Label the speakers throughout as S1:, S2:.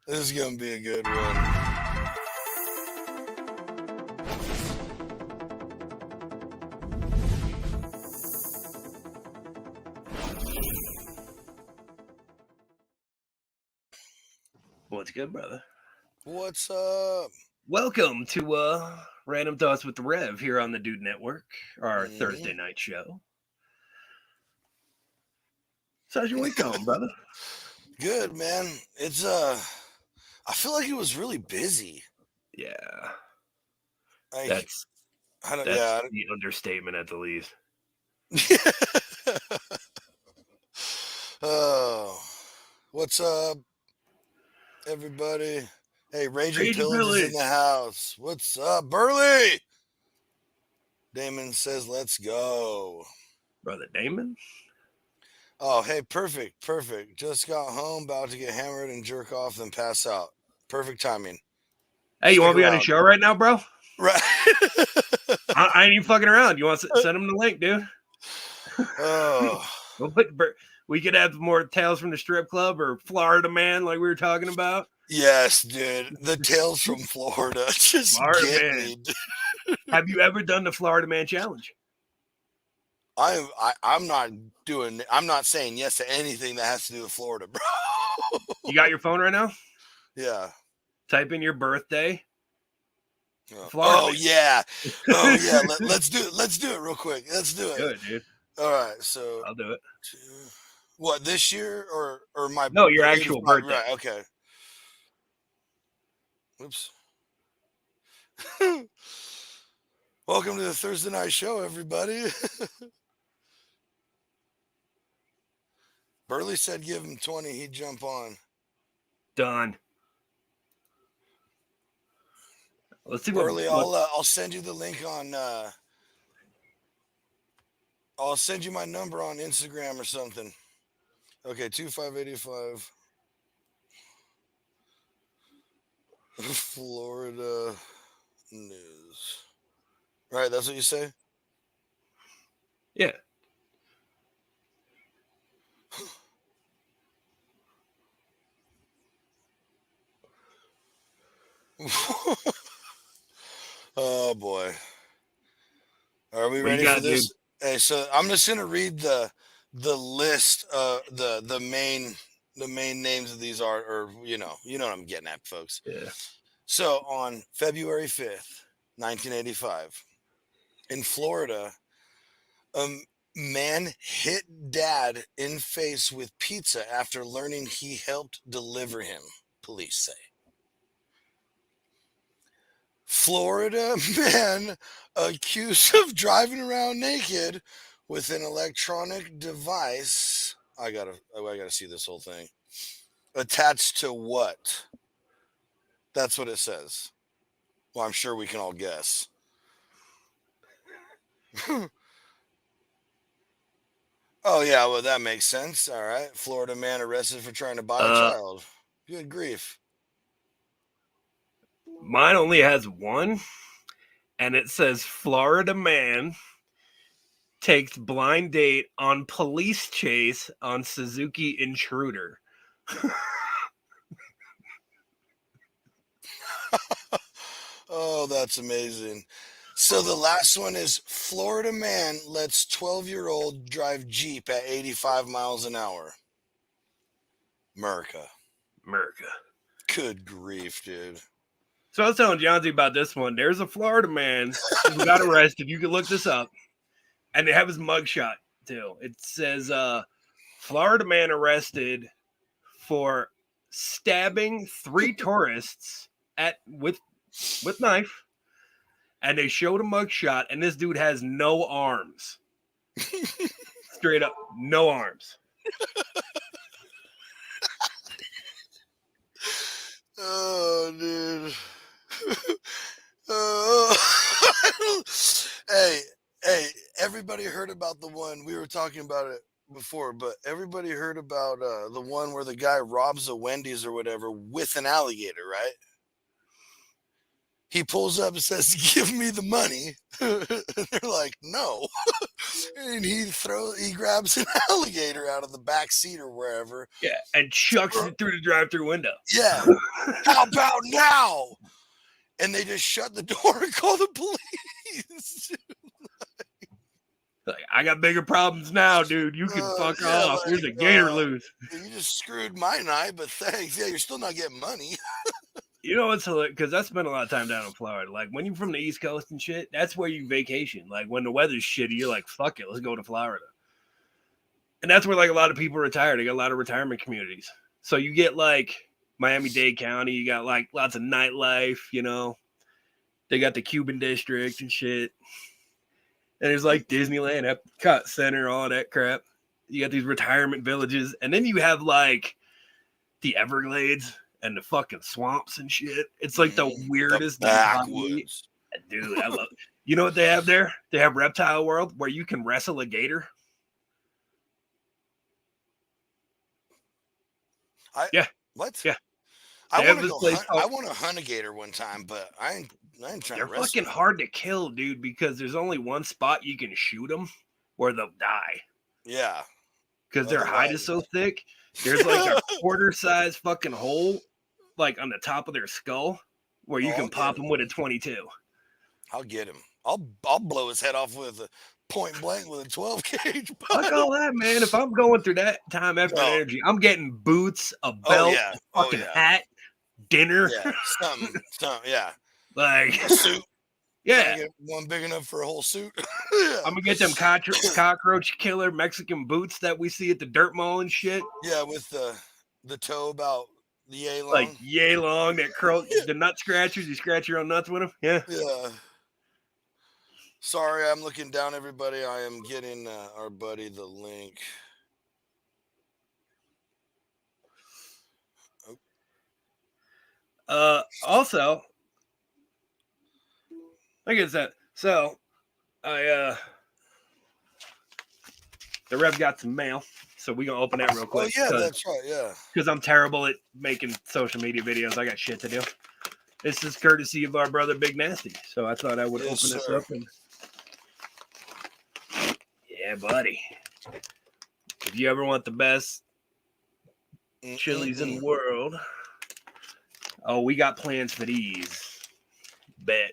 S1: This is gonna be a good one.
S2: What's good, brother?
S1: What's up?
S2: Welcome to Random Thoughts with the Rev here on the Dude Network, our
S1: Mhm.
S2: Thursday night show. So how's your week going, brother?
S1: Good, man. It's I feel like it was really busy.
S2: Yeah,
S1: Like
S2: that's
S1: I don't.
S2: that's
S1: Yeah.
S2: the understatement at the least.
S1: Oh, what's up, everybody? Hey, Raging
S2: Raging
S1: Pillage is in
S2: Pillage,
S1: the house. What's up, Burley? Damon says, "Let's go."
S2: brother Damon.
S1: Oh, hey, perfect. Just got home, about to get hammered and jerk off, then pass out. Perfect timing.
S2: Hey, you
S1: Stick
S2: want to be on the
S1: around.
S2: show right now, bro?
S1: Right.
S2: I ain't even fucking around. You want to send him the link, dude?
S1: Oh,
S2: We'll we could have more tales from the strip club or Florida Man, like we were talking about.
S1: yes, dude. The tales from Florida just
S2: Florida
S1: get
S2: Man.
S1: me.
S2: Have you ever done the Florida Man challenge?
S1: I'm not doing. I'm not saying yes to anything that has to do with Florida, bro.
S2: You got your phone right now?
S1: Yeah.
S2: Type in your birthday. Florida
S1: Oh
S2: Man.
S1: yeah. Oh yeah. Let's do it. Let's do it real quick. Let's do it.
S2: Do it, dude.
S1: All right. So,
S2: I'll do it.
S1: what, this year or my
S2: No, your
S1: or
S2: actual
S1: 85?
S2: birthday.
S1: Right. Okay. Oops. Welcome to the Thursday night show, everybody. Burley said give him 20, he'd jump on.
S2: Done. Let's see
S1: Burley,
S2: what
S1: I'll send you the link on. I'll send you my number on Instagram or something. Okay, 2585. Florida news. Right, that's what you say?
S2: yeah.
S1: Oh boy. Are we
S2: What you
S1: ready for
S2: got, dude?
S1: this? Hey, so I'm just gonna read the list, the main names of these art, or you know what I'm getting at, folks.
S2: Yeah.
S1: So on February 5th, 1985, in Florida, a man hit dad in face with pizza after learning he helped deliver him, police say. Florida man accused of driving around naked with an electronic device. I gotta see this whole thing. Attached to what? That's what it says. Well, I'm sure we can all guess. Oh yeah, well that makes sense. All right. Florida man arrested for trying to buy a
S2: Uh,
S1: child. Good grief.
S2: Mine only has one, and it says Florida man takes blind date on police chase on Suzuki Intruder.
S1: Oh, that's amazing. So the last one is Florida man lets 12-year-old drive Jeep at 85 miles an hour. America.
S2: America.
S1: Good grief, dude.
S2: So I was telling Johnsy about this one. There's a Florida man who got arrested. You can look this up. And they have his mugshot too. It says Florida man arrested for stabbing 3 tourists at with knife, and they showed a mugshot, and this dude has no arms. Straight up, no arms.
S1: Oh, dude. Oh. hey, hey, everybody heard about the one we were talking about it before, but everybody heard about the one where the guy robs a Wendy's or whatever with an alligator, right? He pulls up and says, "Give me the money." And they're like, "No." And he grabs an alligator out of the back seat or wherever.
S2: Yeah, and chucks it through the drive-through window.
S1: Yeah. How about now? And they just shut the door and call the police.
S2: Like, I got bigger problems now, dude. You can fuck off.
S1: like,
S2: Here's a gator loose.
S1: You just screwed my night, but thanks. Yeah, you're still not getting money.
S2: You know what's hilarious? Because I spent a lot of time down in Florida. Like, when you're from the East Coast and shit, that's where you vacation. Like, when the weather's shitty, you're like, fuck it, let's go to Florida. And that's where, like, a lot of people retire. They got a lot of retirement communities. So you get, like, Miami-Dade County. You got, like, lots of nightlife, you know. They got the Cuban district and shit. And there's, like, Disneyland, Epcot Center, all that crap. You got these retirement villages. And then you have, like, the Everglades and the fucking swamps and shit. It's like the weirdest
S1: backwoods.
S2: Dude, I love it. You know what they have there? They have Reptile World where you can wrestle a gator.
S1: What?
S2: Yeah.
S1: I want to go hunt. I want to hunt a gator one time, but I ain't trying to
S2: They're
S1: wrestle
S2: fucking hard to kill, dude, because there's only one spot you can shoot them where they'll die.
S1: Yeah.
S2: Because their hide is so thick. There's like a quarter-size fucking hole, like on the top of their skull, where you can pop them with a 22.
S1: I'll get him. I'll blow his head off with a point blank with a 12 gauge.
S2: Fuck all that, man. If I'm going through that time effort energy, I'm getting boots, a belt, a fucking hat, dinner.
S1: Yeah, something, yeah.
S2: Like
S1: a suit.
S2: Yeah.
S1: Get one big enough for a whole suit.
S2: I'm gonna get them cockroach killer Mexican boots that we see at the dirt mall and shit.
S1: Yeah, with the toe about the yay long.
S2: Like yay long, that curl, the nut scratchers. You scratch your own nuts with them. Yeah.
S1: Yeah. Sorry, I'm looking down, everybody. I am getting our buddy the link.
S2: Also, I guess that. So, the Rev got some mail, so we gonna open that real quick.
S1: Oh yeah, that's right. Yeah.
S2: Because I'm terrible at making social media videos. I got shit to do. This is courtesy of our brother Big Nasty. So I thought I would open this up and. Yeah, buddy. If you ever want the best chilies in the world, oh, we got plans for these. Bet.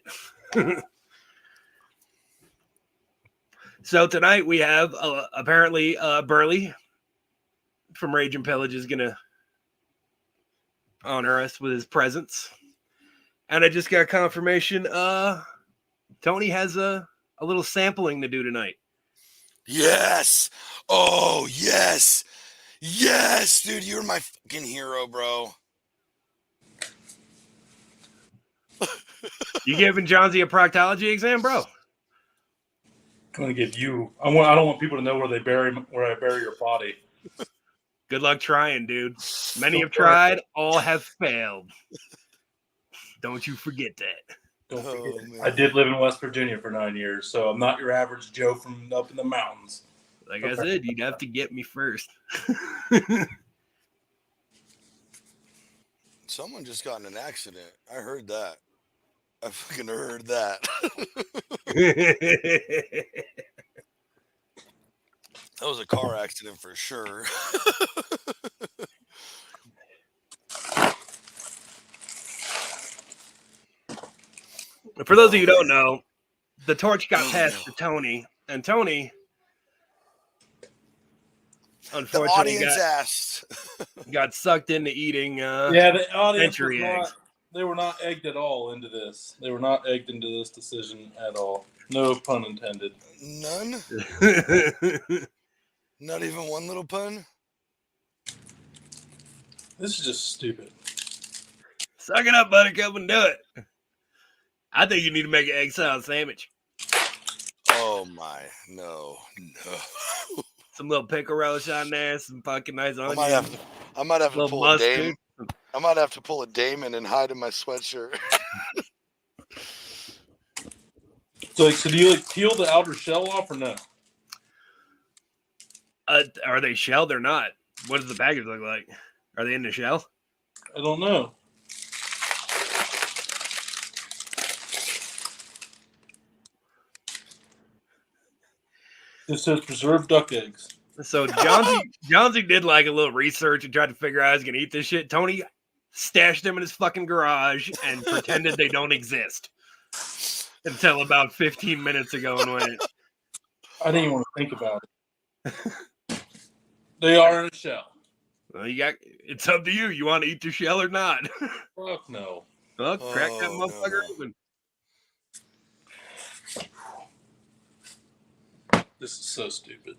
S2: So tonight we have apparently Burley from Rage and Pillage is gonna honor us with his presence, and I just got confirmation. Tony has a little sampling to do tonight.
S1: Yes. Oh yes, yes, dude, you're my fucking hero, bro.
S2: You giving Johnsy a proctology exam, bro?
S3: I'm gonna give you. I don't want people to know where I bury your body.
S2: Good luck trying, dude. Many have tried, all have failed. Don't you forget that.
S3: Don't forget. I did live in West Virginia for 9 years, so I'm not your average Joe from up in the mountains.
S2: Like I said, you'd have to get me first.
S1: Someone just got in an accident. I heard that. I fucking heard that. That was a car accident for sure.
S2: For those of you who don't know, the torch got passed to Tony, and Tony, unfortunately, got sucked into eating.
S3: The audience
S2: century eggs.
S3: They were not egged at all into this. They were not egged into this decision at all. No pun intended.
S1: None? Not even one little pun?
S3: This is just stupid.
S2: Suck it up, Buttercup, and do it. I think you need to make an egg salad sandwich.
S1: Oh my, no.
S2: Some little pickle relish on there, some fucking nice onions.
S1: I might have to pull a Damon. I might have to pull a Damon and hide in my sweatshirt.
S3: So do you peel the outer shell off or no?
S2: Are they shelled or not? What does the package look like? Are they in the shell?
S3: I don't know. It says preserved duck eggs.
S2: So Johnsy did like a little research and tried to figure out how he's gonna eat this shit. Tony stashed them in his fucking garage and pretended they don't exist until about 15 minutes ago and went,
S3: I didn't even want to think about it. They are in a shell.
S2: well, it's up to you. You want to eat the shell or not?
S3: Fuck no.
S2: Well, crack that
S1: Oh,
S2: motherfucker
S1: no.
S2: open.
S3: This is so stupid.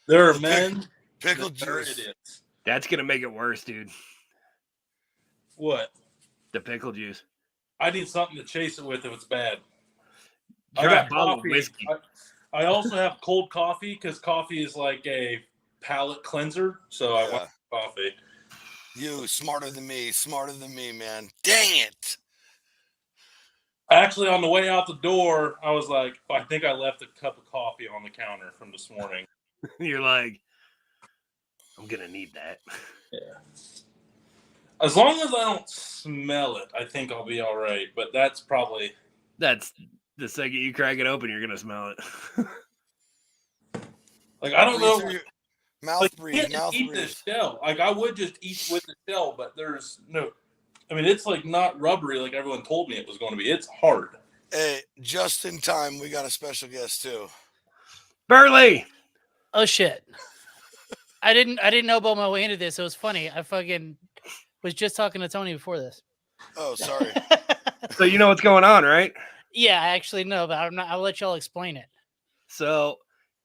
S3: There are men.
S1: Pickled
S3: that are
S1: juice.
S3: idiots.
S2: That's gonna make it worse, dude.
S3: What?
S2: The pickle juice.
S3: I need something to chase it with if it's bad. I
S2: Try a
S3: got
S2: bottle of
S3: coffee.
S2: whiskey.
S3: I also have cold coffee because coffee is like a palate cleanser. So I want coffee.
S1: You smarter than me, man. Dang it!
S3: Actually, on the way out the door, I was like, I think I left a cup of coffee on the counter from this morning.
S2: You're like, I'm gonna need that.
S3: Yeah. As long as I don't smell it, I think I'll be all right. But that's probably.
S2: That's the second you crack it open, you're gonna smell it.
S3: Like, I don't know.
S1: Mouth
S3: Like,
S1: breathe,
S3: you can't
S1: mouth
S3: just eat
S1: breathe.
S3: the shell. Like, I would just eat with the shell, but there's no. I mean, it's like not rubbery like everyone told me it was going to be. It's hard.
S1: Hey, just in time, we got a special guest too.
S2: Burley!
S4: Oh shit! I didn't know about my way into this. It was funny. I fucking was just talking to Tony before this.
S1: Oh, sorry.
S2: So you know what's going on, right?
S4: Yeah, I actually know, but I'll let y'all explain it.
S2: So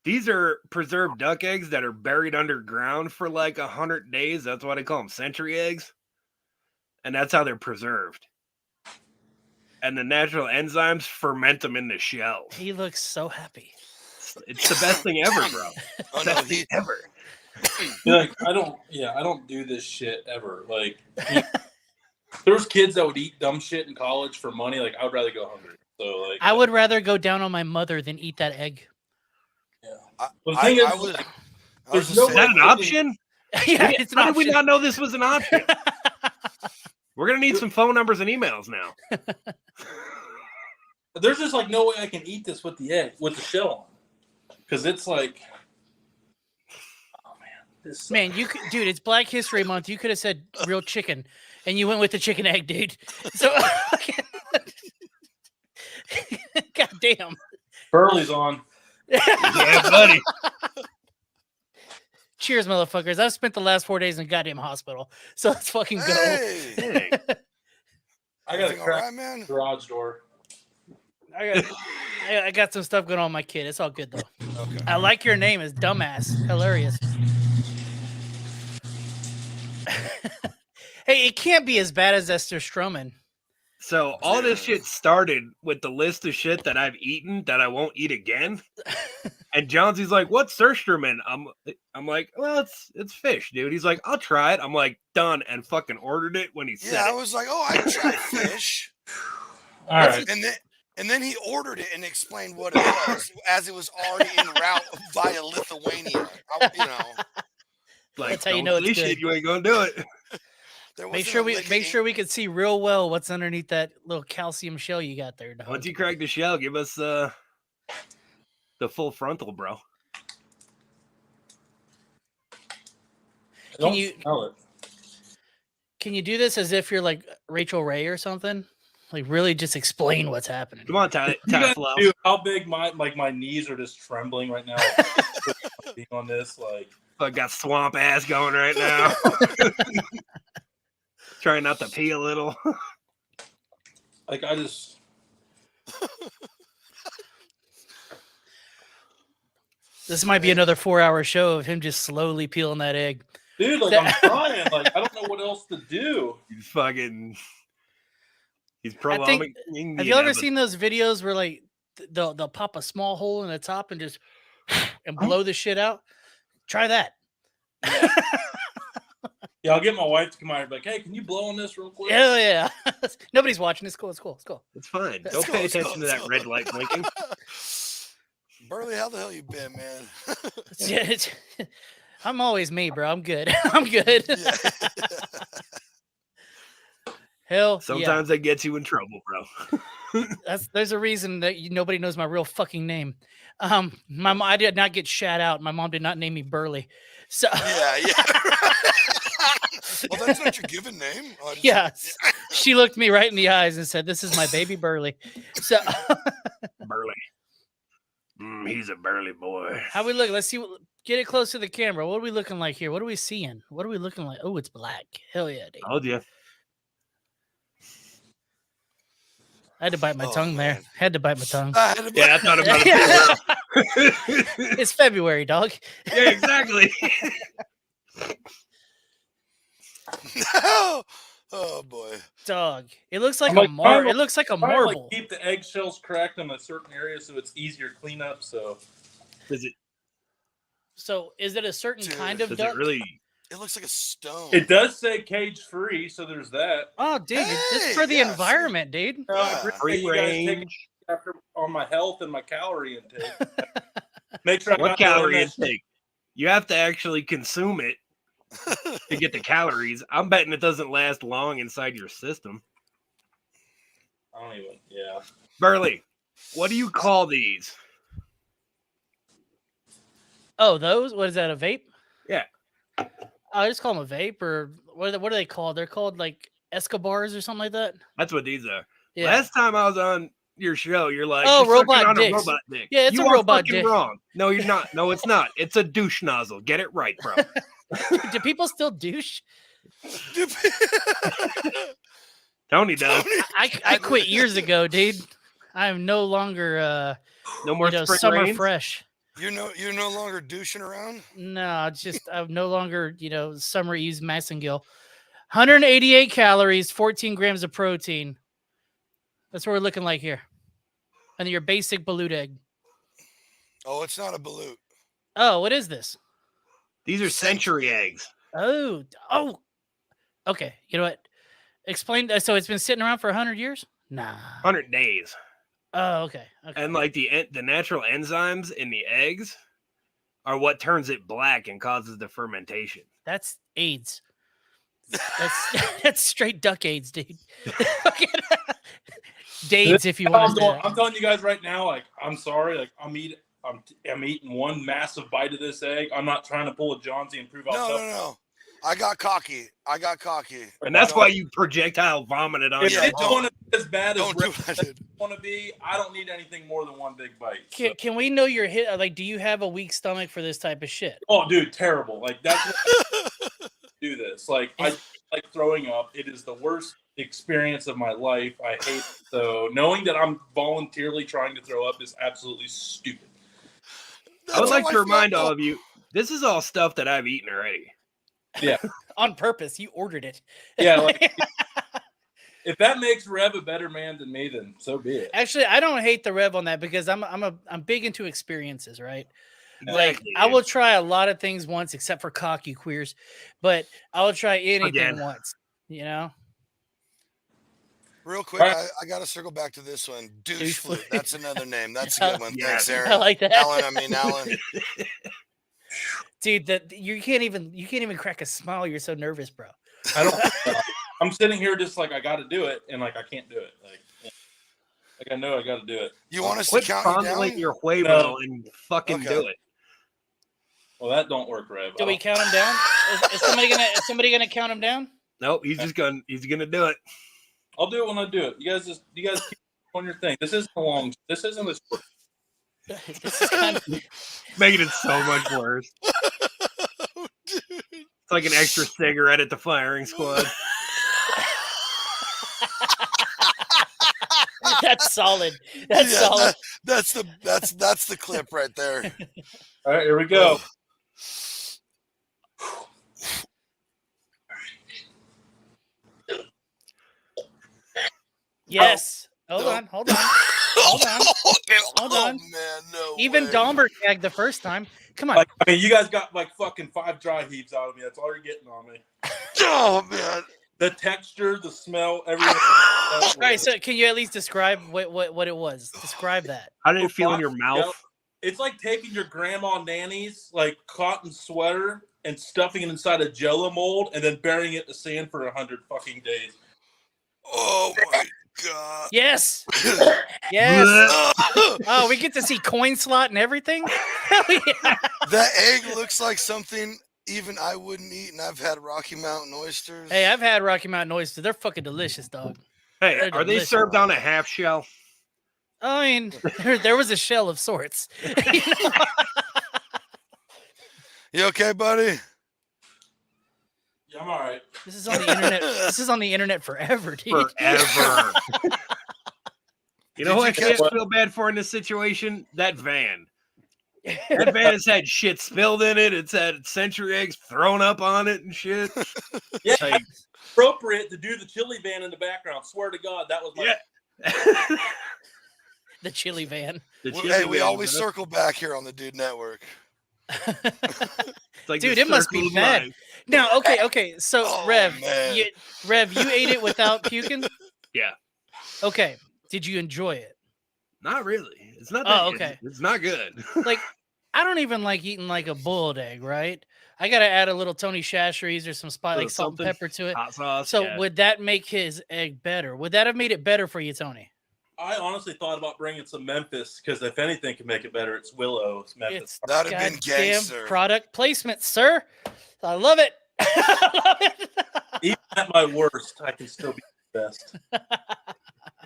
S2: these are preserved duck eggs that are buried underground for like 100 days. That's why they call them century eggs. And that's how they're preserved. And the natural enzymes ferment them in the shell.
S4: He looks so happy.
S2: It's the best thing ever, bro.
S1: Oh no,
S2: Best thing ever.
S3: Like, I don't do this shit ever. Like, there's kids that would eat dumb shit in college for money. Like, I would rather go hungry. So, like,
S4: I would rather go down on my mother than eat that egg.
S3: But the thing is, there's
S1: just
S3: no
S2: Is that an
S3: way-
S2: option?
S4: Yeah, it's
S2: How
S4: not.
S2: did we not know this was an option? We're gonna need some phone numbers and emails now.
S3: There's just like no way I can eat this with the egg with the shell on, because it's like, oh man, this sucks.
S4: Man, you could, dude. It's Black History Month. You could have said real chicken, and you went with the chicken egg, dude. So, god damn.
S3: Burley's on.
S2: Yeah, buddy.
S4: Cheers, motherfuckers. I've spent the last 4 days in a goddamn hospital, so let's fucking go.
S1: Hey,
S2: Hey,
S3: I got to
S1: everything all
S3: crack
S1: right, man?
S3: the garage door.
S4: I got some stuff going on with my kid. It's all good though.
S1: Okay.
S4: I like your name. It's dumbass. Hilarious. Hey, it can't be as bad as Esther Stroman.
S2: so all this shit started with the list of shit that I've eaten that I won't eat again. And Johnsy's like, "What's Surströmming?" I'm like, "Well, it's fish, dude." He's like, "I'll try it." I'm like, "Done," and fucking ordered it when he said
S1: Yeah, I
S2: it.
S1: was like, oh, I can try fish.
S3: All right.
S1: And then he ordered it and explained what it was as it was already en route via Lithuania.
S2: Like,
S4: That's how you
S2: "Don't
S4: know it's
S2: say
S4: good."
S2: shit, you ain't gonna do it.
S1: There
S4: Make
S1: wasn't
S4: sure
S1: a lick of
S4: make
S1: ink.
S4: sure we can see real well what's underneath that little calcium shell you got there, dog.
S2: Once you crack the shell, give us the full frontal, bro.
S3: I don't
S4: you-
S3: smell it.
S4: Can you do this as if you're like Rachel Ray or something? Like really just explain what's happening.
S2: Come on, Ty
S3: You guys
S2: Flo.
S3: do how big my knees are just trembling right now. Being on this, like,
S2: I got swamp ass going right now. Trying not to pee a little.
S3: I just.
S4: This might be another 4-hour show of him just slowly peeling that egg.
S3: Dude, like, I'm trying. Like, I don't know what else to do.
S2: He's fucking. He's
S4: think-
S2: prolonging.
S4: Have you ever seen those videos where like they'll pop a small hole in the top and just and blow the shit out? Try that.
S3: Yeah, I'll get my wife to come out and be like, hey, can you blow on this real quick?
S4: Hell yeah. Nobody's watching. It's cool. It's cool. It's cool.
S2: It's fine.
S4: Let's
S2: Don't
S1: go,
S2: pay
S1: let's go,
S2: attention to
S1: let's
S2: that
S1: go.
S2: red light blinking.
S1: Burley, how the hell you been, man?
S4: Yeah, I'm always me, bro. I'm good. I'm good.
S1: Yeah.
S4: Hell, yeah.
S2: Sometimes that gets you in trouble, bro.
S4: There's a reason that nobody knows my real fucking name. I did not get shat out. My mom did not name me Burley. So
S1: Yeah. Well, that's not your given name.
S4: yes, she looked me right in the eyes and said, "This is my baby Burley." So
S2: Burley. He's a burly boy.
S4: how we look? Let's see. Get it close to the camera. What are we looking like here? What are we seeing? What are we looking like? Oh, it's black. Hell yeah, dude.
S2: Told you.
S4: I had to bite my
S1: Oh,
S4: tongue there.
S1: man.
S4: Had to bite my tongue.
S2: Yeah, I thought about it.
S4: It's February, dog.
S2: Yeah, exactly.
S1: Oh boy.
S4: Dog. It looks like
S3: I'm like, trying
S4: It
S3: to-
S4: looks like a
S3: Try to, like,
S4: marble.
S3: keep the eggshells cracked in a certain area so it's easier to clean up. So
S2: Does it?
S4: So, is it a certain
S1: Dude,
S4: kind of
S2: Does
S4: duck?
S2: it really?
S1: It looks like a stone.
S3: it does say cage free, so there's that.
S4: Oh, dude, it's just
S1: Hey,
S4: for the
S1: yeah,
S4: environment, dude.
S3: I
S1: Yeah.
S3: appreciate
S2: Free
S3: you guys taking
S2: range.
S3: after on my health and my calorie intake. Make sure I
S2: What
S3: got that in
S2: calorie
S3: that-
S2: intake? You have to actually consume it to get the calories. I'm betting it doesn't last long inside your system.
S3: I don't even. Yeah.
S2: Burley, what do you call these?
S4: Oh, those? What is that? A vape?
S2: Yeah.
S4: I just call them a vape, or what are they called? They're called like Escobars or something like that.
S2: That's what these are.
S4: Yeah.
S2: Last time I was on your show, you're like,
S4: Oh,
S2: "You're sucking
S4: robot
S2: on a
S4: dicks."
S2: robot dick.
S4: Yeah, it's
S2: you
S4: a
S2: are
S4: robot
S2: fucking
S4: dick.
S2: wrong. No, you're not. No, it's not. It's a douche nozzle. Get it right, bro.
S4: Do people still douche?
S2: Tony does.
S4: I quit years ago, dude. I am no longer
S2: No more spring
S4: summer
S2: rains?
S4: fresh.
S1: You're no longer douching around.
S4: No, it's just I'm no longer, summer eves Massengill. 188 calories, 14 grams of protein. That's what we're looking like here. And your basic balut egg.
S1: Oh, it's not a balut.
S4: Oh, what is this?
S2: These are century eggs.
S4: Oh. Okay. You know what? Explain. So it's been sitting around for 100 years? Nah.
S2: 100 days.
S4: Oh, okay.
S2: And like the natural enzymes in the eggs are what turns it black and causes the fermentation.
S4: That's AIDS. That's straight duck AIDS, dude. Dades, if you want to say
S3: I'm telling you guys right now, like, I'm sorry, like, I'm eating one massive bite of this egg. I'm not trying to pull a Johnsy and prove out.
S1: No. I got cocky.
S2: And that's why you projectile vomited on
S3: If
S2: your
S3: it's
S1: don't-
S3: going to be as bad as
S1: Don't do what I did.
S3: want to be, I don't need anything more than one big bite. So-
S4: Can we know your hit? Like, do you have a weak stomach for this type of shit?
S3: Oh, dude, terrible. Like, that's what do this. Like, I like throwing up. It is the worst experience of my life. I hate it. So knowing that I'm voluntarily trying to throw up is absolutely stupid.
S2: I would
S1: That's
S2: like
S1: how
S2: to remind
S1: felt.
S2: all of you, this is all stuff that I've eaten already.
S4: On purpose, you ordered it.
S3: Yeah, like, if that makes Rev a better man than me, then so be it.
S4: Actually, I don't hate the Rev on that because I'm big into experiences, right? Like
S2: Exactly,
S4: I
S2: dude.
S4: will try a lot of things once, except for cocky queers, but I will try anything
S2: Again.
S4: once. You know,
S1: Real quick,
S3: Alright.
S1: I got to circle back to this one. Douche
S4: Douche
S1: flute.
S4: flute.
S1: That's another name. That's a good one.
S2: Yeah.
S1: Thanks, Aaron.
S4: I like that,
S1: Alan.
S4: dude. That you can't even crack a smile. You're so nervous, bro.
S3: I don't. I'm sitting here just like I got to do it, and like I can't do it. Like I know I got to do it.
S1: You want us to
S2: Quit
S1: count you
S2: fondling
S1: down?
S2: your Huevo
S3: No.
S2: and fucking
S1: Okay.
S2: do it.
S3: Well, that don't work, Rev.
S4: Do we count him down? Is somebody gonna count him down?
S2: Nope, he's gonna do it.
S3: I'll do it when I do it. You guys keep on your thing. This isn't a short.
S4: This is kind of,
S2: Making it so much worse. It's like an extra cigarette at the firing squad.
S4: that's solid. That's
S1: Yeah,
S4: solid.
S1: that's the clip right there.
S3: All right, here we go.
S4: Yes. Hold
S1: No.
S4: on. Hold on. Hold
S1: Oh
S4: on.
S1: man, no.
S4: Even
S1: way.
S4: Domber tagged the first time. Come on.
S3: Like, I mean, you guys got like fucking 5 dry heaves out of me. That's all you're getting on me.
S1: Oh man.
S3: The texture, the smell, everything.
S4: All right. So, can you at least describe what it was? Describe that.
S2: How did it feel in your mouth?
S3: It's like taking your grandma nanny's like cotton sweater and stuffing it inside a Jello mold and then burying it in the sand for 100 fucking days.
S1: Oh my God.
S4: Yes. Yes. Oh, we get to see coin slot and everything. Hell yeah.
S1: That egg looks like something even I wouldn't eat, and I've had Rocky Mountain oysters.
S4: Hey, I've had Rocky Mountain oysters. They're fucking delicious, dog.
S2: Hey,
S4: They're
S2: are they
S4: delicious.
S2: served on a half shell?
S4: I mean, there was a shell of sorts. You know?
S1: You okay, buddy?
S3: Yeah, I'm all right.
S4: This is on the internet. This is on the internet forever, dude.
S2: Forever. You know
S1: Did
S2: what
S1: you
S2: I
S1: catch-
S2: can't feel bad for in this situation? That van. That van has had shit spilled in it. It's had century eggs thrown up on it and shit.
S3: Yeah,
S2: Like,
S3: appropriate to do the chili van in the background. Swear to God, that was my.
S2: yeah.
S4: The chili van.
S2: The
S1: Well,
S2: chili
S1: hey, we
S2: van,
S1: always
S2: bro.
S1: circle back here on the Dude Network.
S2: It's like
S4: Dude,
S2: the
S4: it must be
S2: circle of
S4: bad.
S2: life.
S4: Now, okay. So,
S1: Oh,
S4: Rev,
S1: man.
S4: you ate it without puking?
S2: Yeah.
S4: Okay. Did you enjoy it?
S2: Not really. It's not.
S4: Oh,
S2: That,
S4: okay.
S2: It's not good.
S4: Like, I don't even like eating like a boiled egg, right? I gotta add a little Tony Chachere's or some spice, like
S2: Little
S4: salt and
S2: something.
S4: pepper to it.
S2: Hot sauce.
S4: So
S2: yeah.
S4: would that make his egg better? Would that have made it better for you, Tony?
S3: I honestly thought about bringing some Memphis because if anything can make it better, it's Willow. It's Memphis.
S4: It's
S1: That'd have been
S4: goddamn
S1: gangster.
S4: product placement, sir. I love it. I love it.
S3: Even at my worst, I can still be the best.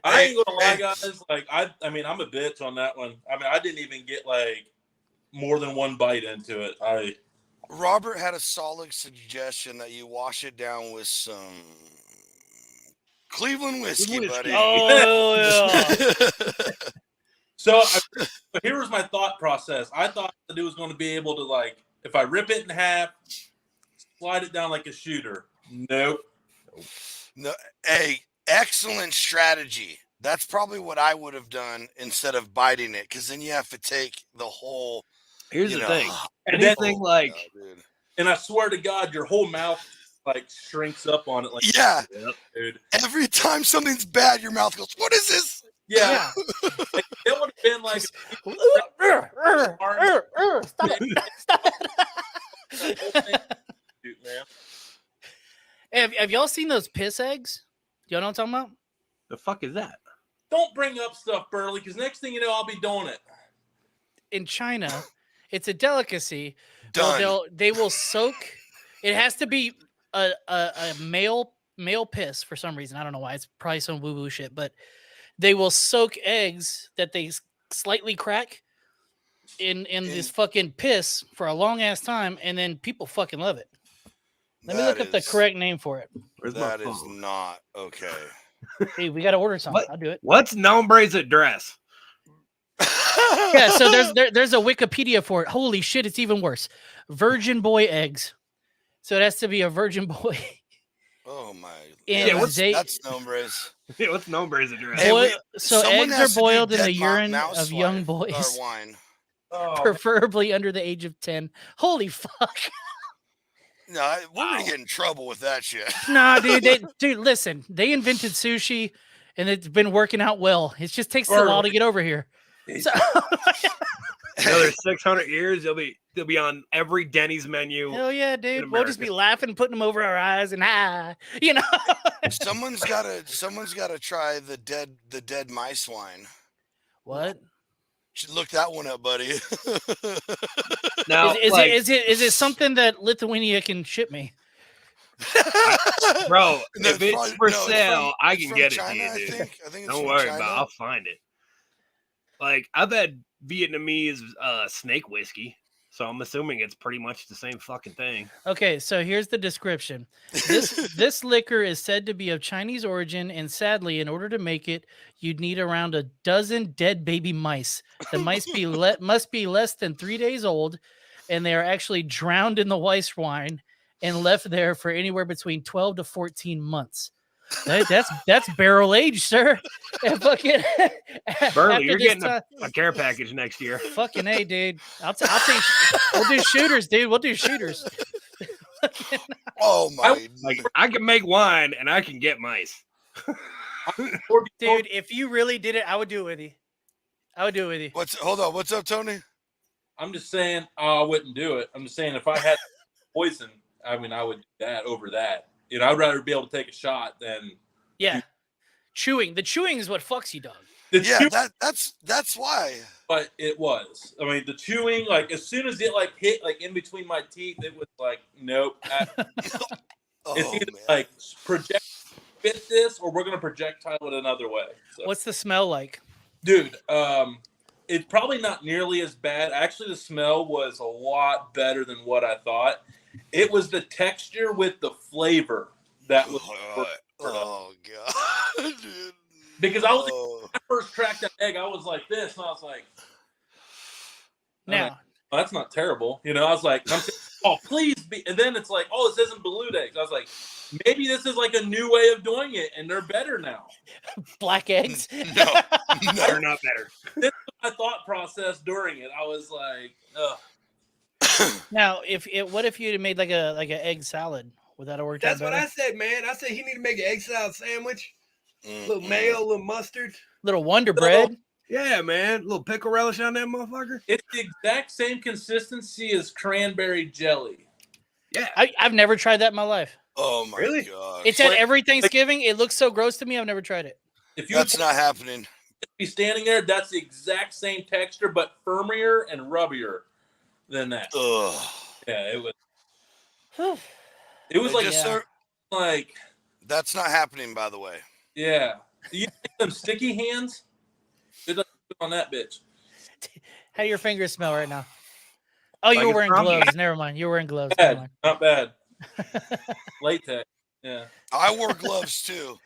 S3: I ain't gonna lie, guys. Like I mean, I'm a bitch on that one. I mean, I didn't even get like more than one bite into it.
S1: Robert had a solid suggestion that you wash it down with some Cleveland whiskey,
S2: Whiskey.
S1: buddy.
S4: Oh yeah.
S3: So here was my thought process. I thought that it was going to be able to like, if I rip it in half, slide it down like a shooter. Nope.
S1: No, hey, excellent strategy. That's probably what I would have done instead of biting it, because then you have to take the whole.
S2: Here's
S1: you
S2: the
S1: know,
S2: thing.
S3: And then-
S2: Anything like
S1: God, dude.
S3: And I swear to God, your whole mouth like shrinks up on it. Like,
S1: Yeah,
S2: Yep.
S3: dude.
S1: every time something's bad, your mouth goes, "What is this?"
S3: Yeah. Like, it would have been like
S4: Stop it. Stop it.
S3: dude, man.
S4: Have y'all seen those piss eggs? Y'all know what I'm talking about?
S2: the fuck is that?
S3: Don't bring up stuff, Burley, because next thing you know, I'll be doing it.
S4: In China, it's a delicacy.
S1: Done.
S4: They will soak. It has to be a male piss for some reason. I don't know why. It's probably some woo woo shit, but they will soak eggs that they slightly crack in this fucking piss for a long ass time, and then people fucking love it. Let me
S1: That
S4: look up the
S1: is-
S4: correct name for it.
S2: Where's my
S1: That is
S2: phone?
S1: not okay.
S4: Hey, we got to order something.
S2: What?
S4: I'll do it.
S2: What's Nombre's address?
S4: Yeah, so there's a Wikipedia for it. Holy shit, it's even worse. Virgin boy eggs. So it has to be a virgin boy.
S1: Oh my!
S4: And
S1: Yeah, that's,
S4: they-
S1: that's nombres.
S2: Yeah, what's Nombre's address?
S1: Hey,
S4: Boil- so
S1: someone
S4: eggs
S1: has
S4: are
S1: to do
S4: boiled in
S1: dead
S4: the urine
S1: mouse
S4: of young
S1: wine,
S4: boys,
S1: or wine.
S3: Oh,
S4: preferably under the age of 10. Holy fuck.
S1: No, we're gonna get in trouble with that shit.
S4: Nah, dude, listen. They invented sushi and it's been working out well. It just takes a while to get over here. So,
S2: Another 600 years, they'll be on every Denny's menu.
S4: hell yeah, dude.
S2: in
S4: We'll just be
S2: America.
S4: laughing, putting them over our eyes and you know.
S1: someone's gotta try the dead mice wine.
S4: What?
S1: Should look that one up, buddy.
S2: Now,
S4: Is
S2: like,
S4: it something that Lithuania can ship me?
S2: bro,
S1: No,
S2: if it's
S1: probably-
S2: for
S1: no,
S2: sale,
S1: from-
S2: I
S1: it's
S2: can
S1: from
S2: get it
S1: China,
S2: to you,
S1: I
S2: dude.
S1: think it's
S2: Don't
S1: from
S2: worry
S1: China.
S2: about it. I'll find it. Like, I've had Vietnamese snake whiskey, so I'm assuming it's pretty much the same fucking thing.
S4: Okay, so here's the description. This liquor is said to be of Chinese origin, and sadly, in order to make it, you'd need around a dozen dead baby mice. The mice must be less than 3 days old, and they are actually drowned in the white wine and left there for anywhere between 12 to 14 months. That's barrel aged, sir. And fucking
S2: Burley,
S4: after
S2: you're
S4: this
S2: getting
S4: time-
S2: a care package next year.
S4: fucking A, dude. I'll take. We'll do shooters, dude. We'll do shooters.
S1: Oh my!
S2: Like, I can make wine and I can get mice.
S4: Dude, if you really did it, I would do it with you. I would do it with you.
S1: Hold on. What's up, Tony?
S3: I'm just saying I wouldn't do it. I'm just saying if I had poison, I mean, I would do that over that. You know, I'd rather be able to take a shot than
S4: Yeah. Chewing. The chewing is what fucks you, dog.
S3: The
S1: Yeah,
S3: chew-
S1: that's why.
S3: but it was. I mean, the chewing, like as soon as it like hit like in between my teeth, it was like, nope.
S1: Oh
S3: It's either
S1: man.
S3: like project fit this, or we're gonna projectile it another way. So,
S4: What's the smell like?
S3: dude, it's probably not nearly as bad. Actually, the smell was a lot better than what I thought. It was the texture with the flavor that was.
S1: Oh god, dude.
S3: Because I was
S1: Oh.
S3: when I first cracked that egg, I was like this, and I was like,
S4: Now,
S3: oh, that's not terrible. You know, I was like, I'm saying, oh, please be. And then it's like, oh, this isn't balut eggs. I was like, maybe this is like a new way of doing it, and they're better now.
S4: black eggs.
S1: No,
S2: They're
S1: no.
S2: not better.
S3: My thought process during it, I was like, ugh.
S4: Now, what if you had made like an egg salad? Would that have worked
S2: That's
S4: out
S2: what
S4: better?
S2: I said, man. I said he need to make an egg salad sandwich, a
S1: Mm-mm.
S2: little mayo, a little mustard.
S4: Little Wonder Bread.
S2: Yeah, man. A little pickle relish on that motherfucker.
S3: It's the exact same consistency as cranberry jelly.
S2: Yeah.
S4: I've never tried that in my life.
S1: Oh my
S2: Really?
S1: god.
S4: It's at
S3: Like-
S4: every Thanksgiving. It looks so gross to me. I've never tried it.
S3: If you
S1: That's not happening.
S3: be standing there, that's the exact same texture, but firmer and rubbier than that.
S1: Ugh.
S3: Yeah, it was.
S4: Whew.
S3: It was
S1: They
S3: like
S1: just
S4: Yeah.
S1: serve-
S3: like
S1: That's not happening, by the way.
S3: yeah. Do you have them sticky hands? Good luck on that bitch.
S4: How do your fingers smell right now? Oh,
S2: Like
S4: you were
S2: it's
S4: wearing
S2: from-
S4: gloves. Never mind. You were wearing gloves. Never
S3: Bad,
S4: mind.
S3: not bad. Latex. Yeah.
S1: I wore gloves too.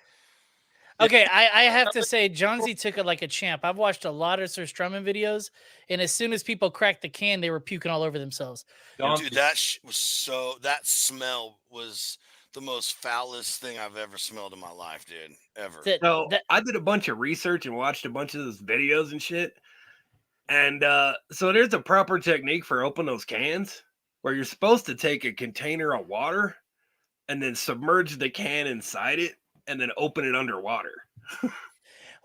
S4: Okay, I have to say, Johnsy took it like a champ. I've watched a lot of Sir Strumman videos, and as soon as people cracked the can, they were puking all over themselves.
S3: Johnson.
S1: Dude, that was so. That smell was the most foulest thing I've ever smelled in my life, dude. Ever.
S2: So
S4: That-
S2: I did a bunch of research and watched a bunch of those videos and shit. And so there's a proper technique for opening those cans where you're supposed to take a container of water and then submerge the can inside it and then open it underwater.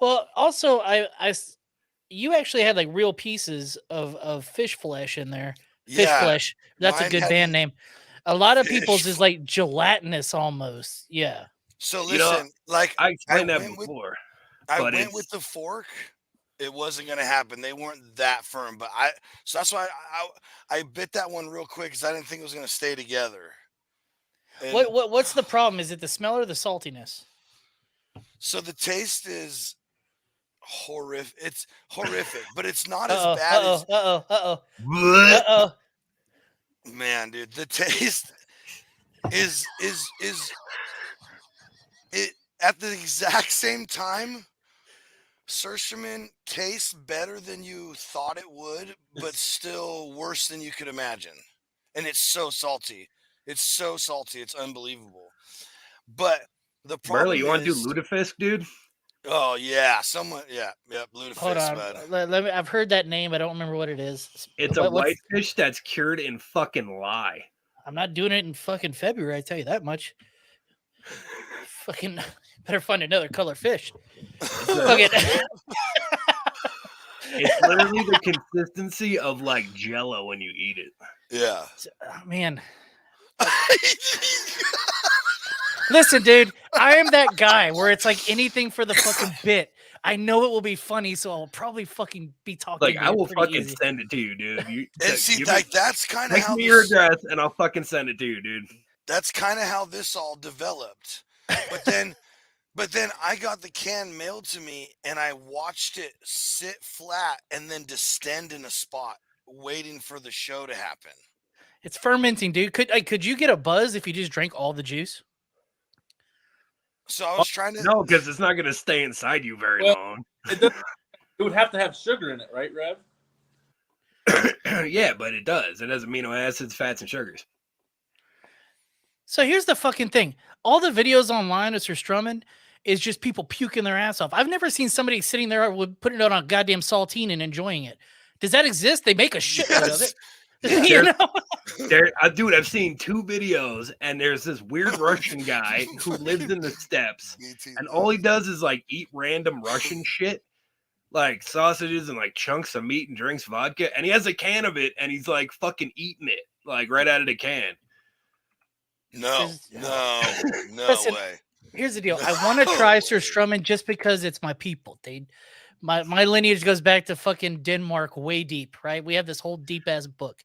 S4: Well, also, you actually had like real pieces of fish flesh in there. Fish
S1: Yeah.
S4: flesh. That's a
S1: mine
S4: good
S1: had
S4: band name. A lot of
S1: fish
S4: people's is like gelatinous almost. Yeah.
S1: So
S2: You know,
S1: listen, like
S2: I explained that
S1: went with-
S2: before.
S1: I
S2: but
S1: went
S2: it's-
S1: with the fork. It wasn't gonna happen. They weren't that firm, but so that's why I bit that one real quick because I didn't think it was gonna stay together. And
S4: What's the problem? Is it the smell or the saltiness?
S1: so the taste is horrific. It's horrific, but it's not
S4: Uh-oh,
S1: as bad as
S4: uh-oh.
S1: man, dude. The taste is it at the exact same time. Surströmming tastes better than you thought it would, but still worse than you could imagine. And it's so salty. It's so salty. It's unbelievable. But the problem
S2: Burley, you want to
S1: is,
S2: do lutefisk, dude?
S1: oh yeah, someone, yeah,
S4: Hold
S1: lutefisk,
S4: on.
S1: bud.
S4: Let me. I've heard that name. I don't remember what it is.
S2: It's a
S4: What's-
S2: whitefish that's cured in fucking lye.
S4: I'm not doing it in fucking February. I tell you that much. Fucking better find another color fish. Fucking.
S2: It's literally the consistency of like Jello when you eat it.
S1: Yeah.
S4: Oh, man, listen, dude. I am that guy where it's like anything for the fucking bit. I know it will be funny, so I'll probably fucking be talking.
S2: Like
S4: to
S2: I
S4: it
S2: will
S4: pretty
S2: fucking
S4: easy.
S2: send it to you, dude. You
S1: And see,
S2: give me-
S1: like that's kind of
S2: text
S1: how
S2: me your
S1: this,
S2: address and I'll fucking send it to you, dude.
S1: that's kind of how this all developed. But then I got the can mailed to me and I watched it sit flat and then distend in a spot, waiting for the show to happen.
S4: It's fermenting, dude. Could you get a buzz if you just drank all the juice?
S1: So I was trying to.
S2: No, because it's not gonna stay inside you very
S3: Well-
S2: long.
S3: It would have to have sugar in it, right, Rev?
S2: Yeah, but it does. It has amino acids, fats, and sugars.
S4: So here's the fucking thing. All the videos online of Sir Strumman is just people puking their ass off. I've never seen somebody sitting there with putting it on a goddamn saltine and enjoying it. Does that exist? They make a shitload of it.
S1: Yes.
S4: You know?
S2: Dude, I've seen 2 videos, and there's this weird Russian guy who lives in the steppes,
S1: Me too.
S2: and all he does is like eat random Russian shit, like sausages and like chunks of meat, and drinks vodka. And he has a can of it, and he's like fucking eating it, like right out of the can.
S1: No,
S4: Is-
S1: no
S4: Listen,
S1: way.
S4: Here's the deal. I want to try surströmming just because it's my people. My lineage goes back to fucking Denmark, way deep, right? We have this whole deep ass book.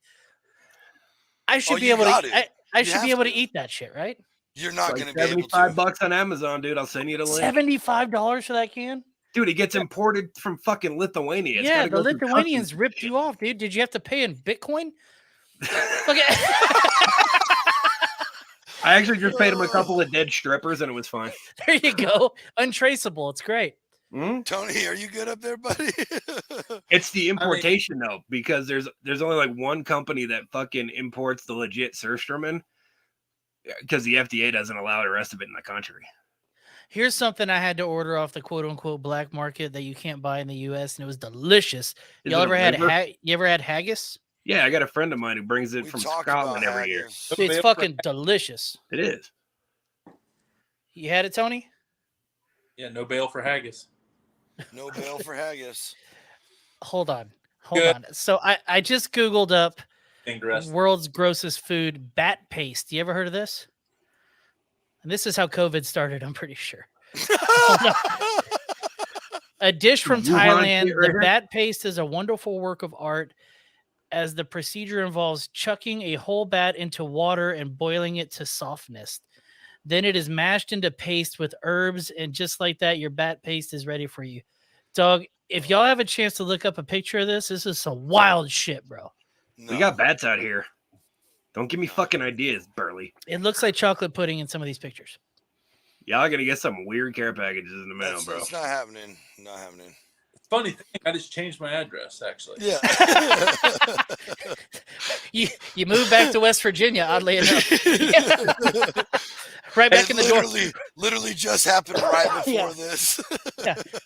S4: I should be
S1: you
S4: able
S1: got
S4: to.
S1: it.
S4: I
S1: You
S4: should
S1: have
S4: be able to
S1: to.
S4: eat that shit, right?
S1: You're not
S2: Like
S1: going to be able to.
S2: $75 on Amazon, dude. I'll send you the link.
S4: $75 for that can?
S2: Dude, it gets imported from fucking Lithuania. It's
S4: Yeah,
S2: gotta
S4: the
S2: go through
S4: Lithuanians
S2: customs
S4: ripped
S2: and
S4: you off, dude. Did you have to pay in Bitcoin? Okay.
S2: I actually just paid him a couple of dead strippers and it was fine.
S4: There you go. Untraceable. It's great.
S1: Tony, are you good up there, buddy?
S2: It's the importation though, because there's only like one company that fucking imports the legit surströmming because the FDA doesn't allow the rest of it in the country.
S4: Here's something I had to order off the quote unquote black market that you can't buy in the US, and it was delicious.
S2: Is
S4: Y'all
S2: it a
S4: ever had
S2: liver?
S4: you ever had haggis?
S2: Yeah, I got a friend of mine who brings it
S1: We
S2: from
S1: talked
S2: Scotland
S1: about
S2: every year.
S1: haggis.
S4: Dude, it's fucking delicious.
S2: It is.
S4: You had it, Tony?
S3: Yeah, no bail for haggis.
S1: No bail for haggis.
S4: Hold on. Hold
S3: Good.
S4: on. So I just Googled up
S3: Dangerous.
S4: world's grossest food, bat paste. You ever heard of this? And this is how COVID started, I'm pretty sure. A dish from
S2: Wuhan
S4: Thailand.
S2: shit right
S4: The
S2: here.
S4: bat paste is a wonderful work of art as the procedure involves chucking a whole bat into water and boiling it to softness. Then it is mashed into paste with herbs, and just like that, your bat paste is ready for you. Dog, if y'all have a chance to look up a picture of this is some wild shit, bro.
S1: No.
S2: We got bats out here. Don't give me fucking ideas, Burley.
S4: It looks like chocolate pudding in some of these pictures.
S2: Y'all gonna get some weird care packages in the mail,
S1: That's,
S2: bro.
S1: it's not happening. Not happening.
S3: Funny thing, I just changed my address actually.
S1: Yeah.
S4: You moved back to West Virginia, oddly enough. Right back
S1: It
S4: in the dorm.
S1: literally just happened right before
S4: Yeah.
S1: this.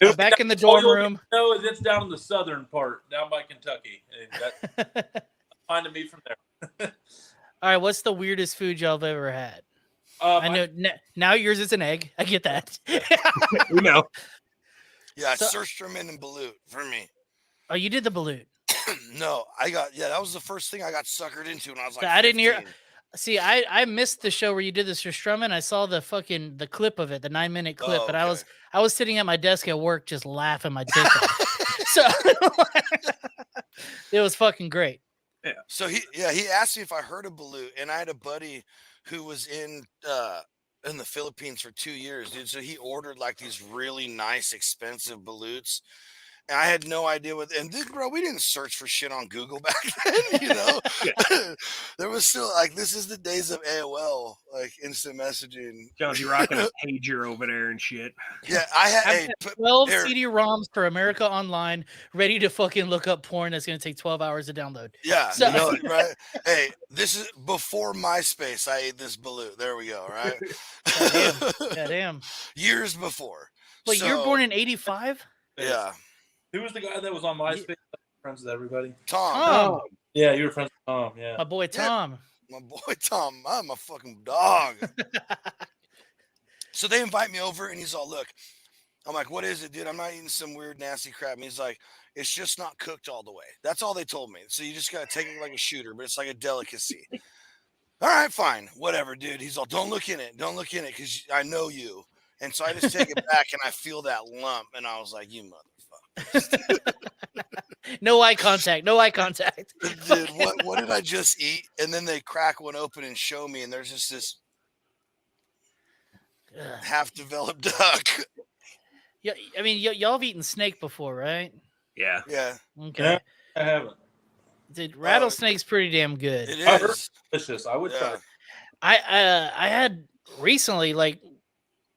S4: Yeah. Back in the dorm room.
S3: No, it's down in the southern part, down by Kentucky. And that's finding me from there.
S4: All right, what's the weirdest food y'all have ever had? I
S3: I
S4: know now yours is an egg. I get that.
S2: We know.
S1: Yeah,
S4: So-
S1: surströmming and balut for me.
S4: Oh, you did the balut.
S1: No, that was the first thing I got suckered into when I was like
S4: I didn't hear-
S1: 15.
S4: See, I missed the show where you did the surströmming. I saw the clip of it, the 9-minute clip,
S1: Oh,
S4: but
S1: okay.
S4: I was sitting at my desk at work just laughing my dick off. So it was fucking great.
S1: So he asked me if I heard of balut, and I had a buddy who was in the Philippines for 2 years, dude. So he ordered like these really nice, expensive balutes. And I had no idea what. And dude, bro, we didn't search for shit on Google back then. You know, there was still like this is the days of AOL, like instant messaging.
S2: John's you rocking a pager over there and shit.
S1: Yeah, I had.
S4: I've
S1: Hey,
S4: got 12
S1: here.
S4: CD-ROMs for America Online, ready to fucking look up porn that's going to take 12 hours to download.
S1: Yeah,
S4: So-
S1: you know, right? Hey, this is before MySpace. I ate this balut. There we go. Right.
S4: Goddamn.
S1: Years before.
S4: Wait, you were
S1: So,
S4: born in 85?
S1: Yeah,
S3: Who was the guy that was on MySpace? Friends with everybody.
S1: Tom.
S4: Tom.
S3: Yeah, you were friends with Tom. Yeah.
S4: My boy Tom.
S1: My boy Tom, I'm a fucking dog. So they invite me over, and he's all, "Look," I'm like, "What is it, dude? I'm not eating some weird, nasty crap." And he's like, "It's just not cooked all the way." That's all they told me. So you just gotta take it like a shooter, but it's like a delicacy. All right, fine, whatever, dude. He's all, "Don't look in it, because I know you." And so I just take it back, and I feel that lump, and I was like, "You motherfucker,
S4: No eye contact. No eye contact.
S1: dude! What did I just eat?" And then they crack one open and show me, and there's just this
S4: Ugh.
S1: half-developed duck.
S4: Yeah, I mean, y'all have eaten snake before, right?
S2: Yeah.
S1: Yeah,
S4: Okay.
S3: Yeah. I haven't.
S4: Dude, rattlesnake's pretty damn good.
S1: it
S3: I heard-
S1: is.
S3: Delicious. I would
S1: Yeah.
S3: try.
S4: I had recently, like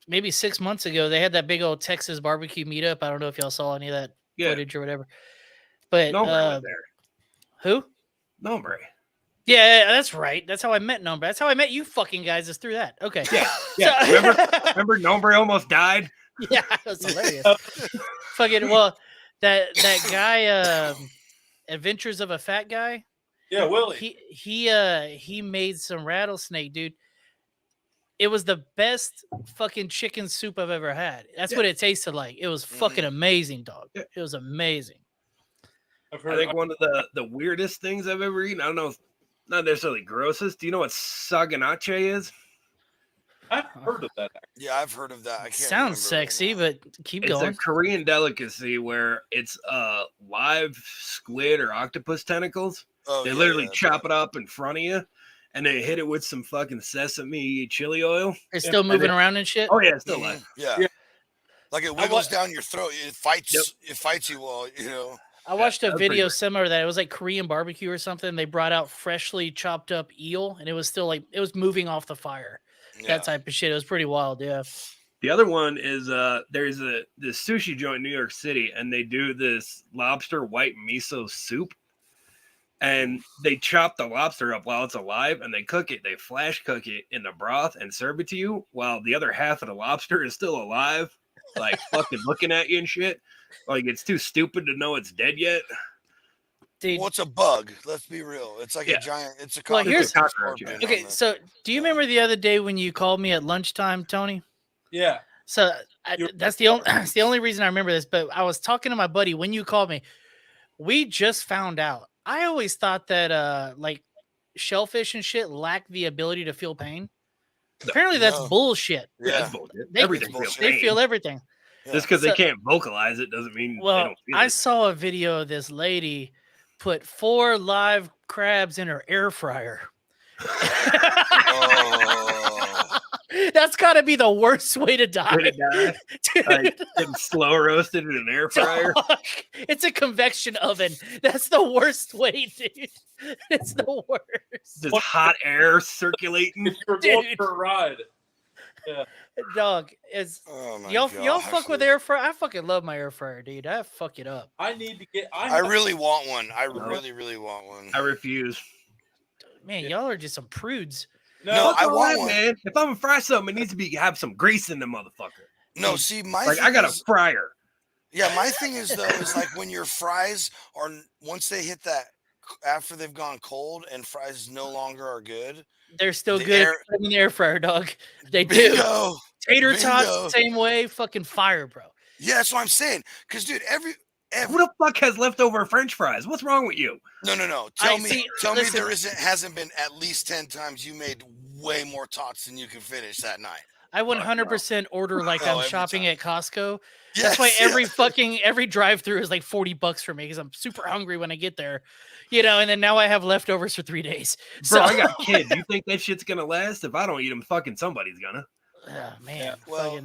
S4: maybe 6 months ago, they had that big old Texas barbecue meetup. I don't know if y'all saw any of that
S2: Yeah.
S4: footage or whatever. But
S2: Nombre was there.
S4: who?
S2: Nombre.
S4: Yeah, that's right. That's how I met Nombre. That's how I met you fucking guys, is through that. Okay.
S2: Yeah.
S4: So-
S2: Remember Nombre almost died?
S4: Yeah, it was hilarious. Fucking well, that guy, Adventures of a Fat Guy.
S3: Yeah, Willie.
S4: He made some rattlesnake, dude. It was the best fucking chicken soup I've ever had. That's what it tasted like. It was fucking amazing, dog.
S2: Yeah.
S4: It was amazing.
S3: I've
S2: I
S3: heard.
S2: think one of the weirdest things I've ever eaten. I don't know, if not necessarily grossest. Do you know what saganache is?
S3: I've heard of that.
S1: Yeah, I've heard of that. I can't remember
S4: Sounds
S1: right
S4: sexy,
S1: now.
S4: but keep
S2: It's a
S4: going.
S2: Korean delicacy where it's live squid or octopus tentacles.
S1: Oh,
S2: They
S1: yeah,
S2: literally
S1: yeah,
S2: chop it up in front of you, and they hit it with some fucking sesame chili oil.
S4: They're still moving around and shit.
S2: Oh yeah, it's still alive.
S1: Yeah.
S3: Yeah.
S1: Like it wiggles down your throat. It fights. It fights you all. You know.
S4: I watched a
S2: that's pretty
S4: video
S2: great.
S4: similar to that. It was like Korean barbecue or something. They brought out freshly chopped up eel, and it was still like it was moving off the fire.
S1: Yeah.
S4: That type of shit. It was pretty wild. Yeah.
S2: The other one is there's this sushi joint in New York City, and they do this lobster white miso soup, and they chop the lobster up while it's alive, and they cook it. They flash cook it in the broth and serve it to you, while the other half of the lobster is still alive, like fucking looking at you and shit. Like it's too stupid to know it's dead yet.
S4: Dude.
S1: Well, it's a bug. Let's be real. It's like
S2: Yeah.
S1: a giant. It's a
S4: Well, here's-
S1: cockroach.
S2: Okay,
S4: Okay, so do you remember the other day when you called me at lunchtime, Tony?
S3: Yeah.
S4: So that's the only that's the only reason I remember this. But I was talking to my buddy when you called me. We just found out. I always thought that like shellfish and shit lack the ability to feel pain. Apparently, that's
S1: No.
S4: bullshit.
S2: Yeah,
S1: Yeah.
S2: that's bullshit.
S4: They-
S2: Everything
S1: it's
S2: feels
S1: bullshit.
S4: They
S2: pain.
S4: feel everything.
S1: Yeah.
S2: Just because they
S4: So-
S2: can't vocalize it doesn't mean they
S4: Well,
S2: don't feel
S4: I
S2: it.
S4: saw a video of this lady put 4 live crabs in her air fryer.
S1: Oh.
S4: That's got to be the worst way to die.
S2: Way to die.
S4: Dude,
S2: Like getting slow roasted in an air fryer.
S4: dog, it's a convection oven. That's the worst way, dude. It's the worst.
S2: Just hot air circulating.
S3: If you're going
S4: Dude.
S3: for a ride.
S4: Dog, it's
S1: Oh my
S4: y'all
S1: gosh,
S4: fuck with
S1: dude.
S4: air fryer. I fucking love my air fryer, dude. I fuck it up.
S3: I need to get.
S1: I really want one. I
S2: No.
S1: really want one.
S2: I refuse.
S4: Man,
S3: Yeah.
S4: y'all are just some prudes.
S1: No, I
S2: Fuck all
S1: want
S2: that,
S1: one.
S2: man. If I'm gonna fry something, it needs to be have some grease in the motherfucker.
S1: No, see, my
S2: Like
S1: thing
S2: I got a
S1: is,
S2: fryer.
S1: yeah, my thing is though is like when your fries are once they hit that after they've gone cold and fries no longer are good.
S4: They're still
S1: The
S4: good
S1: air-
S4: in the air fryer, dog. They do.
S1: Bingo.
S4: Tater
S1: Bingo.
S4: tots, same way. Fucking fire, bro.
S1: Yeah, that's what I'm saying. Because dude, every
S2: Who the fuck has leftover French fries? What's wrong with you?
S1: no.
S4: I
S1: Tell me,
S4: see-
S1: tell me
S4: listen.
S1: there hasn't been at least 10 times you made way more tots than you can finish that night.
S4: I 100% order like
S1: Oh,
S4: I'm
S1: every
S4: shopping
S1: time.
S4: at Costco.
S1: Yes,
S4: That's why every
S1: yeah.
S4: every drive-through is like $40 for me because I'm super hungry when I get there, you know. And then now I have leftovers for 3 days.
S2: Bro, I got kids. You think that shit's gonna last? If I don't eat them, fucking somebody's gonna.
S4: Oh, man,
S3: Yeah,
S1: well,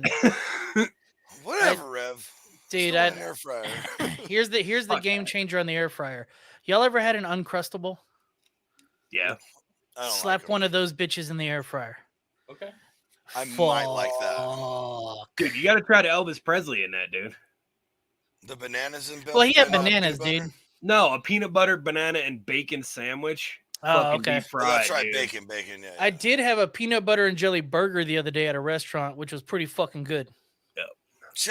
S4: fucking,
S1: Whatever, Rev.
S4: dude.
S1: Still an air fryer.
S4: Here's the
S2: Fuck
S4: game
S2: that.
S4: changer on the air fryer. Y'all ever had an Uncrustable?
S2: Yeah.
S1: I don't
S4: Slap
S1: like 'em.
S4: one of those bitches in the air fryer.
S3: Okay.
S1: I might like that.
S4: Fuck.
S2: Dude, you gotta try to Elvis Presley in that, dude.
S1: The bananas and
S4: Well, he had
S1: peanut
S4: bananas,
S1: butter?
S4: dude.
S2: No, a peanut butter, banana, and bacon sandwich.
S4: Oh,
S2: Fucking
S4: okay.
S2: deep
S1: Oh,
S2: fried,
S1: that's right,
S2: dude.
S1: bacon. Yeah.
S4: I did have a peanut butter and jelly burger the other day at a restaurant, which was pretty fucking good.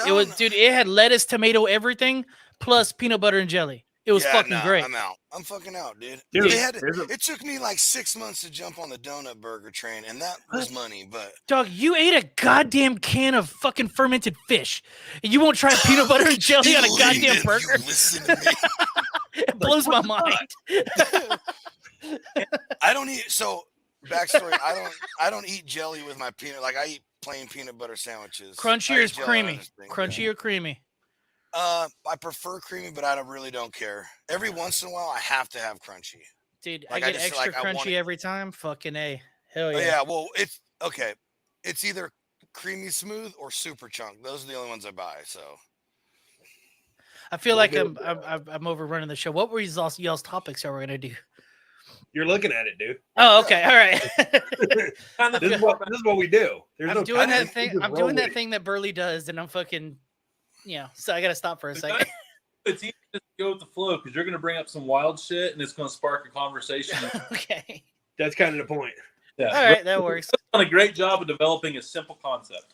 S4: It was, dude. It had lettuce, tomato, everything, plus peanut butter and jelly. It was fucking great.
S1: I'm out. I'm fucking out, dude.
S2: Dude,
S1: They had,
S2: there's a-
S1: it took me like 6 months to jump on the donut burger train, and that was money. But
S4: Dog, you ate a goddamn can of fucking fermented fish, and you won't try peanut butter and jelly on a
S1: You
S4: goddamn
S1: lean in,
S4: burger?
S1: You listen to me.
S4: It blows my
S2: what the
S4: mind.
S1: I don't eat. So backstory. I don't eat jelly with my peanut. Like I eat plain peanut butter sandwiches.
S4: Crunchy
S1: I
S4: or
S1: eat
S4: is
S1: jelly on
S4: creamy?
S1: other things,
S4: Crunchy
S1: yeah.
S4: or creamy?
S1: I prefer creamy, but I really don't care. Every once in a while, I have to have crunchy.
S4: Dude,
S1: Like,
S4: I
S1: I
S4: get
S1: just feel
S4: extra
S1: like I want
S4: crunchy
S1: it.
S4: every time. Fucking A. Hell
S1: Oh,
S4: yeah.
S1: yeah. Well, it's okay. It's either creamy smooth or super chunk. Those are the only ones I buy. So
S4: I feel
S2: We'll
S4: like
S2: do
S4: I'm overrunning the show. What were y'all's topics that we're gonna do?
S2: You're looking at it, dude.
S4: Oh, okay, all right.
S3: Kind of
S2: This is what we do. There's
S4: I'm
S2: no
S4: doing that
S2: topic.
S4: thing.
S2: We just
S4: I'm
S2: roll
S4: doing
S2: with
S4: that
S2: it.
S4: thing that Burley does, and I'm fucking, so I gotta stop for a second.
S3: It's easy to go with the flow because you're going to bring up some wild shit and it's going to spark a conversation.
S4: Okay,
S2: That's kind of the point.
S3: Yeah.
S4: all right, that works.
S3: Done a great job of developing a simple concept.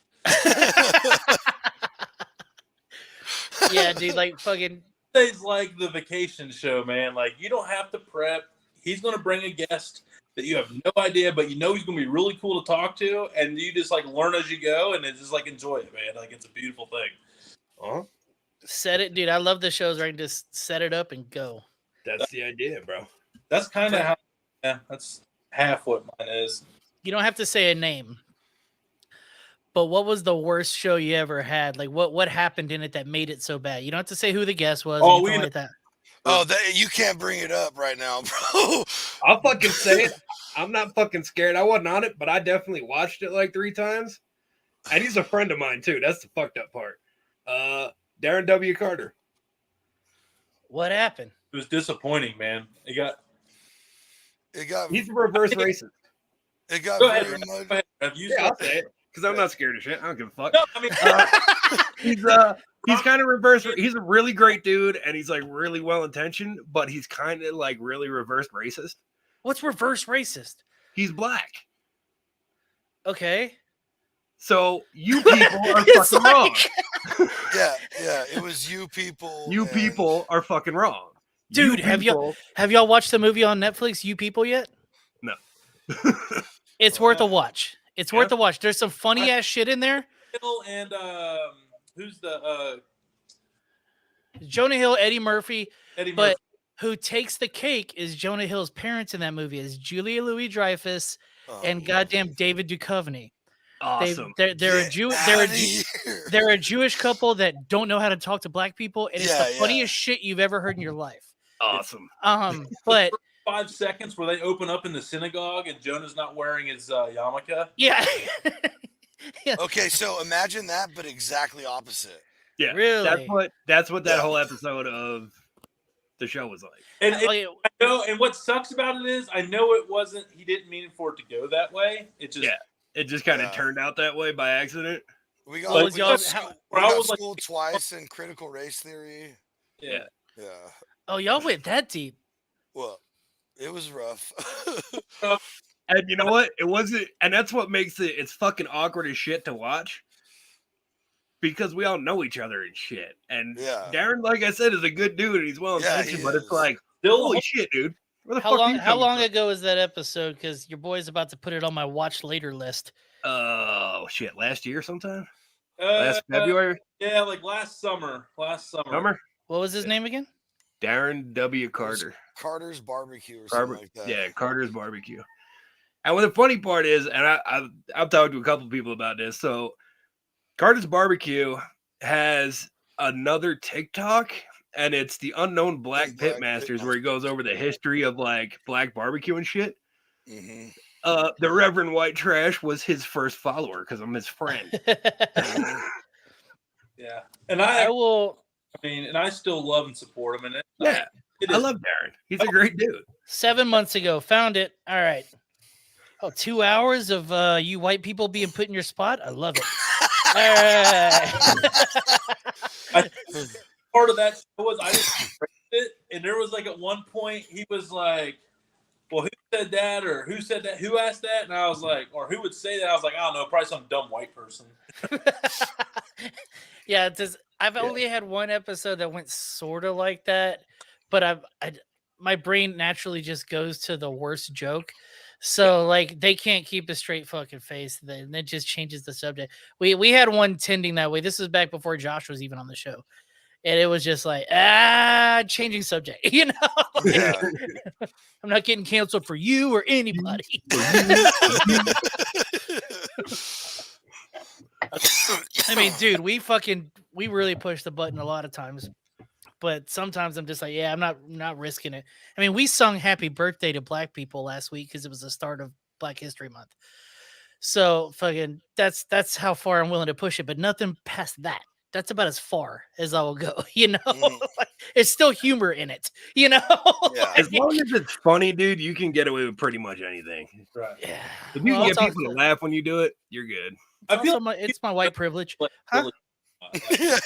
S4: Yeah, dude, like fucking.
S3: It's like the vacation show, man. Like you don't have to prep. He's going to bring a guest that you have no idea, but you know he's going to be really cool to talk to, and you just like learn as you go, and it's just like enjoy it, man. Like it's a beautiful thing.
S2: Uh-huh.
S4: Set it, dude. I love the shows where I can just set it up and go.
S2: That's the idea, bro.
S3: That's kind of how. Yeah, that's half what mine is.
S4: You don't have to say a name. But what was the worst show you ever had? Like what happened in it that made it so bad? You don't have to say who the guest was.
S3: Oh,
S4: Or
S3: we
S4: anything
S3: know-
S4: like that.
S1: Oh, you can't bring it up right now, bro.
S2: I'll fucking say it. I'm not fucking scared. I wasn't on it, but I definitely watched it like 3 times. And he's a friend of mine too. That's the fucked up part. Darren W. Carter.
S4: What happened?
S3: It was disappointing, man.
S1: It got
S2: He's a reverse racist.
S1: it got
S3: Go ahead,
S1: very
S3: Rev.
S1: much.
S3: Go ahead, Rev. You
S2: Yeah, I'll
S3: start.
S2: say it because I'm not scared of shit. I don't give a fuck.
S3: No, I mean,
S2: He's kind of reverse. He's a really great dude, and he's like really well intentioned, but he's kind of like really reverse racist.
S4: What's reverse racist?
S2: He's black,
S4: Okay.
S2: so you people are
S4: It's
S2: fucking wrong.
S1: Yeah, it was you people.
S2: You
S1: and-
S2: people are fucking wrong,
S4: Dude,
S2: You
S4: have
S2: people-
S4: y'all watched the movie on Netflix, You People, yet?
S2: No.
S4: It's worth a watch. It's worth
S2: Yeah.
S4: a watch. There's some funny ass shit in there.
S3: Hill and who's the
S4: Jonah Hill, Eddie Murphy,
S3: Eddie
S4: but
S3: Murphy?
S4: who takes the cake is Jonah Hill's parents in that movie is Julia Louis-Dreyfus
S1: Oh,
S4: and goddamn David Duchovny.
S2: Awesome.
S4: They're a
S1: get
S4: Jew.
S1: outta here.
S4: They're a Jewish couple that don't know how to talk to black people, and it's
S1: Yeah,
S4: the
S1: yeah.
S4: funniest shit you've ever heard in your life.
S2: Awesome.
S4: But
S3: 5 seconds where they open up in the synagogue and Jonah's not wearing his yarmulke.
S4: yeah,
S1: Okay, so imagine that, but exactly opposite.
S2: Yeah,
S4: Really?
S2: That's what that
S1: Yeah.
S2: whole episode of the show was like.
S3: And
S4: Oh, yeah.
S3: I know, and what sucks about it is, I know it wasn't. He didn't mean for it to go that way. It just
S2: Yeah. It just kind of
S1: Yeah.
S2: turned out that way by accident.
S1: We got,
S4: Well,
S1: we
S4: y'all-
S1: got,
S4: how-
S1: school,
S3: where
S1: we
S3: I
S1: got
S3: was like-
S1: schooled twice in critical race theory.
S3: yeah.
S1: Yeah.
S4: Oh, y'all went that deep.
S1: Well, it was rough.
S2: And you know what? It wasn't, and that's what makes it's fucking awkward as shit to watch. Because we all know each other and shit. And
S1: Yeah.
S2: Darren, like I said, is a good dude and he's well
S1: Yeah,
S2: intentioned,
S1: he
S2: but it's
S1: is.
S2: like,
S3: Still,
S2: holy shit, dude. Where the
S4: How
S2: fuck
S4: long?
S2: you
S4: How
S2: coming
S4: long
S2: from?
S4: ago was that episode? Because your boy's about to put it on my watch later list.
S2: Oh shit, last year sometime?
S3: uh,
S2: Last February?
S3: yeah, like last summer.
S2: Summer?
S4: What was his name again?
S2: Darren W. Carter.
S1: Carter's barbecue or something
S2: Barber-
S1: like that.
S2: yeah, Carter's barbecue. And what the funny part is, and I've talked to a couple people about this. So Carter's barbecue has another TikTok, and it's the unknown Black
S1: Black
S2: Pitmasters, where he goes over the history of like black barbecue and shit.
S1: hmm
S2: The Reverend White Trash was his first follower because I'm his friend.
S3: Yeah, and
S4: I
S3: I
S4: will.
S3: mean, and I still love and support him. And
S2: Yeah,
S3: it
S2: I
S3: is
S2: love Darren. He's a great dude.
S4: 7 months ago, found it. All right. Oh, 2 hours of you white people being put in your spot. I love it. All right.
S3: part of that show was I just it, and there was like at one point he was like, "Well, who said that?" or "Who said that? Who asked that?" And I was like, "Or who would say that?" I was like, "I don't know, probably some dumb white person."
S4: Yeah, it's just, I've
S2: Yeah.
S4: only had one episode that went sort of like that, but my brain naturally just goes to the worst joke. So like they can't keep a straight fucking face, then it just changes the subject. We had one tending that way. This was back before Josh was even on the show. And it was just like, changing subject, you know? Like,
S1: Yeah.
S4: I'm not getting canceled for you or anybody. I mean, dude, we really push the button a lot of times, but sometimes I'm just like, yeah, I'm not risking it. I mean, we sung "Happy Birthday" to black people last week because it was the start of Black History Month. So fucking, that's how far I'm willing to push it, but nothing past that. That's about as far as I will go. You know,
S1: Mhm.
S4: Like, it's still humor in it. You know,
S1: Yeah.
S2: As long as it's funny, dude, you can get away with pretty much anything.
S3: Right.
S4: yeah.
S2: If you
S4: Well,
S2: can
S4: it's
S2: get people to
S4: also-
S2: laugh when you do it, you're good.
S3: I feel
S4: it's my white privilege.
S3: like
S4: Huh?
S3: really,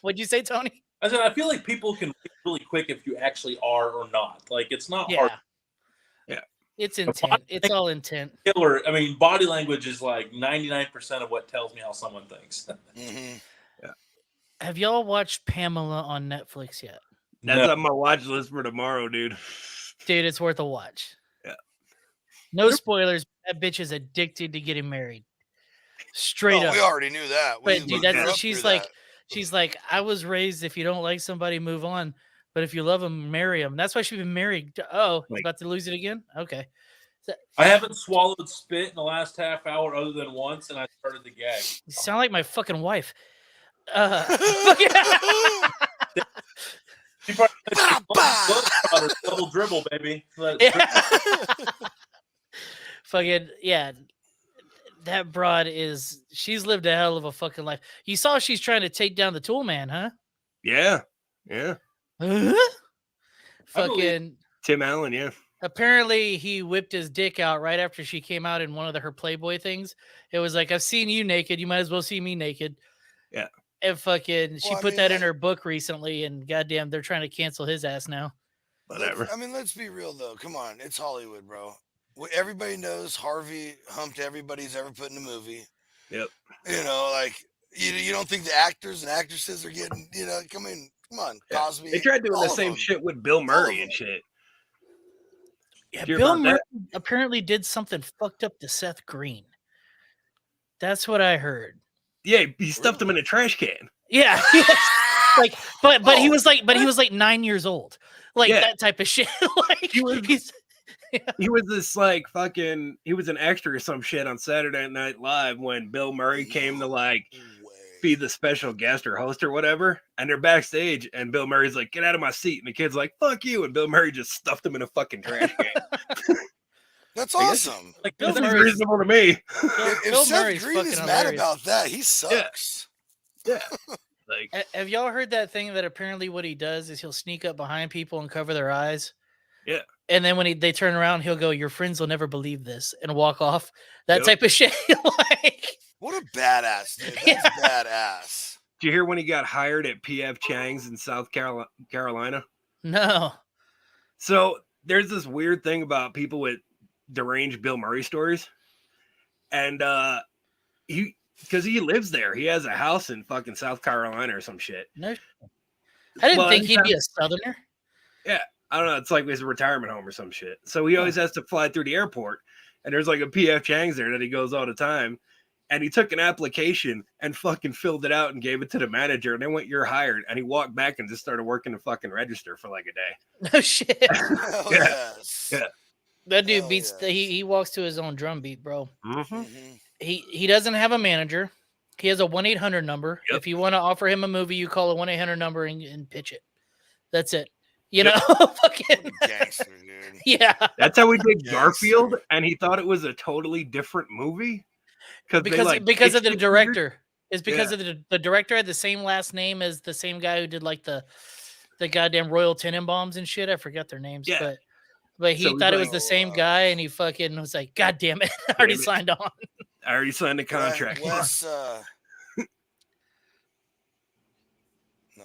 S4: What'd you say, Tony?
S3: I said I feel like people can read really quick if you actually are or not. Like it's not hard.
S4: Yeah.
S2: Yeah.
S4: It's intent. It's all intent.
S3: Killer. I mean, body language is like 99% of what tells me how someone thinks.
S1: Mhm.
S4: Have y'all watched Pamela on Netflix yet?
S2: That's
S3: No.
S2: on my watch list for tomorrow, dude.
S4: Dude, it's worth a watch.
S2: Yeah.
S4: No spoilers. That bitch is addicted to getting married. Straight
S1: Oh,
S4: up.
S1: we already knew that.
S4: But dude,
S1: grew
S4: that's
S1: up
S4: she's
S1: through
S4: like
S1: that.
S4: she's like, I was raised if you don't like somebody, move on. But if you love them, marry them. That's why she's been married. Oh, he's
S2: Like-
S4: about to lose it again? Okay.
S3: I haven't swallowed spit in the last half hour other than once, and I started to gag.
S4: You sound like my fucking wife.
S3: She probably
S1: Bah,
S3: double dribble, baby.
S4: Fucking yeah. That broad she's lived a hell of a fucking life. You saw she's trying to take down the tool man, huh?
S2: Yeah.
S4: Fucking
S2: Tim Allen, yeah.
S4: apparently he whipped his dick out right after she came out in one of her Playboy things. It was like, I've seen you naked, you might as well see me naked.
S2: Yeah.
S4: And fucking she
S1: Well, I
S4: put
S1: mean,
S4: that in her book recently, and goddamn, they're trying to cancel his ass now.
S2: Whatever.
S1: I mean, let's be real though. Come on, it's Hollywood, bro. Everybody knows Harvey humped everybody's ever put in a movie.
S2: Yep.
S1: You know, like you don't think the actors and actresses are getting, come on,
S2: Yeah.
S1: Cosby.
S2: They tried doing
S1: all
S2: the
S1: of
S2: same
S1: them.
S2: shit with Bill
S1: of
S2: Murray
S1: them.
S2: and shit.
S4: Yeah,
S2: Did you hear
S4: Bill
S2: about
S4: Murray
S2: that?
S4: apparently did something fucked up to Seth Green. That's what I heard.
S2: Yeah, he stuffed him in a trash can.
S4: Yeah. Like, but he
S1: Oh,
S4: was like 9 years old. Like
S2: Yeah.
S4: that type of shit. Like
S2: He was-
S4: he's
S2: He was this like fucking. He was an extra or some shit on Saturday Night Live when Bill Murray came to like be the special guest or host or whatever, and they're backstage, and Bill Murray's like, "Get out of my seat," and the kid's like, "Fuck you," and Bill Murray just stuffed him in a fucking trash can.
S1: That's
S2: I guess-
S1: awesome.
S3: Like
S4: Bill
S2: This is
S4: Murray's-
S2: reasonable to me.
S1: If
S4: Bill
S1: Seth
S4: Murray's
S1: Green is
S4: fucking
S1: mad
S4: hilarious.
S1: about that, he sucks.
S2: Yeah, like
S4: Have y'all heard that thing that apparently what he does is he'll sneak up behind people and cover their eyes?
S2: Yeah.
S4: And then when they turn around, he'll go, "Your friends will never believe this," and walk off. That
S2: Yep.
S4: type of shit. Like,
S1: What a badass, dude. That's
S4: Yeah.
S1: badass.
S2: did you hear when he got hired at PF Chang's in South Carolina?
S4: no.
S2: So there's this weird thing about people with deranged Bill Murray stories, and because he lives there, he has a house in fucking South Carolina or some shit.
S4: No. I didn't
S2: Well,
S4: think he'd
S2: anytime-
S4: be a southerner.
S2: I don't know. It's like his retirement home or some shit. So he always has to fly through the airport, and there's like a PF Chang's there that he goes all the time. And he took an application and fucking filled it out and gave it to the manager. And they went, "You're hired." And he walked back and just started working the fucking register for like a day.
S4: No shit.
S1: Hell
S2: Yeah.
S1: yes.
S2: Yeah.
S4: That dude
S1: Hell
S4: beats.
S1: yes.
S4: He walks to his own drum beat, bro.
S1: Mhm.
S4: He doesn't have a manager. He has a 1-800 number.
S2: Yep.
S4: If you want to offer him a movie, you call a 1-800 number and pitch it. That's it. You
S2: Yep.
S4: know, fucking
S1: What a gangster, dude.
S4: yeah.
S2: That's how we did
S1: Yes.
S2: Garfield, and he thought it was a totally different movie
S4: Because of the
S2: pitched it weird.
S4: director. It's because
S2: Yeah.
S4: of the director had the same last name as the same guy who did like the goddamn Royal Tenenbaums and shit. I forgot their names,
S2: Yeah.
S4: but he
S2: So he's
S4: thought it was
S1: like,
S4: the same
S1: "Oh,
S4: guy, and he fucking was like, "God damn it, I already
S2: Damn it."
S4: signed on."
S2: I already signed the contract.
S1: Wes, no.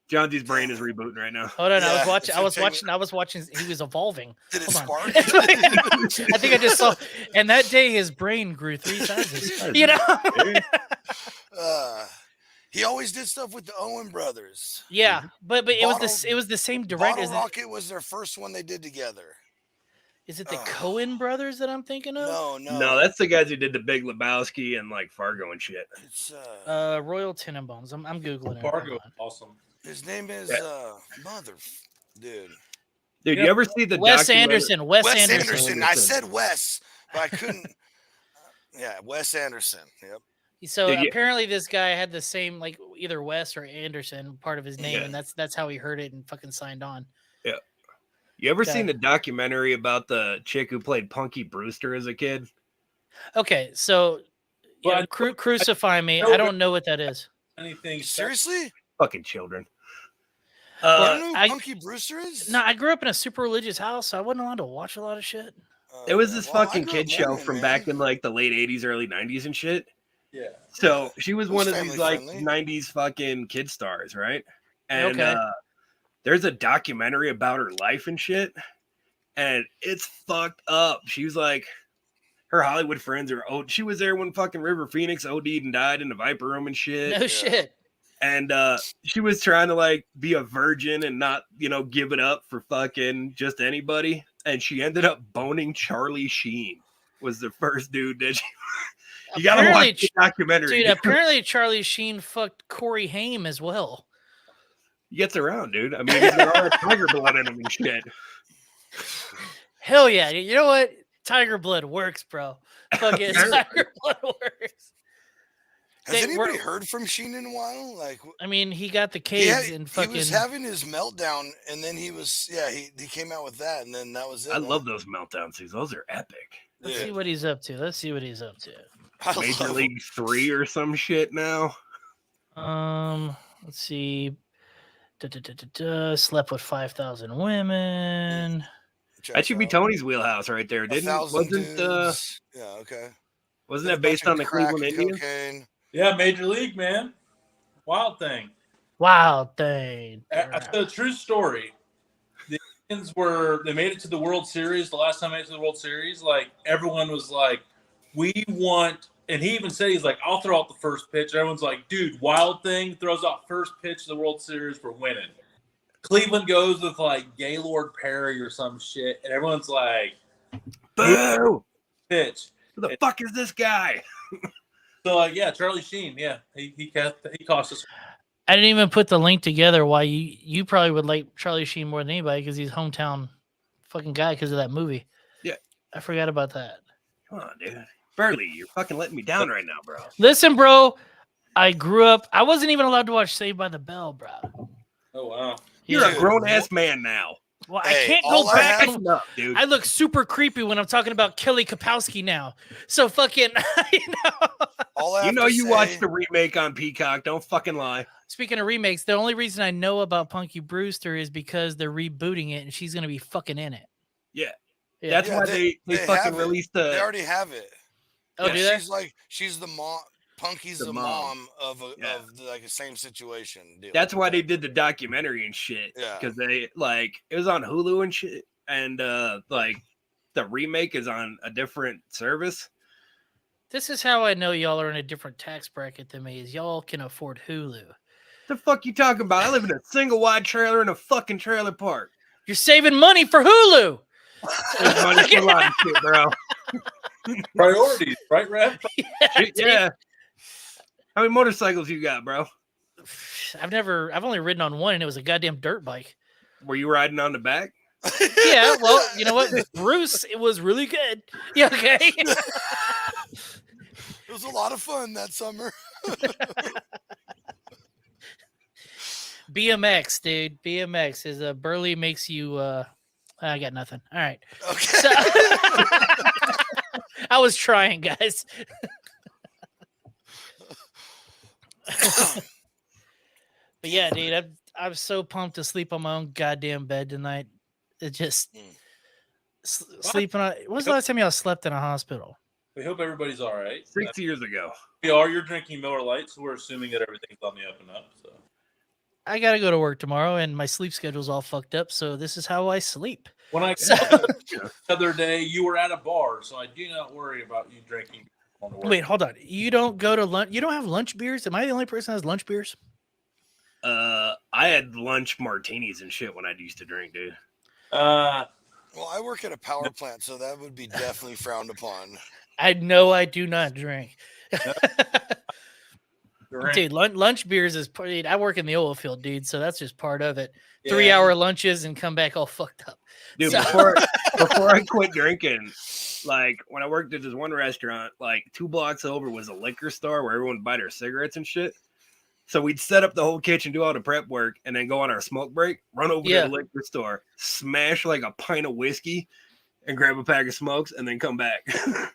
S2: John D's brain is rebooting right now.
S4: Hold on,
S1: Yeah,
S4: I
S1: it's
S4: was watching. He was evolving.
S1: Did it
S4: Hold on.
S1: spark?
S4: I think I just saw, and that day his brain grew 3 sizes. You know?
S1: He always did stuff with the Owen brothers.
S4: Yeah, but it was
S1: Bottle-
S4: it was the same director.
S1: Bottle Rocket was their first one they did together.
S4: Is it the
S1: Oh.
S4: Cohen brothers that I'm thinking of?
S1: No.
S2: No, that's the guys who did the Big Lebowski and like Fargo and shit.
S1: It's
S4: Royal Tenenbaums. I'm googling it.
S3: Fargo,
S4: Hold on.
S3: awesome.
S1: his name is dude.
S2: Dude,
S3: Yeah.
S2: you ever see the
S4: Wes
S2: documentary-
S4: Anderson. Wes
S1: Wes
S4: Anderson.
S1: Anderson. I said Wes, but I couldn't. Yeah, Wes Anderson. Yep.
S4: So
S2: Did you-
S4: apparently this guy had the same like either Wes or Anderson part of his name,
S2: Yeah.
S4: and that's how he heard it and fucking signed on.
S2: You ever
S4: Okay.
S2: seen the documentary about the chick who played Punky Brewster as a kid?
S4: Okay, so
S3: Well,
S4: yeah,
S3: I-
S4: crucify me.
S3: know
S4: I don't know what that is.
S3: Anything
S1: Seriously?
S2: Fucking children.
S1: You don't know who
S4: I-
S1: Punky Brewster is?
S4: No, I grew up in a super religious house, so I wasn't allowed to watch a lot of shit.
S2: There was this
S1: Well, I
S2: fucking
S1: grew
S2: kid
S1: up
S2: show
S1: Mormon,
S2: from
S1: man.
S2: back in like the late 80s, early 90s and shit.
S3: Yeah.
S2: So she was
S1: It
S2: one
S1: was
S2: of these
S1: family
S2: like
S1: friendly.
S2: 90s fucking kid stars, right? And
S4: Okay.
S2: there's a documentary about her life and shit. And it's fucked up. She was like, her Hollywood friends are she was there when fucking River Phoenix OD'd and died in the Viper Room and shit.
S4: No shit.
S2: And she was trying to like be a virgin and not, give it up for fucking just anybody. And she ended up boning Charlie Sheen. Was the first dude that you gotta
S4: Apparently,
S2: watch the documentary.
S4: Dude, apparently Charlie Sheen fucked Corey Haim as well.
S2: He gets around, dude. I mean, there are tiger blood in him and shit.
S4: Hell yeah. You know what? Tiger Blood works, bro. Fucking
S2: Sure.
S4: Tiger Blood works.
S1: Has
S4: They
S1: anybody
S4: were-
S1: heard from Sheen in a while? Like
S4: I mean, he got the
S1: he,
S4: caves
S1: had,
S4: and
S1: he
S4: fucking.
S1: was having his meltdown, and then he came out with that, and then that was it.
S2: I
S1: man.
S2: love those meltdown scenes. Those are epic.
S4: Let's
S1: Yeah.
S4: see what he's up to. Let's see what he's up to.
S1: I
S2: Major
S1: love
S2: League 3 or some shit now.
S4: Let's see. Slept with 5,000 women.
S1: Check
S2: That should be
S1: out.
S2: Tony's wheelhouse right there.
S1: 1,000 dudes. Yeah, okay.
S2: Wasn't
S1: Did a
S2: that based
S1: bunch
S2: on
S1: of
S2: the
S1: crack
S2: Cleveland
S1: and
S2: Indians?
S1: cocaine.
S3: Yeah, Major League, man. Wild thing.
S4: Wild thing.
S3: That's a true story. The Indians they made it to the World Series. The last time they made it to the World Series, like everyone was like, we want, and he even said, he's like, I'll throw out the first pitch. Everyone's like, dude, Wild Thing throws out first pitch of the World Series for winning. Cleveland goes with like Gaylord Perry or some shit, and everyone's like,
S2: Boo!
S3: pitch.
S2: Who the fuck is this guy?
S3: So yeah, Charlie Sheen, yeah, he cost us.
S4: I didn't even put the link together why you probably would like Charlie Sheen more than anybody because he's hometown fucking guy because of that movie.
S2: Yeah.
S4: I forgot about that.
S2: Come on, dude. Burley, you're fucking letting me down right now, bro.
S4: Listen, bro, I grew up. I wasn't even allowed to watch Saved by the Bell, bro.
S3: Oh wow.
S2: You're
S4: Yeah.
S2: a grown ass man now.
S4: Well,
S1: Hey,
S4: I can't
S1: all
S4: go
S1: I
S4: back
S1: have-
S4: and
S2: No, dude.
S4: I look super creepy when I'm talking about Kelly Kapowski now. So fucking, you know.
S1: All I
S2: You
S1: have
S2: know
S1: to
S2: you
S1: say-
S2: watched the remake on Peacock. Don't fucking lie.
S4: Speaking of remakes, the only reason I know about Punky Brewster is because they're rebooting it and she's gonna be fucking in it.
S2: Yeah.
S4: Yeah.
S2: That's
S1: Yeah,
S2: why
S1: they
S2: they
S1: have
S2: fucking
S1: it.
S2: released
S1: They
S2: the.
S1: already have it.
S4: Oh,
S2: yeah,
S4: do they?
S1: She's the mom. Punky's
S2: The
S1: the
S2: mom.
S1: mom of
S2: Yeah.
S1: like the same situation. Deal.
S2: That's why they did the documentary and shit.
S1: Yeah.
S2: Because they like it was on Hulu and shit, and like the remake is on a different service.
S4: This is how I know y'all are in a different tax bracket than me. Is y'all can afford Hulu.
S2: The fuck you talking about? I live in a single wide trailer in a fucking trailer park.
S4: You're saving money for Hulu.
S2: There's money for a lot of shit, bro.
S3: Priorities, right, Rev?
S2: Yeah. How many motorcycles you got, bro?
S4: I've only ridden on one and it was a goddamn dirt bike.
S2: Were you riding on the back?
S4: Yeah, well, you know what? Bruce, it was really good. Yeah, okay.
S1: It was a lot of fun that summer.
S4: BMX, dude. BMX is a Burley makes you I got nothing. All right.
S1: Okay.
S4: So, I was trying, guys. But yeah, dude, I'm so pumped to sleep on my own goddamn bed tonight. It just sleeping on. When was the last time y'all slept in a hospital?
S3: We hope everybody's all right.
S2: 6 years ago.
S3: You're drinking Miller Lite, so we're assuming that everything's on the up and up. So
S4: I gotta go to work tomorrow, and my sleep schedule's all fucked up. So this is how I sleep.
S3: when I
S4: So-
S3: the other day, you were at a bar, so I do not worry about you drinking on the work.
S4: Wait, hold on. You don't go to lunch? You don't have lunch beers? Am I the only person that has lunch beers?
S2: I had lunch martinis and shit when I used to drink, dude.
S1: Well, I work at a power plant, so that would be definitely frowned upon.
S4: I know I do not drink.
S3: Drink.
S4: Dude, lunch beers is part. I work in the oil field, dude. So that's just part of it.
S3: Yeah.
S4: 3-hour lunches and come back all fucked up.
S2: Dude,
S4: So-
S2: before I quit drinking, like when I worked at this one restaurant, like 2 blocks over was a liquor store where everyone would buy their cigarettes and shit. So we'd set up the whole kitchen, do all the prep work, and then go on our smoke break, run over
S4: Yeah.
S2: to the liquor store, smash like a pint of whiskey, and grab a pack of smokes, and then come back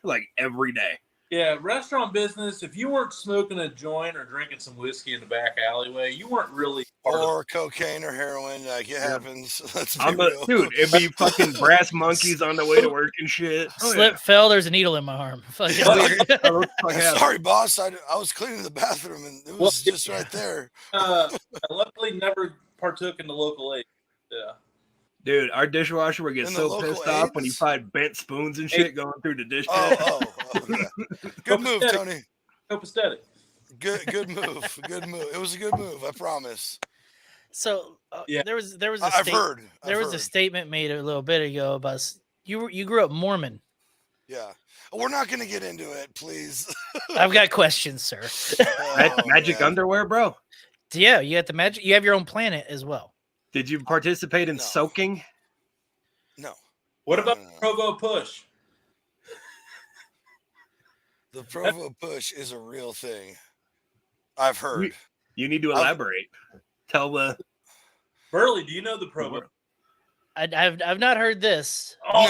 S2: like every day.
S3: Yeah, restaurant business. If you weren't smoking a joint or drinking some whiskey in the back alleyway, you weren't really part of
S1: Or cocaine or heroin, like it happens. Let's be
S2: I'm a
S1: real.
S2: dude. It'd be fucking brass monkeys on the way to work and shit. Oh,
S4: Slip, fell. There's a needle in my arm. Fucking weird.
S2: Oh, fuck yeah.
S1: Sorry, boss. I was cleaning the bathroom and it was just right there.
S3: I luckily never partook in the local aid. Yeah.
S2: Dude, our dishwasher would get
S1: In the
S2: so
S1: local
S2: pissed off when you
S1: Abe's?
S2: find bent spoons and shit going through the dish
S1: Oh,
S2: pit.
S1: yeah. Good move, Tony.
S3: Copacetic.
S1: Good move. Good move. It was a good move. I promise.
S4: So
S3: Yeah.
S4: there was a
S1: I've heard.
S4: there was a statement made a little bit ago about you grew up Mormon.
S1: Yeah. We're not going to get into it, please.
S4: I've got questions, sir.
S1: Oh,
S2: Magic
S1: man.
S2: underwear, bro.
S4: Yeah, you got the magic. You have your own planet as well.
S2: Did you participate in
S1: No.
S2: soaking?
S1: No.
S3: What about
S1: No.
S3: Provo Push?
S1: The Provo push is a real thing. I've heard.
S2: You need to elaborate. Tell the
S3: Burley, do you know the Provo?
S4: I've not heard this.
S3: Oh,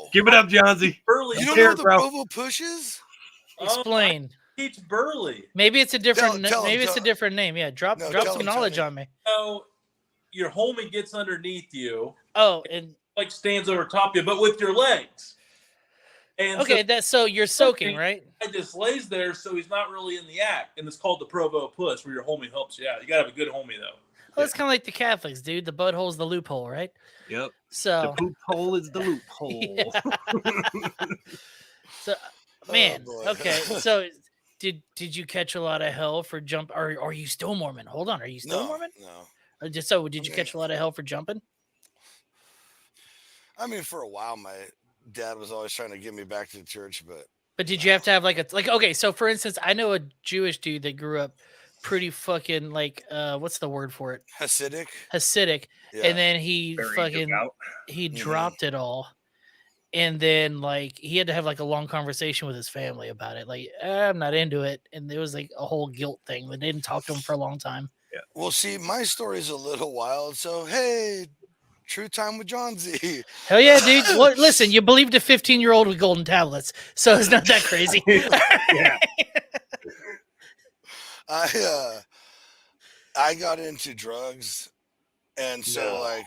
S1: No.
S2: give it up, Johnsy.
S3: Burley,
S1: You don't
S2: hear
S1: know
S2: it,
S1: what the
S2: bro.
S1: Provo push is?
S4: Explain.
S3: Teach Burley.
S4: Maybe it's a different.
S1: Tell him,
S4: maybe it's
S1: tell
S4: a different name. Yeah, drop
S1: No,
S4: drop
S1: tell
S4: some
S1: him, tell
S4: knowledge
S1: me.
S4: on me.
S3: So your homie gets underneath you,
S4: Oh, and
S3: like stands over top you, but with your legs. And
S4: okay, so you're soaking,
S3: Okay.
S4: right?
S3: so he just lays there, so he's not really in the act, and it's called the Provo push, where your homie helps you out. You gotta have a good homie though.
S4: Well, it's kind of like the Catholics, dude. The butthole's the loophole, right?
S2: Yep. The
S4: So,
S2: poop hole is the loophole.
S4: so man,
S1: boy.
S4: okay. So, did you catch a lot of hell for jump? Or are you still Mormon? Hold on, are you still
S1: No,
S4: Mormon?
S1: no.
S4: Just so, did you
S1: mean-
S4: catch a lot of hell for jumping?
S1: I mean, for a while, my dad was always trying to get me back to the church, but
S4: But did you have to have like okay? So, for instance, I know a Jewish dude that grew up pretty fucking like what's the word for it?
S1: Hasidic.
S4: Hasidic,
S1: Yeah.
S4: and then he
S2: Very
S4: fucking
S2: devout.
S4: he
S1: Mhm.
S4: dropped it all. And then like he had to have like a long conversation with his family about it. Like, I'm not into it. And there was like a whole guilt thing. They didn't talk to him for a long time.
S1: Well, see, my story's a little wild. So, hey, true time with John Z.
S4: Hell yeah, dude. What listen, you believed a 15-year-old with golden tablets, so it's not that crazy.
S2: Yeah.
S1: I got into drugs, and so
S2: No.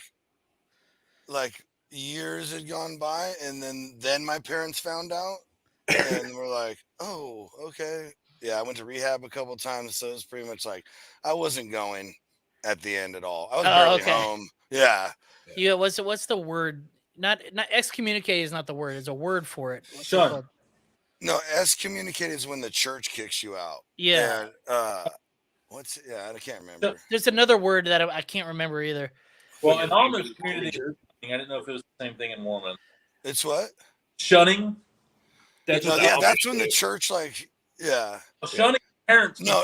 S1: like years had gone by, and then my parents found out, and we're like, oh, okay. Yeah, I went to rehab a couple times, so it's pretty much like I wasn't going at the end at all. I was
S4: Oh,
S1: barely
S4: okay.
S1: home. Yeah.
S4: Yeah, what's the word? Not excommunicate is not the word. It's a word for it. What's it
S3: Shun.
S4: called?
S1: No, excommunicated is when the church kicks you out.
S4: Yeah.
S1: And, I can't remember.
S4: There's another word that I can't remember either.
S3: Well, in Amish community, I didn't know if it was the same thing in Mormon.
S1: It's what?
S3: Shunning.
S2: That's
S1: No,
S2: what
S1: yeah,
S2: the
S1: that's
S2: Amish
S1: when the
S2: do.
S1: church yeah.
S3: Shunning parents.
S1: No,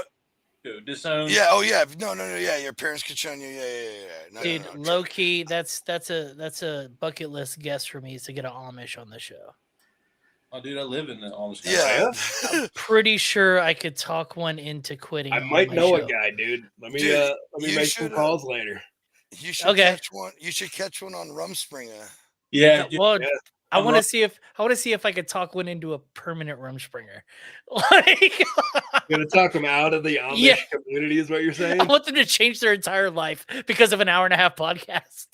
S3: do disown.
S1: yeah, oh yeah, no, yeah, your parents could shun you, yeah. No,
S4: Dude,
S1: no.
S4: low key, that's a bucket list guess for me is to get an Amish on the show.
S3: Oh, dude, I live in the Amish country.
S1: Yeah.
S4: Pretty sure I could talk one into quitting.
S2: I
S4: on
S2: might
S4: my
S2: know
S4: show.
S2: a guy, dude. Let me
S1: Dude,
S2: make
S1: you
S2: some
S1: should,
S2: calls later.
S1: You should
S4: Okay.
S1: catch one. You should catch one on Rumspringer.
S3: Yeah, dude,
S4: Well,
S2: Yeah.
S4: I
S3: I'm
S4: want
S3: rough.
S4: to see if I could talk one into a permanent Rumspringer. Like,
S2: Gonna talk them out of the Amish
S4: Yeah.
S2: community, is what you're saying?
S4: I want them to change their entire life because of an hour and a half podcast.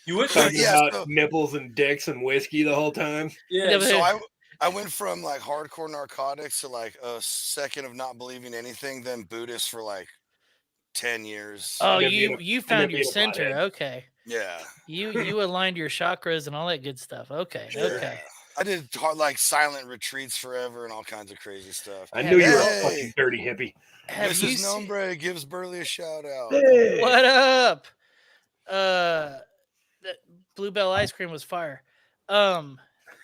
S3: you would.
S2: Talking
S1: Yeah,
S2: about
S1: so-
S2: nipples and dicks and whiskey the whole time.
S3: Yeah,
S4: Yeah,
S1: So I went from like hardcore narcotics to like a second of not believing anything, then Buddhist for like 10 years.
S4: Oh,
S2: End up being
S4: you
S2: a-
S4: found
S2: end up
S4: your
S2: being a
S4: center.
S2: pothead.
S4: Okay.
S1: Yeah.
S4: You aligned your chakras and all that good stuff. Okay. Okay.
S1: Yeah. I did like silent retreats forever and all kinds of crazy stuff.
S2: I knew you were a
S1: Hey.
S2: fucking dirty hippie.
S4: Have you
S1: Mrs.
S4: seen,
S1: Nombre gives Burley a shout out.
S4: what up? That Bluebell ice cream was fire.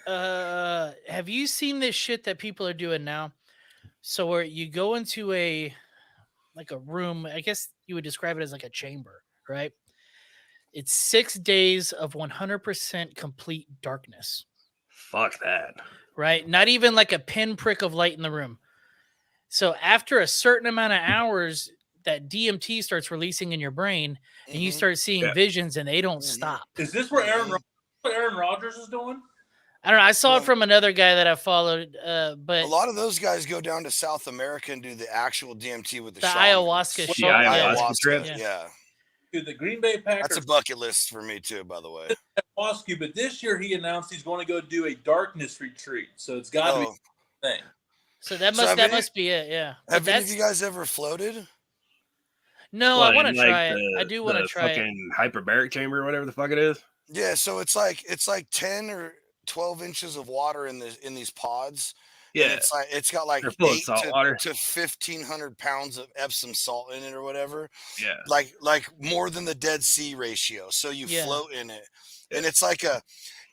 S4: Have you seen this shit that people are doing now? So where you go into a room, I guess you would describe it as like a chamber, right? It's 6 days of 100% complete darkness,
S2: Fuck that.
S4: right? Not even like a pinprick of light in the room. So after a certain amount of hours, that DMT starts releasing in your brain, and you
S1: Mhm.
S4: start seeing
S2: Yeah.
S4: visions, and they don't
S1: Mhm.
S4: stop.
S3: Is this where Aaron Rodgers is doing?
S4: I don't know. I saw it
S1: Well-
S4: from another guy that I followed, but
S1: A lot of those guys go down to South America and do the actual DMT with the
S4: The
S1: shamans.
S4: ayahuasca
S2: The
S4: shit,
S2: ayahuasca trip?
S4: Yeah.
S1: Yeah.
S3: Dude, the Green Bay Packers
S1: That's a bucket list for me too, by the way.
S3: ayahuasca, but this year he announced he's going to go do a darkness retreat. So it's got to be
S1: Oh,
S3: a thing.
S4: so that
S1: So
S4: must
S1: have
S4: that
S1: any-
S4: must be it. Yeah. But
S1: have any of
S4: that's
S1: you guys ever floated?
S4: no.
S2: What,
S4: I want to
S2: in, like,
S4: try it. I do want to
S2: the
S4: try it.
S2: fucking hyperbaric chamber or whatever the fuck it is.
S1: Yeah, so it's like 10 or 12 inches of water in these pods. And
S2: Yeah.
S1: it's got like
S2: They're full of
S1: 8
S2: salt water.
S1: to 1,500 pounds of Epsom salt in it or whatever.
S2: Yeah.
S1: Like more than the Dead Sea ratio. So you
S4: Yeah.
S1: float in it, and it's like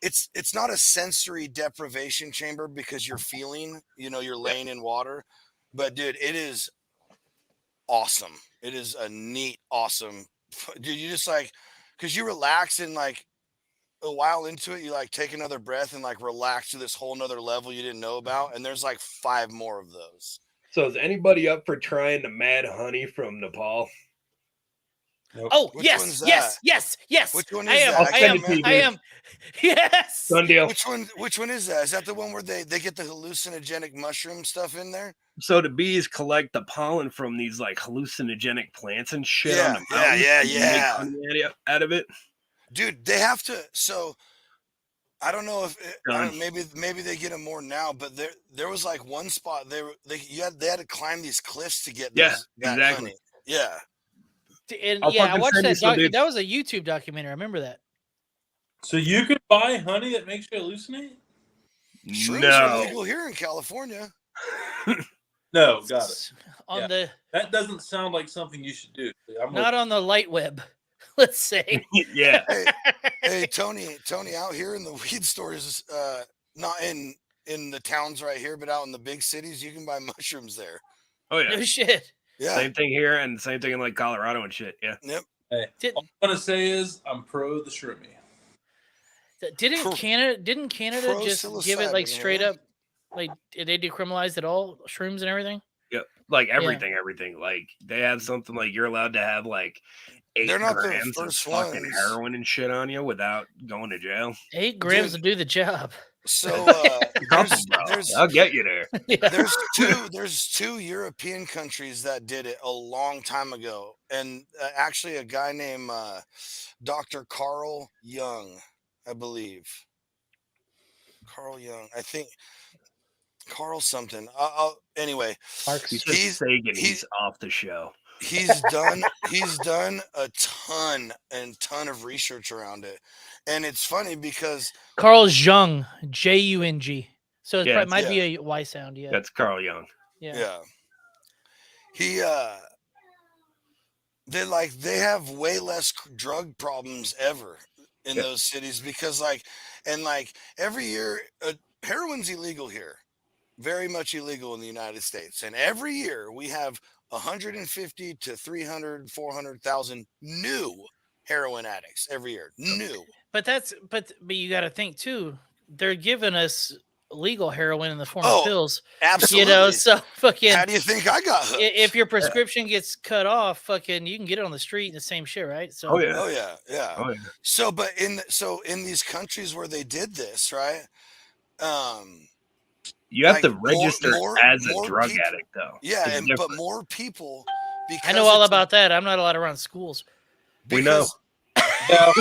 S1: it's not a sensory deprivation chamber because you're feeling, you're laying in water, but dude, it is awesome. It is a neat, awesome, dude. You just like, because you relax and like a while into it, you like take another breath and like relax to this whole nother level you didn't know about. And there's like 5 more of those.
S2: So is anybody up for trying the mad honey from Nepal?
S3: Nope.
S4: Oh,
S1: Which
S4: yes,
S1: one's
S4: yes,
S1: that?
S4: yes, yes.
S1: Which one
S4: I
S1: is
S4: am,
S1: that?
S4: I
S2: I'll
S4: am,
S2: send it to you,
S4: I
S2: dude.
S4: am. Yes.
S2: Done deal.
S1: Which one is that? Is that the one where they get the hallucinogenic mushroom stuff in there?
S2: So the bees collect the pollen from these like hallucinogenic plants and shit on the
S1: Yeah,
S2: mountains.
S1: yeah,
S2: and they make
S1: yeah.
S2: honey out of it.
S1: Dude, they have to. So I don't know if
S2: Done.
S1: maybe they get them more now, but there was like one spot they had to climb these cliffs to get
S2: Yeah,
S1: that
S2: exactly.
S1: honey. Yeah.
S4: And
S2: I'll
S4: yeah, I
S2: fucking
S4: watched
S2: send you
S4: that
S2: some,
S4: doc.
S2: dude.
S4: That was a YouTube documentary. I remember that.
S3: So you can buy honey that makes you hallucinate?
S1: Shrooms are
S2: No.
S1: illegal here in California.
S3: No, got it.
S4: On
S3: Yeah.
S4: the
S3: That doesn't sound like something you should do. I'm
S4: not on the light web, let's say.
S2: Yeah.
S1: Hey, Tony, out here in the weed stores, not in the towns right here, but out in the big cities, you can buy mushrooms there.
S2: Oh yeah.
S4: No shit.
S1: Yeah.
S2: Same thing here and same thing in like Colorado and shit. Yeah.
S1: Yep.
S3: Hey, all I'm gonna say is I'm pro the shroomy.
S4: Didn't
S1: Pro-
S4: Canada just give it like
S1: psilocybin,
S4: straight
S1: yeah.
S4: up, like they decriminalized it all, shrooms and everything?
S2: Yep. Like everything. Like they have something like you're allowed to have like 8
S1: They're not the
S2: grams of
S1: first
S2: fucking
S1: ones.
S2: heroin and shit on you without going to jail.
S4: 8 grams
S1: Dude.
S4: to do the job.
S1: So
S2: Couple, bro. I'll get you there.
S4: Yeah.
S1: there's two European countries that did it a long time ago, and actually a guy named Dr. Carl Jung, I believe. Carl Jung, I think. Carl something. Anyway,
S2: He said
S1: He's-
S2: Sagan,
S1: he-
S2: he's off the show.
S1: he's done a ton of research around it, and it's funny because
S4: Carl Jung, Jung. So it
S2: Yeah,
S4: probably might be a Y sound. Yeah.
S2: That's Carl Jung.
S1: yeah, he they have way less drug problems ever in
S2: Yeah.
S1: those cities because every year heroin's illegal here, very much illegal in the United States, and every year we have 150 to 300 400,000 new heroin addicts every year. New.
S4: But you got to think too. They're giving us legal heroin in the form
S1: Oh,
S4: of pills.
S1: Absolutely.
S4: So fucking.
S1: How do you think I got hooked?
S4: If your prescription gets cut off, fucking, you can get it on the street and the same shit, right? So
S2: Oh yeah.
S1: Oh yeah, yeah.
S2: Oh yeah.
S1: So, but in these countries where they did this, right?
S2: You have
S1: Like,
S2: to register
S1: more-
S2: as a
S1: more
S2: drug
S1: people-
S2: addict though.
S1: Yeah,
S2: It's
S1: but
S2: different.
S1: more people. Because
S4: I know all
S1: it's-
S4: about that. I'm not allowed around schools.
S2: We know.
S1: because-
S3: Yeah,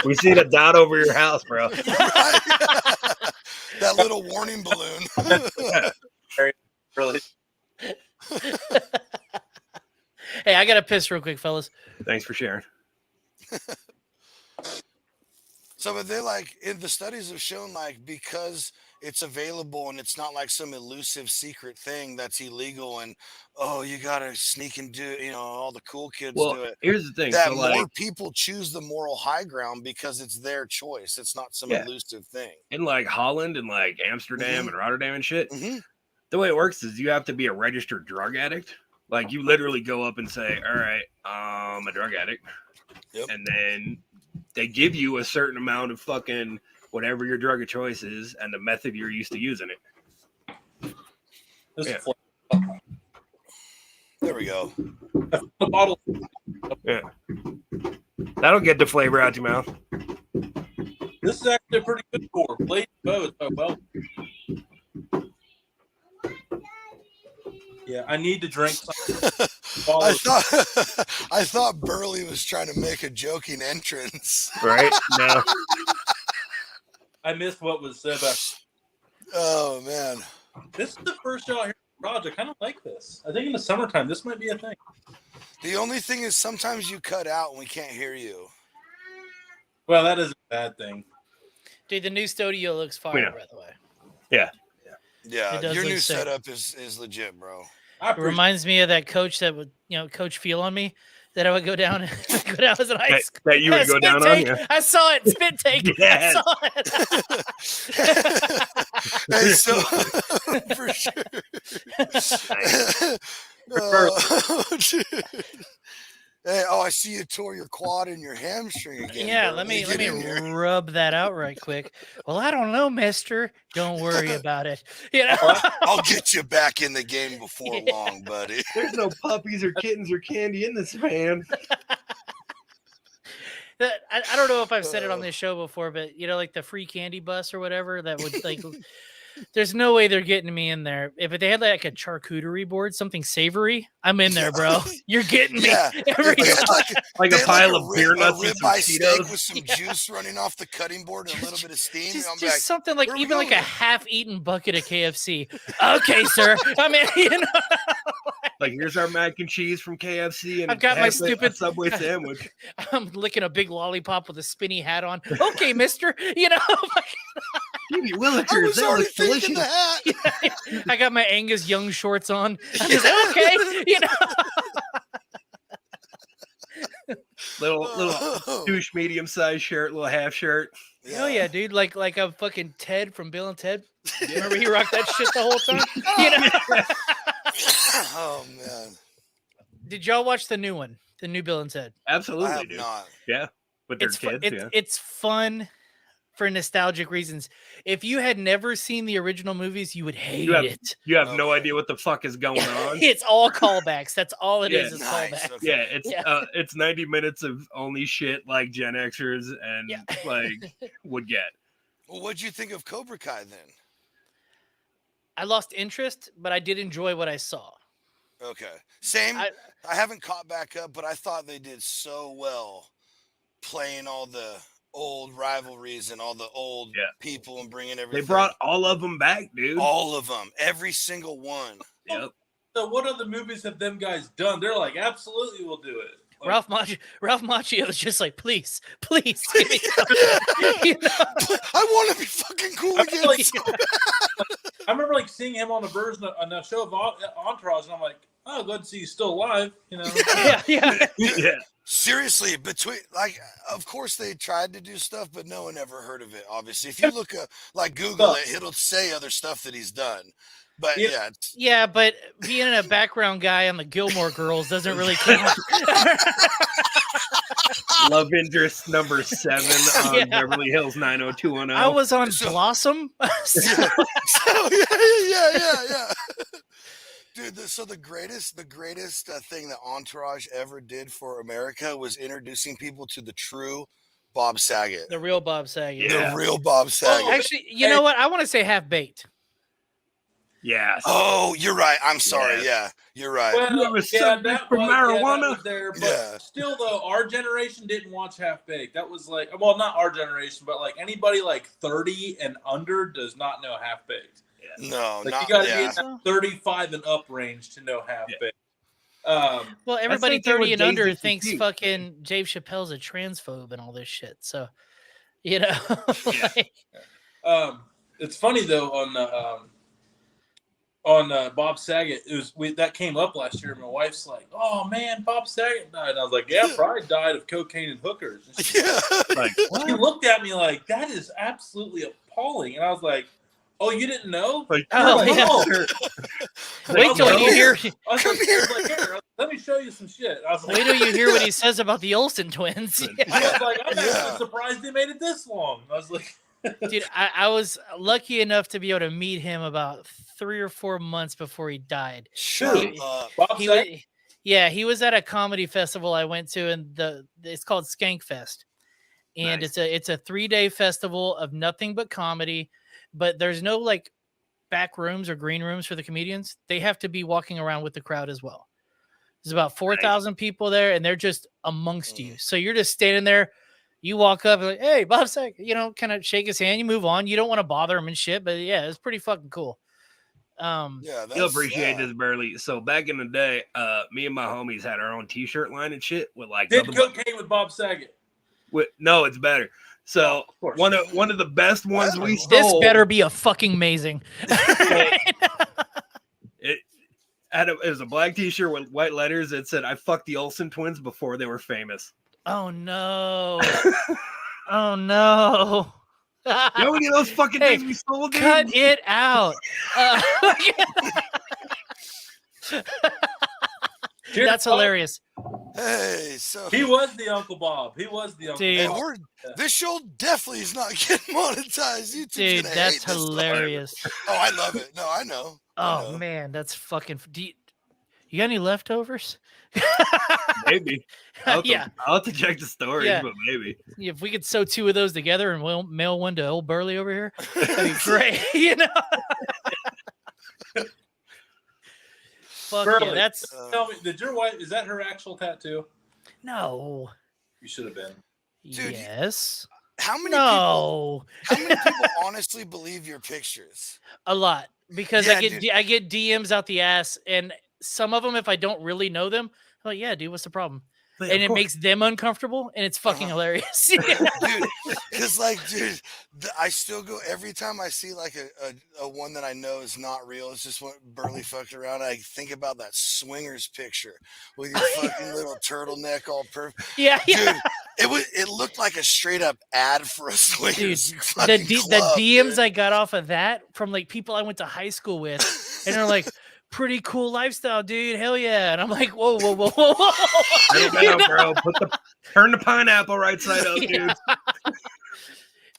S2: We see the dot over your house, bro.
S1: Right? That little warning balloon.
S3: really.
S4: Hey, I gotta piss real quick, fellas.
S2: Thanks for sharing.
S1: So, but they the studies have shown because it's available and it's not like some elusive secret thing that's illegal and you gotta sneak and do all the cool kids do
S2: Well,
S1: it.
S2: here's the thing.
S1: That
S2: So
S1: more
S2: like
S1: people choose the moral high ground because it's their choice. It's not some
S2: Yeah.
S1: elusive thing.
S2: in like Holland and like Amsterdam
S1: Mhm.
S2: and Rotterdam and shit,
S1: Hmm.
S2: the way it works is you have to be a registered drug addict. Like you literally go up and say, "All right, I'm a drug addict,"
S1: Yep.
S2: and then they give you a certain amount of fucking whatever your drug of choice is and the method you're used to using it.
S3: This
S2: Yeah.
S1: There we go.
S3: The bottle.
S2: That'll get the flavor out your mouth.
S3: This is actually a pretty good pour. Blade both. Oh well. Yeah, I need to drink something.
S1: I thought Burley was trying to make a joking entrance.
S2: Right? No.
S3: I missed what was said about.
S1: Oh man.
S3: This is the first y'all hear the project. I kind of like this. I think in the summertime this might be a thing.
S1: The only thing is sometimes you cut out and we can't hear you.
S3: Well, that is a bad thing.
S4: Dude, the new studio looks
S2: We
S4: fire,
S2: know.
S4: by the way.
S1: Yeah,
S4: It does
S1: your
S4: look
S1: new
S4: sick.
S1: setup is legit, bro.
S3: I
S4: It
S3: appreciate
S4: reminds me of that coach that would, coach feel on me that I would go down and go down as an high school.
S2: That you would go
S4: Spit
S2: down on
S4: take.
S2: you.
S4: I saw it. Spit take.
S2: Yes.
S4: I saw it.
S1: Hey, so for sure. Oh, dude. Hey, oh, I see you tore your quad and your hamstring again.
S4: Yeah,
S1: bro.
S4: let me
S1: Get in here.
S4: rub that out right quick. Well, I don't know, mister. Don't worry about it. You know?
S1: I'll get you back in the game before
S4: Yeah.
S1: long, buddy.
S2: There's no puppies or kittens or candy in this van.
S4: I don't know if I've said it on
S1: Oh.
S4: this show before, but like the free candy bus or whatever that would like. There's no way they're getting me in there. If they had like a charcuterie board, something savory, I'm in there, bro. You're getting me
S1: Yeah,
S4: every
S1: They had
S4: time.
S2: Like
S1: they
S2: a
S1: had
S2: pile
S1: like
S2: of beer nuts
S1: a
S2: and some
S1: ribeye steak
S2: Cheetos.
S1: with some juice running off the cutting board and a little bit of steam. And I'm
S4: Just
S1: like,
S4: something like
S1: where are we
S4: even like a
S1: going?
S4: half-eaten bucket of KFC. Okay, sir. I mean,
S2: Like, here's our mac and cheese from KFC, and
S4: I've got my
S2: half a
S4: stupid-
S2: Subway sandwich.
S4: I'm licking a big lollipop with a spinny hat on. Okay, mister.
S2: Phoebe
S1: I
S2: Willikers,
S1: was
S2: that
S1: already
S2: looks
S1: thinking
S2: delicious.
S1: the hat.
S4: I got my Angus Young shorts on. I'm just okay.
S2: Little douche medium sized shirt, little half shirt.
S4: Oh yeah, dude. Like a fucking Ted from Bill and Ted. Remember he rocked that shit the whole time?
S1: Oh man,
S4: Did y'all watch the new one? The new Bill and Ted?
S1: I
S2: Absolutely,
S1: have
S2: dude.
S1: not.
S2: Yeah, with their
S4: It's fu-
S2: kids. Yeah.
S4: it's fun for nostalgic reasons. If you had never seen the original movies, you would hate
S2: have-
S4: it.
S2: You have no
S1: Okay.
S2: idea what the fuck is going on.
S4: It's all callbacks. That's all it
S2: Yeah.
S4: is. It's
S1: Nice.
S4: callbacks.
S1: Okay.
S2: Yeah,
S4: Yeah.
S2: It's 90 minutes of only shit like Gen Xers and
S4: Yeah.
S2: like would get.
S1: Well, what'd you think of Cobra Kai then?
S4: I lost interest, but I did enjoy what I saw.
S1: Okay, same.
S4: I-
S1: I haven't caught back up, but I thought they did so well playing all the old rivalries and all the old
S2: Yeah.
S1: people and bringing
S2: They
S1: everything.
S2: brought all of them back, dude.
S1: all of them, every single one.
S2: Yep.
S3: So what other movies have them guys done? They're like, absolutely, we'll do it. Like,
S4: Ralph Macchio is just like, please, please, give me some.
S1: I want to be fucking cool
S3: I
S1: again.
S3: feel like- I remember like seeing him on a version on a show of Entourage, and I'm like, oh, glad to see he's still alive. You know,
S4: yeah.
S2: Yeah.
S1: Seriously, between of course they tried to do stuff, but no one ever heard of it. Obviously, if you look Google it, it'll say other stuff that he's done. But
S3: Yeah.
S1: yeah, it's-
S4: Yeah, but being a background guy on the Gilmore Girls doesn't really count.
S2: Love interest number 7 on
S4: Yeah.
S2: Beverly Hills 90210.
S4: I was on
S1: So-
S4: Blossom. So-
S1: so, yeah. Dude, the greatest thing that Entourage ever did for America was introducing people to the true Bob Saget,
S4: the real Bob Saget.
S2: Yeah.
S1: the real Bob Saget.
S4: Actually, you know what? I want to say half baked.
S2: Yes.
S1: Oh, you're right. I'm sorry.
S2: Yes.
S1: Yeah, you're right.
S2: You ever sucked for marijuana?
S3: that was there, but
S1: Yeah.
S3: still though, our generation didn't watch Half Baked. That was like, well, not our generation, but like anybody like 30 and under does not know Half Baked.
S1: No,
S3: Like
S1: not
S3: you got to
S1: yeah.
S3: be in that 35 and up range to know Half Baked.
S4: Well, everybody
S2: right there
S4: 30
S2: with
S4: and under
S2: Daisy
S4: thinks
S2: Duke.
S4: fucking Dave Chappelle's a transphobe and all this shit. So, you know, like,
S3: It's funny though on Bob Saget. It was that came up last year. My wife's like, "Oh man, Bob Saget died." And I was like, "Yeah, probably died of cocaine and hookers." And she,
S1: Yeah.
S2: Like,
S3: she
S2: what?
S3: looked at me like, "That is absolutely appalling." And I was like, "Oh, you didn't know?"
S2: Like,
S4: Oh,
S3: Like,
S4: yeah.
S3: "Oh."
S4: wait till
S3: Come
S4: you hear.
S3: I was
S1: Come
S3: like,
S1: here.
S3: "Here, let me show you some shit." I was like,
S4: Wait till you hear what he says about the Olsen twins.
S3: I was like, I'm
S1: Yeah.
S3: actually surprised they made it this long. I was like,
S4: Dude, I was lucky enough to be able to meet him about 3 or 4 months before he died.
S1: Shut
S4: He-
S1: up.
S3: Bob
S4: He
S3: Saget.
S4: was, yeah, he was at a comedy festival I went to, and it's called Skank Fest, and
S2: Nice.
S4: it's a 3-day festival of nothing but comedy, but there's no like back rooms or green rooms for the comedians. They have to be walking around with the crowd as well. There's about 4,000 people there, and they're just amongst you. So you're just standing there. You walk up and like, hey, Bob Saget, kind of shake his hand. You move on. You don't want to bother him and shit, but yeah, it's pretty fucking cool.
S1: Yeah,
S2: You'll
S1: that's-
S2: appreciate
S1: yeah.
S2: this, Burley. So back in the day, me and my homies had our own T-shirt line and shit with like
S3: Did
S2: nothing but-
S3: cocaine with Bob Saget.
S2: no, it's better. So
S3: Of course.
S2: one of the best ones we
S4: This
S2: stole.
S4: better be a fucking amazing.
S2: It was a black T-shirt with white letters that said, "I fucked the Olsen twins before they were famous."
S4: Oh no. Oh no.
S2: You know how many of those fucking
S4: Hey,
S2: things we stole, dude?
S4: Cut it out.
S3: Cheers,
S4: That's
S3: Bob.
S4: hilarious.
S1: Hey, so
S3: He was the Uncle Bob. He was the Uncle
S4: Dude.
S1: hey,
S3: Bob.
S1: this show definitely is not getting monetized. YouTube's
S4: Dude,
S1: gonna
S4: that's
S1: hate this one.
S4: hilarious.
S1: Oh, I love it. No, I know. I
S4: Oh
S1: know.
S4: man, that's fucking. You got any leftovers?
S2: Maybe.
S4: Yeah.
S2: I'll have to check the stories,
S4: Yeah.
S2: but maybe.
S4: If we could sew 2 of those together and we'll mail one to old Burley over here, that'd be great. You know. Fuck yeah,
S3: Burley,
S4: that's
S3: Tell me, did your wife, is that her actual tattoo?
S4: no.
S3: You should have been.
S1: Dude,
S4: Yes.
S1: How many
S4: No.
S1: people honestly believe your pictures?
S4: A lot because
S1: Yeah,
S4: I get DMs out the ass, and some of them, if I don't really know them, I'm like, yeah, dude, what's the problem?
S2: But
S4: And
S2: of
S4: it
S2: course-
S4: makes them uncomfortable, and it's fucking hilarious.
S1: Dude, because dude, I still go every time I see like a one that I know is not real. It's just what Burley fucked around. I think about that swingers picture with your fucking little turtleneck all perfect.
S4: yeah, yeah.
S1: Dude, it looked like a straight up ad for a swingers.
S4: The
S1: fucking
S4: the
S1: club,
S4: DMs
S1: dude.
S4: I got off of that from like people I went to high school with, and they're like, "Pretty cool lifestyle, dude. Hell yeah!" And I'm like, "Whoa, whoa, whoa, whoa, whoa!"
S2: Settle
S4: You
S2: down,
S4: know?
S2: bro. Turn the pineapple right side up, dude.
S4: Yeah.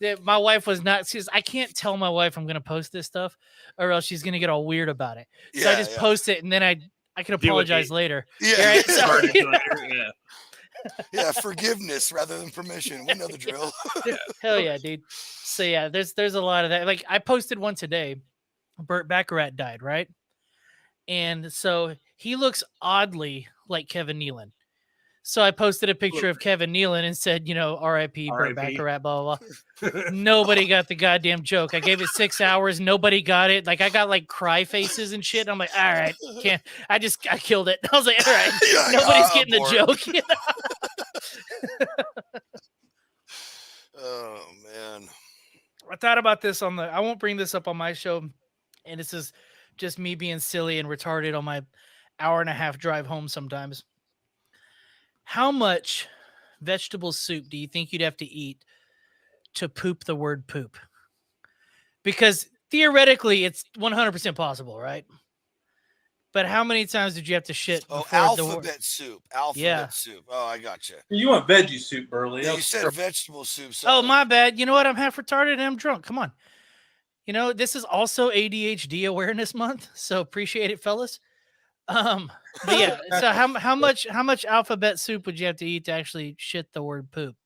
S4: That my wife was not. I can't tell my wife I'm gonna post this stuff, or else she's gonna get all weird about it. So I just post it, and then I can
S2: Deal with
S4: apologize
S2: it.
S4: later.
S1: Yeah,
S4: Right? So,
S2: Burn it
S4: you know,
S2: later, yeah.
S1: yeah, forgiveness rather than permission. We know the drill.
S4: hell yeah, dude. So yeah, there's a lot of that. Like I posted one today. Burt Baccarat died, right? And so he looks oddly like Kevin Nealon. So I posted a picture of Kevin Nealon and said, you know, R.I.P. Burt
S2: R.I.P..
S4: Baccarat, blah, blah, blah. Nobody got the goddamn joke. I gave it 6 hours. Nobody got it. Like I got like cry faces and shit. I'm like, all right, can't. I killed it. I was like, all right,
S1: You're like,
S4: nobody's
S1: "Ah,
S4: getting the
S1: abort."
S4: joke. You know?
S1: Oh man.
S4: I thought about this I won't bring this up on my show, and this is just me being silly and retarded on my hour-and-a-half drive home sometimes. How much vegetable soup do you think you'd have to eat to poop the word poop? Because theoretically, it's 100% possible, right? But how many times did you have to shit
S1: Oh,
S4: before the word?
S1: alphabet soup. Alphabet
S4: Yeah.
S1: soup. Oh, I gotcha.
S3: You want veggie soup, Burley.
S1: Yeah, you
S3: That's
S1: said
S3: true.
S1: vegetable soup. So
S4: Oh, my bad. You know what? I'm half retarded and I'm drunk. Come on. You know, this is also ADHD Awareness Month, so appreciate it, fellas. But yeah. So how much alphabet soup would you have to eat to actually shit the word poop?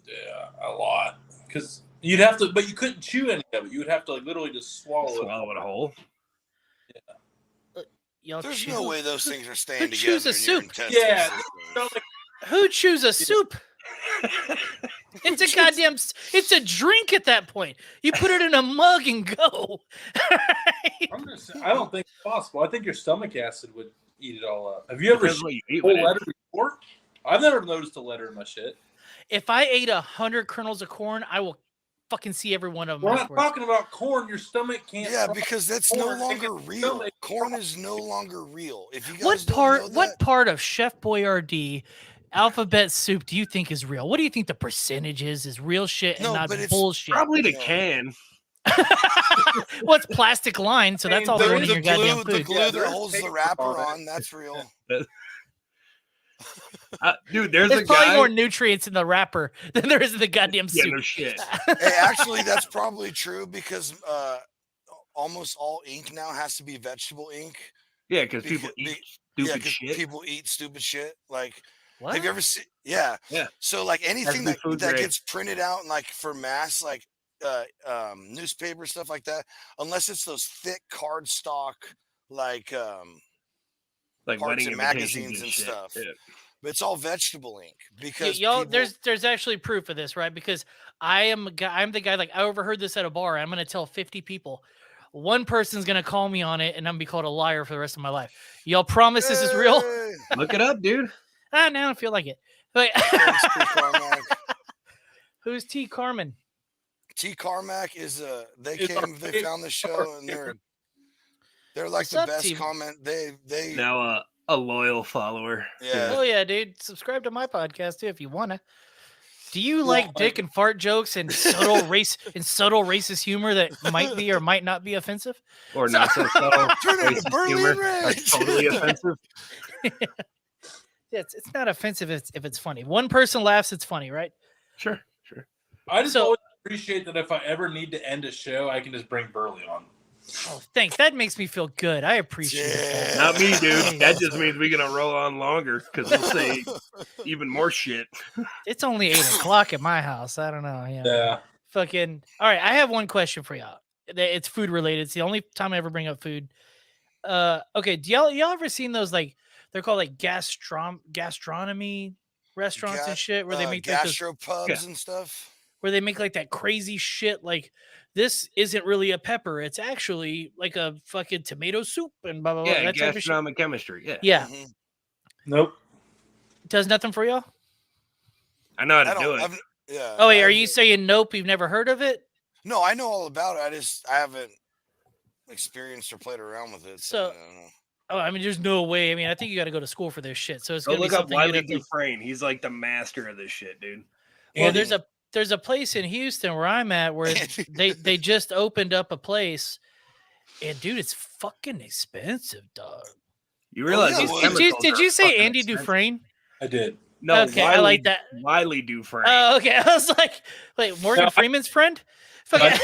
S3: Yeah, a lot. Because you'd have to, but you couldn't chew any of it. You would have to like literally just swallow it.
S2: Swallow it whole.
S4: Y'all
S1: there's
S4: chew-
S1: no way those things are staying
S4: Who
S1: together.
S4: chews a
S1: in your
S4: soup?
S1: intestines.
S3: Yeah.
S1: So,
S4: Who chews a soup? It's a goddamn. It's a drink at that point. You put it in a mug and go.
S3: I don't think it's possible. I think your stomach acid would eat it all up. Have you ever
S2: Depends
S3: seen
S2: what you eat
S3: a
S2: with it.
S3: letter before? I've never noticed a letter in my shit.
S4: If I ate 100 kernels of corn, I will fucking see every one of them.
S3: We're not
S4: afterwards.
S3: talking about corn. Your stomach can't.
S1: yeah, because that's no
S3: Corn,
S1: longer
S3: nigga,
S1: real.
S3: stomach.
S1: Corn is no longer real. If you guys
S4: What
S1: don't
S4: part?
S1: know that,
S4: What part of Chef Boyardee alphabet soup do you think is real? What do you think the percentage is real shit and
S1: No,
S4: not
S1: but it's
S4: bullshit?
S2: Probably the
S1: Yeah.
S2: can.
S4: Well, it's plastic line, so that's all
S1: the,
S4: going in
S1: the
S4: your goddamn
S1: glue, the
S4: food.
S1: glue
S3: Yeah,
S1: that
S3: there's
S1: holds the
S3: paper
S1: wrapper
S3: on it.
S1: on, that's real.
S2: Dude, there's
S4: There's
S2: a
S4: probably
S2: guy.
S4: more nutrients in the wrapper than there is in the goddamn
S2: Yeah,
S4: soup.
S2: no shit.
S1: Hey, actually, that's probably true because almost all ink now has to be vegetable ink.
S2: Yeah, because people
S1: Beca-
S2: eat
S1: be-
S2: stupid
S1: 'cause
S2: shit.
S1: people eat stupid shit. Like,
S4: What?
S1: have you ever seen? Yeah.
S2: Yeah.
S1: So, like, anything
S2: be
S1: that,
S2: food
S1: that
S2: grade.
S1: gets printed out and like for mass, like newspaper stuff like that, unless it's those thick cardstock, like
S2: Like
S1: parts
S2: wedding
S1: in
S2: invitations
S1: magazines and
S2: shit.
S1: stuff.
S2: Yeah.
S1: but it's all vegetable ink because
S4: y'all,
S1: people,
S4: there's actually proof of this, right? Because I'm the guy, like I overheard this at a bar. I'm gonna tell 50 people. One person's gonna call me on it, and I'm gonna be called a liar for the rest of my life. Y'all promise this is real?
S1: Hey!
S2: Look it up, dude.
S4: Now I don't feel like it. But
S1: Thanks, T. Carmack.
S4: who's T. Carmen?
S1: T. Carmack is they
S3: It's our
S1: they found the show and they're like
S4: What's
S1: the
S4: up,
S1: best
S4: T?
S1: comment. They
S2: Now a loyal follower.
S1: Yeah.
S4: Oh yeah, dude. Subscribe to my podcast too if you wanna. Do you like dick and fart jokes and subtle racist humor that might be or might not be offensive?
S2: Or not so subtle.
S1: Turn it into
S2: racist
S1: Burley
S2: humor
S1: and
S2: that's
S1: Rage.
S2: totally offensive.
S4: It's not offensive if it's funny. One person laughs, it's funny, right?
S2: Sure.
S3: I just
S4: So-
S3: always appreciate that if I ever need to end a show, I can just bring Burley on.
S4: Oh, thanks. That makes me feel good. I appreciate
S1: Yeah.
S4: that.
S2: Not me, dude.
S4: Hey.
S2: That just means we're gonna roll on longer because we'll say even more shit.
S4: It's only 8:00 at my house. I don't know. Yeah.
S3: Yeah.
S4: Fucking. All right. I have one question for y'all. It's food related. It's the only time I ever bring up food. Okay. Do y'all ever seen those, like, they're called like gastronomy restaurants and
S1: Gas-
S4: shit where they make like those,
S1: gastropubs and stuff.
S4: where they make like that crazy shit, like this isn't really a pepper, it's actually like a fucking tomato soup and blah blah blah.
S2: Yeah,
S4: That type of shit.
S2: gastronomic chemistry. Yeah,
S4: Yeah.
S1: Mhm.
S3: Nope.
S4: Does nothing for y'all?
S2: I know how
S1: I
S2: to do
S1: don't.
S2: it.
S1: Yeah.
S4: Oh wait, are
S1: I've-
S4: you saying nope? You've never heard of it?
S1: No, I know all about it. I haven't experienced or played around with it.
S4: So-
S1: I don't know.
S4: Oh, I mean, there's no way. I mean, I think you got to go to school for this shit. So it's
S2: Go
S4: gonna be
S2: look up
S4: something. you'd
S2: Wiley
S4: have to-
S2: Dufresne. He's like the master of this shit, dude.
S4: Well,
S3: Andy,
S4: there's a place in Houston where I'm at where they just opened up a place, and dude, it's fucking expensive, dog.
S2: You realize
S1: yeah,
S2: these
S1: well-
S2: chemicals
S4: Did you
S2: are
S4: say
S2: fucking
S4: Andy
S2: expensive.
S4: Dufresne?
S3: I did.
S2: No,
S4: Okay, I like that.
S2: Wiley Dufresne.
S4: Oh, okay. I was like, wait, Morgan
S3: No, I-
S4: Freeman's friend? Fucking-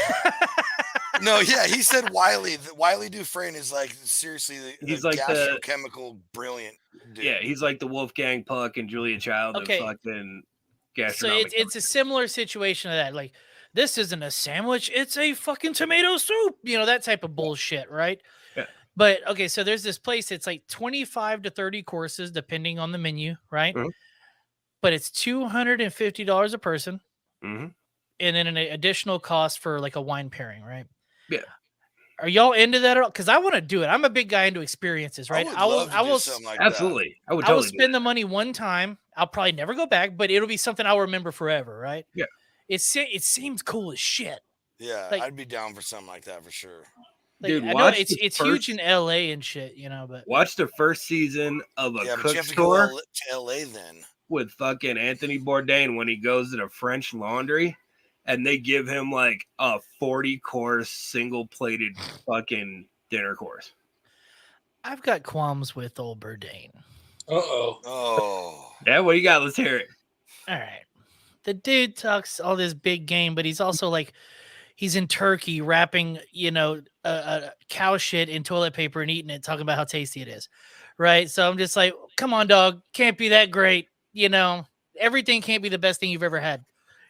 S1: No, yeah, he said Wiley. Wiley Dufresne is like seriously
S2: He's
S1: a
S2: like the-
S1: gastrochemical brilliant dude.
S2: Yeah, he's like the Wolfgang Puck and Julia Child
S4: Okay.
S2: of fucking
S4: so
S2: gastronomic.
S4: it's a similar situation to that. Like, this isn't a sandwich, it's a fucking tomato soup. You know, that type of bullshit, right?
S2: Yeah.
S4: But okay, so there's this place, it's like 25 to 30 courses depending on the menu, right?
S2: Mhm.
S4: But it's $250 a person,
S2: hmm
S4: and then an additional cost for like a wine pairing, right?
S2: Yeah.
S4: Are y'all into that at all? Because I want to do it. I'm a big guy into experiences, right?
S1: I would love to
S4: I
S1: do
S4: will
S1: something like that.
S2: Absolutely, I would
S4: I will
S2: totally. do
S4: spend the money one time. I'll probably never go back, but it'll be something I'll remember forever, right?
S2: Yeah.
S4: It seems cool as shit.
S1: Yeah,
S4: Like-
S1: I'd be down for something like that for sure.
S4: Like,
S2: Dude,
S4: I know
S2: watch
S4: it's
S2: the
S4: huge
S2: first-
S4: in LA and shit, you know, but
S2: Watch the first season of a
S1: Yeah, but
S2: cook
S1: you have to
S2: store
S1: go to LA then.
S2: with fucking Anthony Bourdain when he goes to the French Laundry, and they give him like a 40-course single-plated fucking dinner course.
S4: I've got qualms with old Bourdain.
S3: Uh-oh.
S1: Oh,
S2: Yeah, what you got? Let's hear it.
S4: All right. The dude talks all this big game, but he's also like, he's in Turkey wrapping, you know, a cow shit in toilet paper and eating it, talking about how tasty it is. Right. So I'm just like, come on, dog. Can't be that great. You know, everything can't be the best thing you've ever had.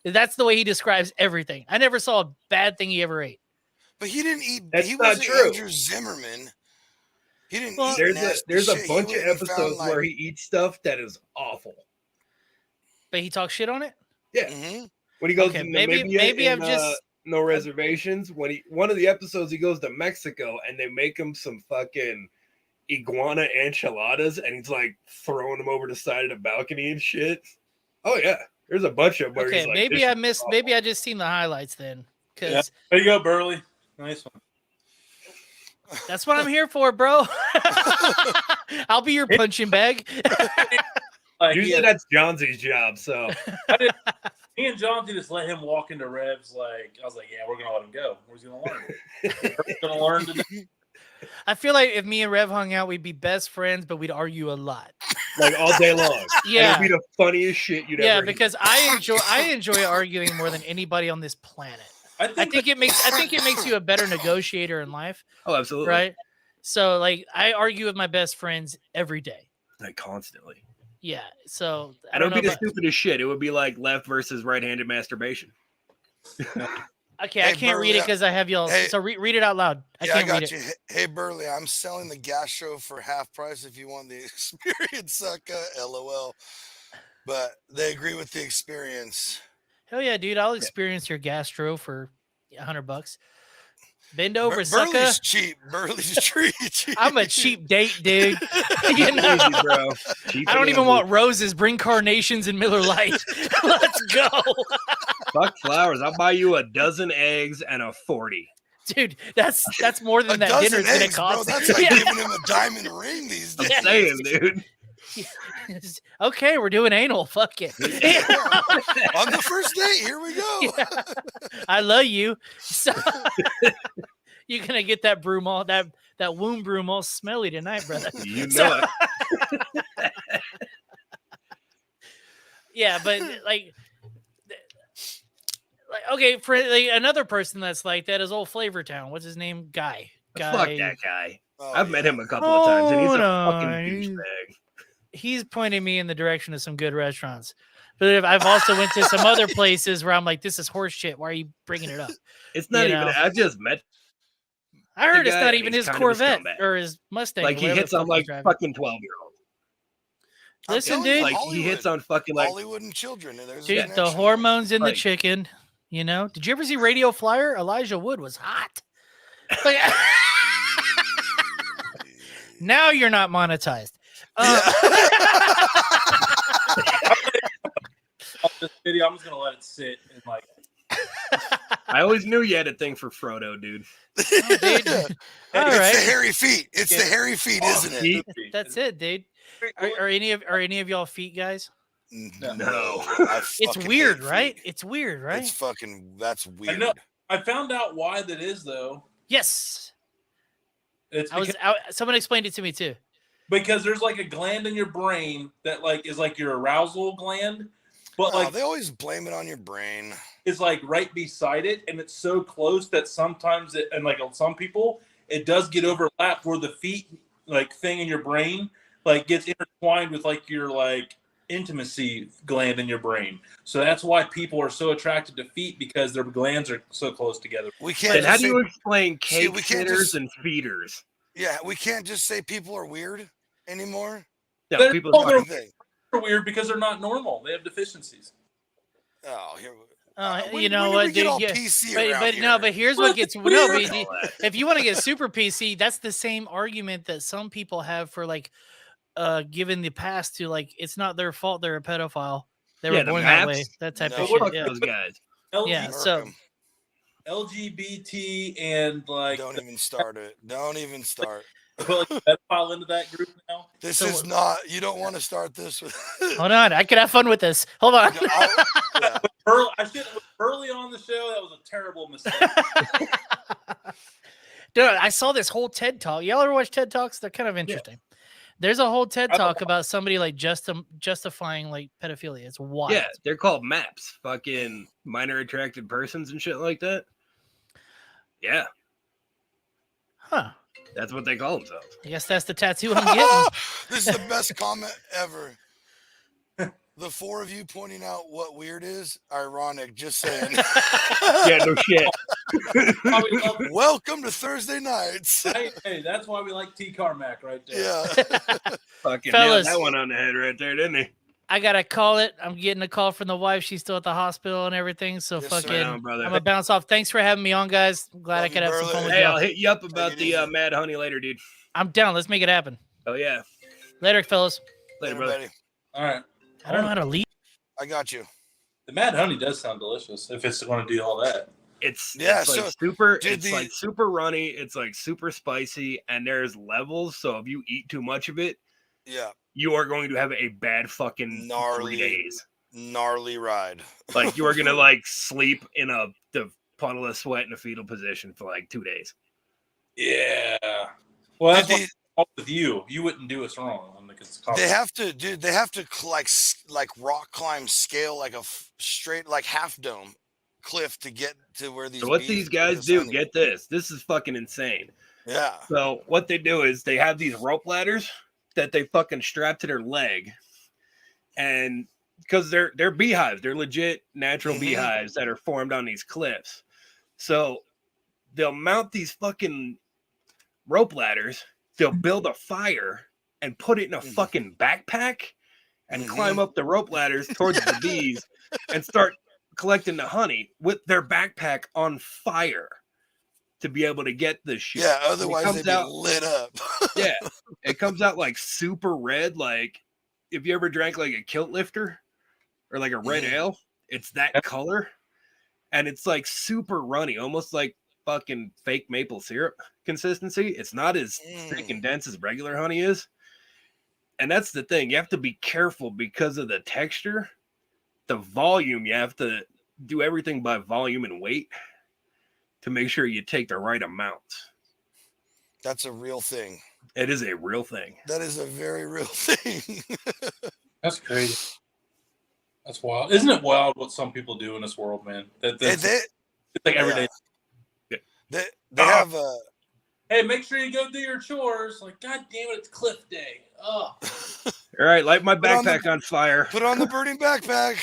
S4: That's the way he describes everything. I never saw a bad thing he ever ate.
S1: but he didn't eat.
S2: That's
S1: he
S2: not
S1: wasn't
S2: true.
S1: Andrew Zimmerman. He didn't
S4: Well,
S1: eat.
S2: There's
S1: nasty
S2: a
S1: shit.
S2: bunch
S1: He
S2: of
S1: went and found,
S2: episodes where he eats stuff that is awful.
S4: But he talks shit on it.
S1: Mhm.
S2: When he goes
S4: Okay,
S2: to
S4: maybe
S2: Namibia
S4: I'm
S2: in,
S4: just
S2: no reservations. When one of the episodes he goes to Mexico and they make him some fucking iguana enchiladas and he's like throwing them over the side of the balcony and shit. Oh yeah, there's a bunch of them where
S4: okay.
S2: he's like,
S4: Maybe
S2: "This
S4: I
S2: is
S4: missed.
S2: awful."
S4: Maybe I just seen the highlights then, because
S3: There you go, Burley. Nice one.
S4: that's what I'm here for, bro. I'll be your punching bag.
S3: Like,
S2: Usually that's Johnson's job. So
S3: me and Jonathan just let him walk into Revs. Like, I was like, yeah, we're going to let him go. Where's he going to learn? He's going to learn today.
S4: I feel like if me and Rev hung out, we'd be best friends, but we'd argue a lot.
S2: like all day long. And
S4: Yeah.
S2: it'd be the funniest shit you'd
S4: Yeah,
S2: ever. hear.
S4: because I enjoy arguing more than anybody on this planet. I think it makes you a better negotiator in life,
S2: Oh, absolutely.
S4: right? So like I argue with my best friends every day.
S2: Like constantly.
S4: Yeah. So I
S2: And it
S4: don't
S2: would
S4: know.
S2: be the
S4: About,
S2: stupidest shit. It would be like left versus right-handed masturbation.
S4: okay, I
S1: Hey,
S4: can't read it
S1: Burley,
S4: because I have y'all.
S1: hey-
S4: So read it out loud. I
S1: Yeah, I
S4: can't read
S1: got
S4: it.
S1: you. Hey, Burley, I'm selling the gastro for half price if you want the experience, sucker. LOL. But they agree with the experience.
S4: Hell yeah, dude! I'll experience your gastro for $100. Bend over, sucker.
S1: Burley's cheap. Burley's cheap.
S4: I'm a cheap date, dude. You know?
S2: Easy, bro. Cheap
S4: I don't
S2: and
S4: even
S2: easy.
S4: want roses. Bring carnations and Miller Lite. Let's go,
S2: Fuck flowers. I'll buy you a dozen eggs and a 40.
S4: dude. That's more
S1: A
S4: than that
S1: dozen
S4: dinner's gonna
S1: eggs, bro.
S4: cost.
S1: That's like
S4: Yeah.
S1: giving him a diamond ring these
S2: I'm
S1: days.
S2: saying, dude.
S4: Okay, we're doing anal. Fuck it.
S1: On the first date, here we go.
S4: Yeah. I love you. So you're gonna get that broom all that womb broom all smelly tonight, brother.
S2: You know
S4: So-
S2: it.
S4: Yeah, but like okay, for like, another person that's like that is old Flavortown. What's his name? Guy.
S2: Fuck that guy.
S1: Oh,
S2: I've met
S1: yeah.
S2: him a couple of times, and he's a
S4: Hold
S2: fucking
S4: on.
S2: douchebag.
S4: He's pointing me in the direction of some good restaurants. But I've also went to some other places where I'm like, this is horse shit. Why are you bringing it up?
S2: It's not
S4: You
S2: even.
S4: know.
S2: I just met.
S4: I heard it's
S2: guy,
S4: not
S2: and
S4: even
S2: he's
S4: his
S2: kind of a
S4: Corvette
S2: scumbag.
S4: or his Mustang.
S2: Like
S4: or
S2: he
S4: whatever
S2: hits
S4: the
S2: on
S4: fuck he's
S2: like
S4: driving.
S2: fucking 12-year-olds.
S1: I'm
S4: Listen,
S1: telling you,
S4: dude.
S2: Like he
S1: Hollywood.
S2: hits on fucking like.
S1: Hollywood and children. And there's a
S4: Dude, the
S1: connection there.
S4: hormones in the
S2: Like-
S4: chicken. You know? Did you ever see Radio Flyer? Elijah Wood was hot. Like, now you're not monetized.
S3: This video, I'm just gonna let it sit and like.
S2: I always knew you had a thing for Frodo, dude.
S4: Oh, dude. All
S1: It's
S4: right.
S1: the hairy feet. It's the hairy feet, isn't it?
S2: Feet?
S4: That's it, dude. Are any of y'all feet guys?
S2: No.
S1: I
S4: It's
S1: fucking
S4: weird,
S1: hate
S4: right?
S1: feet.
S4: It's weird, right?
S1: It's fucking. That's weird.
S3: know. I found out why that is though.
S4: Yes.
S3: It's
S4: I was
S3: because,
S4: out. Someone explained it to me too.
S3: because there's like a gland in your brain that like is like your arousal gland, but
S1: Oh,
S3: like
S1: they always blame it on your brain.
S3: is like right beside it, and it's so close that sometimes it, and like on some people it does get overlapped where the feet like thing in your brain like gets intertwined with like your like intimacy gland in your brain. So that's why people are so attracted to feet, because their glands are so close together.
S1: We can't.
S2: Then how
S1: just
S2: do
S1: say,
S2: you explain
S1: See,
S2: cake
S1: we can't
S2: sitters
S1: just-
S2: and feeders?
S1: Yeah, we can't just say people are weird anymore.
S2: No,
S3: They're-
S2: people.
S3: oh, they're-
S1: Fucking thing.
S3: They're weird because they're not normal. They have deficiencies.
S1: Oh, here.
S4: You know
S1: when
S4: what,
S1: did we get
S4: dude?
S1: all
S4: Yeah,
S1: PC
S4: but
S1: around
S4: no,
S1: here?
S4: but here's what gets
S3: What
S4: no.
S3: do you
S4: But
S2: all that.
S4: if you want to get super PC, that's the same argument that some people have for like, giving the past to like it's not their fault they're a pedophile. They
S2: Yeah,
S4: were
S2: the
S4: born that way.
S1: maps?
S4: That type
S1: No.
S4: of
S2: Fuck
S4: shit. Yeah.
S2: those guys.
S4: Yeah,
S3: LG,
S4: so-
S3: LGBT and like
S1: Don't even start it. Don't even start.
S3: put like a pedophile into that group now.
S1: This
S4: So-
S1: is not. You don't want to start this with.
S4: Hold on, I could have fun with this. Hold on.
S1: Yeah.
S3: I should early on the show. That was a terrible mistake.
S4: Dude, I saw this whole TED talk. Y'all ever watch TED talks? They're kind of interesting. There's a whole TED
S3: I don't
S4: talk about somebody like justifying like pedophilia. It's wild.
S2: Yeah, they're called MAPS, fucking minor attracted persons and shit like that. Yeah,
S4: Huh.
S2: that's what they call themselves.
S4: I guess that's the tattoo I'm getting.
S1: This is the best comment ever. The four of you pointing out what weird is ironic. Just saying.
S2: Yeah, no shit.
S3: Why we love-
S1: Welcome to Thursday nights.
S3: hey, that's why we like T Carmack right there.
S1: Yeah.
S2: Fucking
S4: Fellas.
S2: nailed that one on the head right there, didn't he?
S4: I gotta call it. I'm getting a call from the wife. She's still at the hospital and everything. So
S1: Yes, sir.
S4: fucking,
S2: Right on, brother.
S4: I'm gonna bounce off. Thanks for having me on, guys. I'm glad I
S1: Love
S4: could
S1: you,
S4: have some fun
S1: brother.
S4: with
S2: Hey,
S4: y'all.
S2: I'll hit you up about
S1: it
S2: the
S1: easy.
S2: Mad Honey later, dude.
S4: I'm down. Let's make it happen.
S2: Oh yeah,
S4: Later, fellas.
S2: later,
S1: Later,
S2: brother.
S1: buddy.
S3: All right.
S4: I don't know how to leave.
S1: I got you.
S3: The Mad Honey does sound delicious if it's going to do all that.
S2: It's
S1: Yeah,
S2: it's like
S1: so,
S2: super.
S1: dude,
S2: It's like super runny. It's like super spicy, and there's levels. So if you eat too much of it,
S1: Yeah.
S2: you are going to have a bad fucking
S1: Gnarly.
S2: 3 days.
S1: Gnarly ride.
S2: Like you are gonna like sleep in the puddle of sweat in a fetal position for like 2 days.
S3: Yeah. Well, that's
S1: Did
S3: what I'm with you. You wouldn't do us wrong.
S1: They have to, dude. They have to like rock climb, scale like a straight like half dome cliff to get to where these.
S2: So what
S1: bees
S2: these
S1: are
S2: guys do,
S1: honey.
S2: get this. This is fucking insane.
S1: Yeah.
S2: So what they do is they have these rope ladders that they fucking strap to their leg, and because they're beehives, they're legit natural
S1: Mhm.
S2: beehives that are formed on these cliffs. So they'll mount these fucking rope ladders. They'll build a fire and put it in a
S1: Mhm.
S2: fucking backpack and
S1: Mhm.
S2: climb up the rope ladders towards the bees and start collecting the honey with their backpack on fire to be able to get this shit.
S1: Yeah.
S2: It
S1: Otherwise,
S2: comes
S1: they'd be
S2: out-
S1: lit up.
S2: Yeah, it comes out like super red. Like if you ever drank like a kilt lifter or like a red
S1: Mhm.
S2: ale, it's that color, and it's like super runny, almost like fucking fake maple syrup consistency. It's not as thick and dense as regular honey is, and that's the thing. You have to be careful because of the texture, the volume. You have to do everything by volume and weight to make sure you take the right amount.
S1: That's a real thing.
S2: It is a real thing.
S1: That is a very real thing.
S3: That's crazy. That's wild. Isn't it wild what some people do in this world, man? It's like every day.
S1: They have
S3: Hey, make sure you go do your chores. Like, God damn it, it's Cliff Day. Oh.
S2: All right, light my
S1: Put on
S2: backpack on fire.
S1: put on the burning backpack.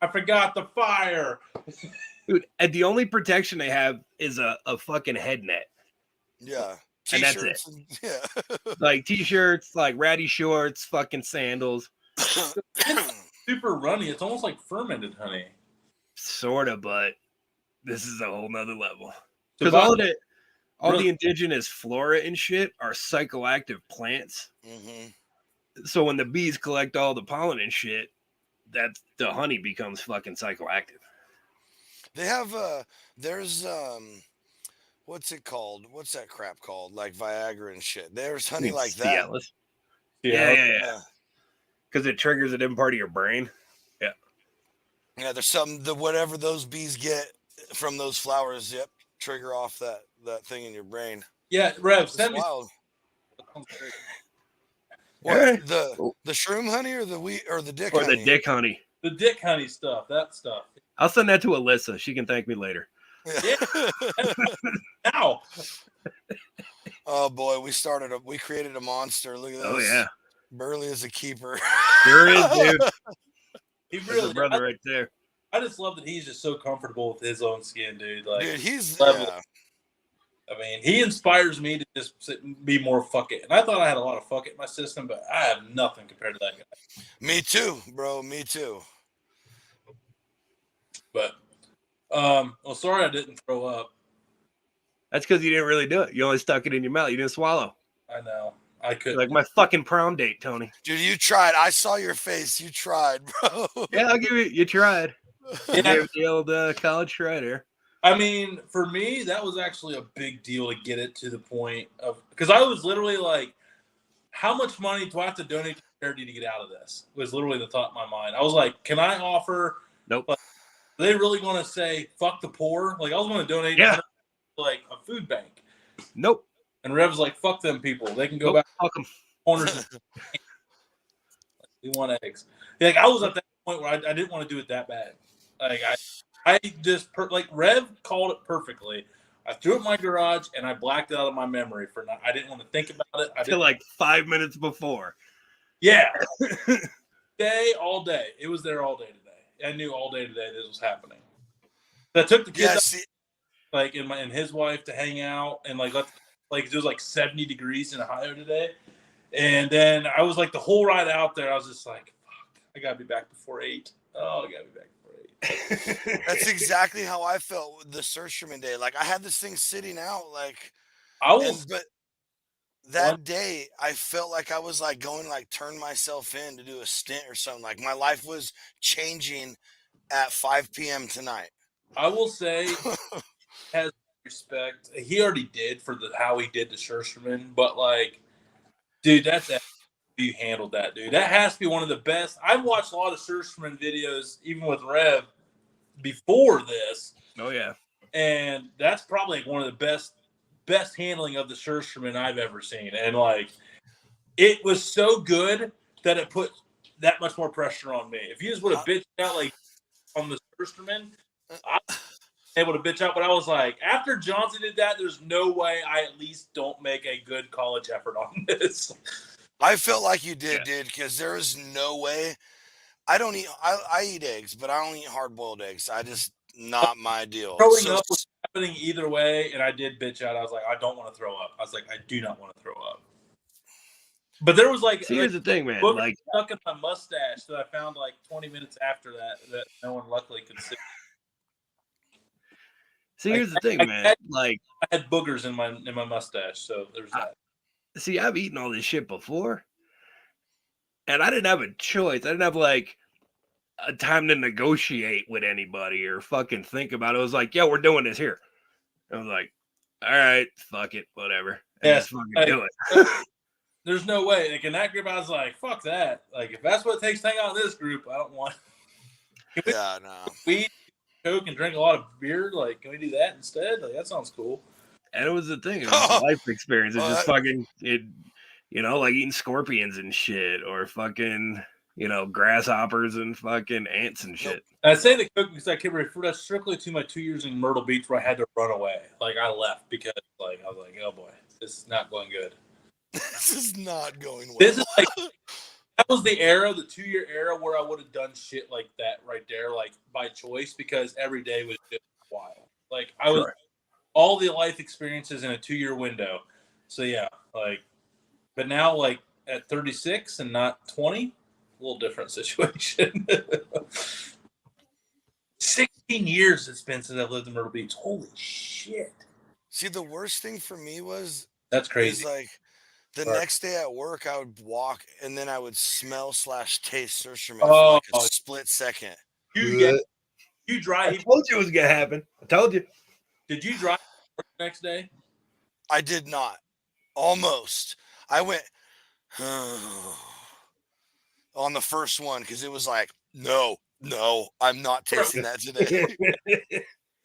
S3: I forgot the fire.
S2: Dude, and the only protection they have is a fucking head net.
S1: Yeah.
S2: And that's it.
S1: T-shirts yeah.
S2: Like t-shirts, like ratty shorts, fucking sandals.
S3: Super runny. It's almost like fermented honey.
S2: Sort of, but this is a whole nother level.
S3: So
S2: Because all
S3: really-
S2: the indigenous flora and shit are psychoactive plants.
S1: Mm-hmm.
S2: So when the bees collect all the pollen and shit, that's the honey becomes fucking psychoactive.
S1: They have there's what's it called? What's that crap called? Like Viagra and shit. There's honey like that.
S2: Cialis.
S3: Yeah.
S2: Yeah. Because it triggers a different part of your brain.
S1: Yeah, there's something the whatever those bees get from those flowers, trigger off that thing in your brain.
S3: Yeah, Rev,
S1: It's
S3: send me.
S1: wild.
S2: Yeah.
S1: What, the shroom honey or the wheat or the dick
S2: Or
S1: honey?
S2: the dick honey.
S3: The dick honey stuff, that stuff.
S2: I'll send that to Alyssa. She can thank me later.
S3: Ow.
S1: Oh boy, we created a monster. Look at this.
S2: Oh yeah.
S1: Burley is a keeper.
S2: Sure is, dude.
S3: He
S2: That's
S3: really
S2: a brother right there.
S3: I just love that he's just so comfortable with his own skin, dude. Like,
S1: Dude, he's
S3: level.
S1: yeah.
S3: I mean, he inspires me to just sit and be more fuck it. And I thought I had a lot of fuck it in my system, but I have nothing compared to that guy.
S1: Me too, bro. Me too.
S3: But, well, sorry I didn't throw up.
S2: That's because you didn't really do it. You only stuck it in your mouth. You didn't swallow.
S3: I know. I could.
S2: Like my fucking prom date, Tony.
S1: Dude, you tried. I saw your face. You tried, bro.
S2: Yeah, I'll give you. You tried. You
S3: Yeah.
S2: gave the old college try there.
S3: I mean, for me, that was actually a big deal to get it to the point of, because I was literally like, how much money do I have to donate to charity to get out of this? Was literally the thought in my mind. I was like, can I offer?
S2: Nope.
S3: Like, are they really going to say fuck the poor? Like, I was going to donate
S2: Yeah.
S3: to like a food bank,
S2: Nope.
S3: and Rev's like, fuck them people. They can go
S2: Nope.
S3: back
S2: Fuck 'em.
S3: corners. We want eggs. Like, I was at that point where I didn't want to do it that bad. Like I just like Rev called it perfectly. I threw it in my garage and I blacked it out of my memory for not. I didn't want to think about it. I
S2: Till
S3: didn't.
S2: like 5 minutes before.
S3: Yeah, all day. It was there all day today. I knew all day today this was happening. So I took the kids
S1: Yeah,
S3: out,
S1: see,
S3: like and his wife to hang out and like it was like 70 degrees in Ohio today, and then I was like the whole ride out there. I was just like, fuck, I gotta be back before 8. Oh, I gotta be back before 8.
S1: that's exactly how I felt with the Surshman day. Like I had this thing sitting out, like, but that day I felt like I was like going like turn myself in to do a stint or something. Like my life was changing at 5 p.m. tonight.
S3: I will say, has respect. He already did for how he did to Schersterman, but like, dude, that's you handled that, dude. That has to be one of the best. I've watched a lot of Schersterman videos, even with Rev, before this,
S2: Oh yeah.
S3: and that's probably one of the best handling of the Schersterman I've ever seen. And like, it was so good that it put that much more pressure on me. If you just would have bitched out like on the Schersterman, I was able to bitch out. But I was like, after Johnson did that, there's no way I at least don't make a good college effort on this.
S1: I felt like you did,
S2: Yeah.
S1: dude, because there is no way. I don't eat. I eat eggs, but I don't eat hard boiled eggs. I just not my deal.
S3: Throwing
S1: So-
S3: up was happening either way, and I did bitch out. I was like, I don't want to throw up. I was like, I do not want to throw up. But there was like,
S2: See, here's the thing, man.
S3: boogers
S2: Like,
S3: stuck in my mustache that I found like 20 minutes after that no one luckily could see.
S2: see, here's the thing,
S3: I-
S2: man. Like,
S3: I had boogers in my mustache, so there's that.
S2: see, I've eaten all this shit before, and I didn't have a choice. I didn't have like a time to negotiate with anybody or fucking think about it. It was like, yeah, we're doing this here. I was like, all right, fuck it, whatever. And
S3: Yeah,
S2: just fucking
S3: hey.
S2: do it.
S3: There's no way. Like in that group, I was like, fuck that. Like if that's what it takes to hang out in this group, I don't want. Can we
S1: yeah, no.
S3: weed, Coke, and drink a lot of beer? Like, can we do that instead? Like that sounds cool.
S2: And it was the thing. It was a life experience. It
S1: Well,
S2: just fucking it You know, like eating scorpions and shit, or fucking, you know, grasshoppers and fucking ants and shit.
S3: And I say the cook because I can refer that strictly to my 2 years in Myrtle Beach where I had to run away. Like I left because like I was like, oh boy, this is not going good.
S1: This is not going well.
S3: This is like that was the era, the 2-year era where I would have done shit like that right there, like by choice, because every day was just wild. Like I was all the life experiences in a 2-year window. So yeah, like, but now like at 36 and not 20, a little different situation. 16 years it's been since I've lived in Myrtle Beach. Holy shit.
S1: See, the worst thing for me was
S3: That's
S1: is
S3: crazy.
S1: like the
S3: Right.
S1: next day at work, I would walk and then I would smell/taste Surserman
S3: Oh.
S1: for like a split second.
S3: You
S2: I
S3: drive.
S2: told you it was gonna happen. I told you.
S3: Did you drive the next day?
S1: I did not. Almost. I went on the first one because it was like, no, I'm not tasting that today.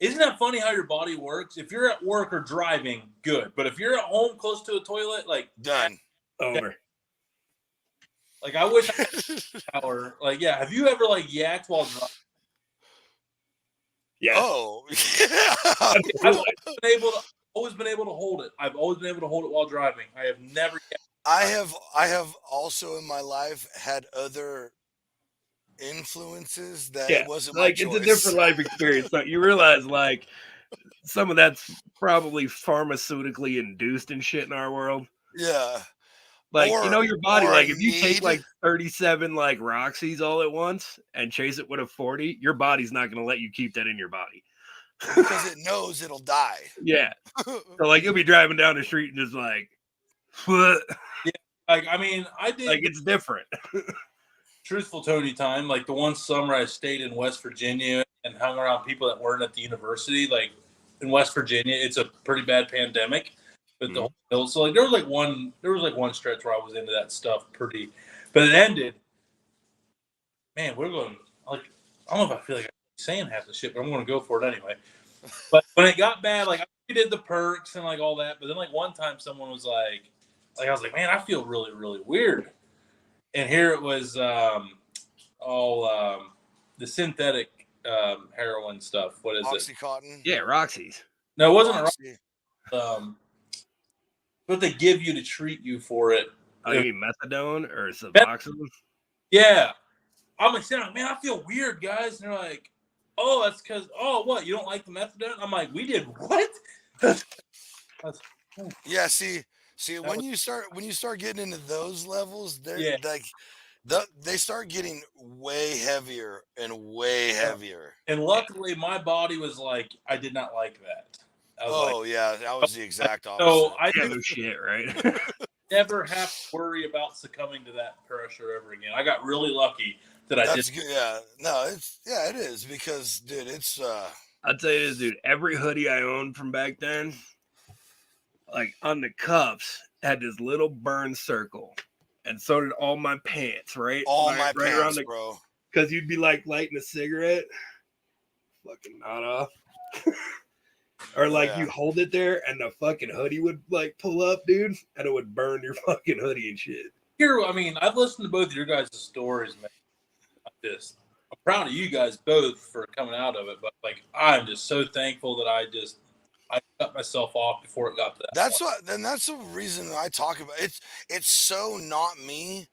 S3: Isn't that funny how your body works? If you're at work or driving, good. But if you're at home close to a toilet, like
S1: Done.
S2: Over.
S3: like I wish I had a shower. Like, yeah, have you ever like yacked while driving?
S2: Yeah.
S1: Oh,
S3: I've always been able to hold it. I've always been able to hold it while driving. I have never
S1: I have also in my life had other influences that
S2: Yeah,
S1: it wasn't
S2: like
S1: my
S2: it's
S1: choice.
S2: a different life experience. But you realize, like, some of that's probably pharmaceutically induced and shit in our world.
S1: Yeah.
S2: Like, you know,
S1: Or-
S2: your body,
S1: or
S2: like,
S1: a
S2: if you take
S1: need.
S2: like 37 like Roxy's all at once and chase it with a 40, your body's not gonna let you keep that in your body.
S1: Because it knows it'll die.
S2: Yeah. So like you'll be driving down the street and just like, what?
S3: like. I mean, I did
S2: Like it's different.
S3: truthful Tony time. Like the one summer I stayed in West Virginia and hung around people that weren't at the university. Like in West Virginia, it's a pretty bad pandemic. But the whole so like there was like one stretch where I was into that stuff pretty, but it ended. Man, we're going like I don't know if I feel like I'm saying half the shit, but I'm going to go for it anyway. But when it got bad, like I did the perks and like all that, but then like one time someone was like I was like, man, I feel really really weird, and here it was all the synthetic heroin stuff. What is it?
S1: Oxycontin.
S2: Yeah, Roxy's.
S3: No, it wasn't.
S1: Roxy.
S3: What they give you to treat you for it.
S2: Oh, you mean methadone or Suboxone?
S3: Yeah. I'm like, man, I feel weird, guys. And they're like, oh, that's because, oh, what? You don't like the methadone? I'm like, we did what?
S1: Yeah, see when you start getting into those levels, they're
S3: Yeah.
S1: like they start getting way heavier and way heavier.
S3: And luckily, my body was like, I did not like that. I was like,
S1: Yeah, that was the exact opposite.
S3: so I
S2: Yeah,
S3: do
S2: no shit, right?
S3: never have to worry about succumbing to that pressure ever again. I got really lucky that I
S1: That's
S3: did.
S1: good. Yeah, no, it is because dude, it's
S2: I'll tell you this, dude. Every hoodie I owned from back then, like on the cuffs, had this little burn circle, and so did all my pants. Right,
S1: all
S2: right,
S1: my
S2: right
S1: pants,
S2: around the,
S1: bro.
S2: because you'd be like lighting a cigarette, fucking not off, or like
S1: Yeah.
S2: you hold it there, and the fucking hoodie would like pull up, dude, and it would burn your fucking hoodie and shit.
S3: Here, I mean, I've listened to both of your guys' stories, man. I'm proud of you guys both for coming out of it, but like I'm just so thankful that I cut myself off before it got to that.
S1: That's
S3: point.
S1: what. Then that's the reason I talk about it. It's so not me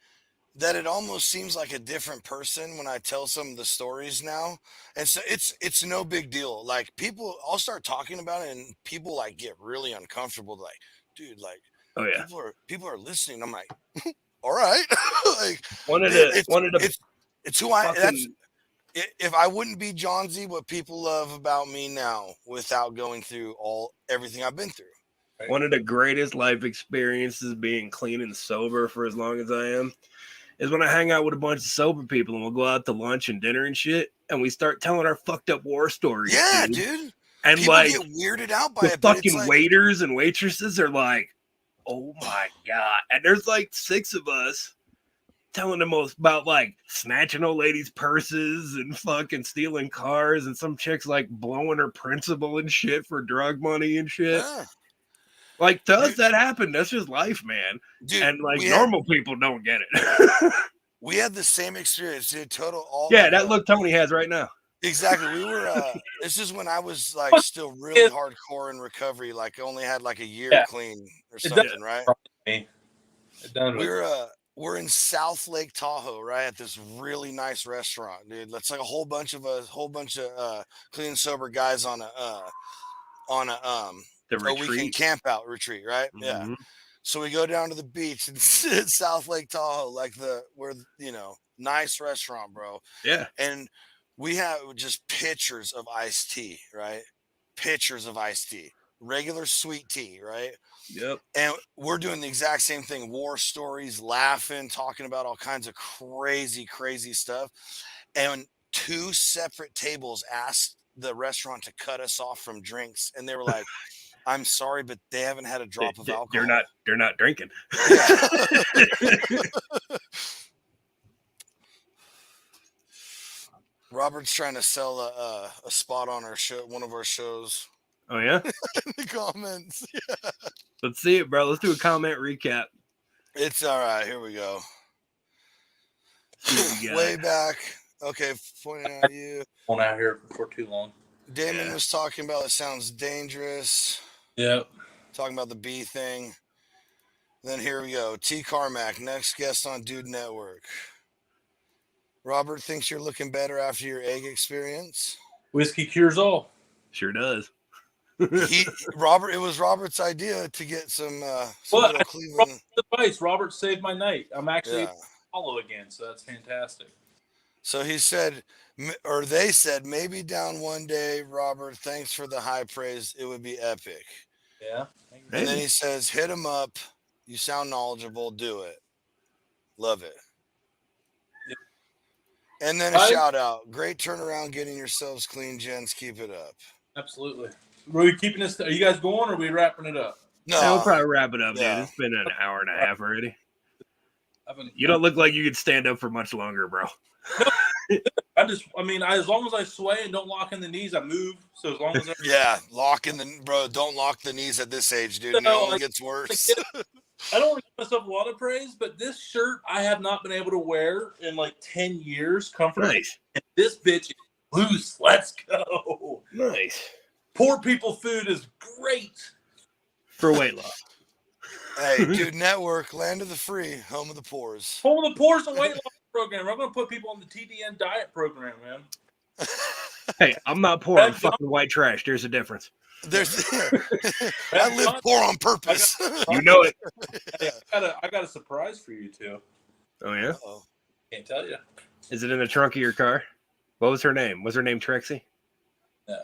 S1: that it almost seems like a different person when I tell some of the stories now. And so it's no big deal. Like people, I'll start talking about it, and people like get really uncomfortable. Like, dude, like
S2: Oh yeah,
S1: people are listening. I'm like, all right, like it's who I. That's
S2: fucking,
S1: if I wouldn't be John Z, what people love about me now, without going through everything I've been through.
S2: one of the greatest life experiences being clean and sober for as long as I am is when I hang out with a bunch of sober people and we'll go out to lunch and dinner and shit, and we start telling our fucked up war stories.
S1: Yeah,
S2: dude.
S1: dude.
S2: And
S1: People
S2: like
S1: get weirded out by
S2: the
S1: it. But it's
S2: fucking
S1: like,
S2: waiters and waitresses are like, oh my God. And there's like 6 of us telling the most about like snatching old ladies' purses and fucking stealing cars, and some chicks like blowing her principal and shit for drug money and shit.
S1: yeah.
S2: Like to us, that happened. That's just life, man.
S1: Dude,
S2: And like
S1: we
S2: normal people don't get it.
S1: we had the same experience, dude. Total all
S2: Yeah,
S1: like,
S2: that look Tony has right now.
S1: exactly. We were this is when I was like still really hardcore in recovery, like only had like a year
S3: Yeah.
S1: clean or
S3: It does-
S1: something, right?
S3: It done with-
S1: We're in South Lake Tahoe, right, at this really nice restaurant, dude. That's like a whole bunch of clean and sober guys on a
S2: The
S1: a weekend
S2: retreat.
S1: camp out retreat, right? Yeah.
S2: Mhm.
S1: So we go down to the beach in South Lake Tahoe, like nice restaurant, bro.
S2: Yeah.
S1: And we have just pictures of iced tea, right? Pictures of iced tea, regular sweet tea, right?
S2: Yep.
S1: And we're doing the exact same thing, war stories, laughing, talking about all kinds of crazy, crazy stuff. And 2 separate tables asked the restaurant to cut us off from drinks. And they were like, I'm sorry, but they haven't had a drop of alcohol.
S2: They're not drinking.
S1: Yeah. Robert's trying to sell a spot on our show, one of our shows.
S2: Oh yeah.
S1: In the comments.
S2: Let's see it, bro. Let's do a comment recap.
S1: It's all right. Here we go.
S2: See what we got.
S1: Way back. Okay, pointing at you.
S3: Won't out here for too long.
S1: Damon
S2: Yeah.
S1: was talking about it sounds dangerous.
S3: Yep.
S1: Talking about the bee thing. Then here we go. T. Carmack, next guest on Dude Network. Robert thinks you're looking better after your egg experience.
S3: Whiskey cures all.
S2: Sure does.
S1: Robert, it was Robert's idea to get some
S3: Well,
S1: little
S3: I-
S1: Cleveland.
S3: Advice. Robert saved my night. I'm actually
S1: Yeah.
S3: follow again, so that's fantastic.
S1: So he said, or they said, maybe down one day, Robert, thanks for the high praise. It would be epic.
S3: Yeah.
S1: And then he says, hit him up. You sound knowledgeable. Do it. Love it.
S3: Yep.
S1: And then a shout out. Great turnaround getting yourselves clean, gents. Keep it up.
S3: Absolutely. Are we keeping this? Are you guys going or are we wrapping it up?
S1: No,
S2: Yeah, we'll probably wrap it up,
S1: yeah.
S2: dude. It's been an hour and a half already.
S3: I've been-
S2: You don't look like you could stand up for much longer, bro.
S3: I mean, as long as I sway and don't lock in the knees, I move. So as long as
S1: yeah, don't lock the knees at this age, dude.
S3: No,
S1: it only
S3: like-
S1: gets worse.
S3: I don't want to give myself a lot of praise, but this shirt I have not been able to wear in like 10 years comfortably.
S2: Nice.
S3: And this bitch is loose. Let's go.
S2: Nice.
S3: Poor people food is great.
S2: For weight loss.
S1: Hey, Dude Network, land of the free, home of the poors.
S3: Home of the Poor's a weight loss program. I'm going to put people on the TDN diet program, man.
S2: Hey, I'm not poor. I'm fucking white trash. There's a difference.
S1: There's, I live poor on purpose.
S2: You know it.
S3: I got a surprise for you two.
S2: Oh, yeah?
S1: Uh-oh.
S3: Can't tell you.
S2: Is it in the trunk of your car? What was her name? Was her name Trixie?
S3: No.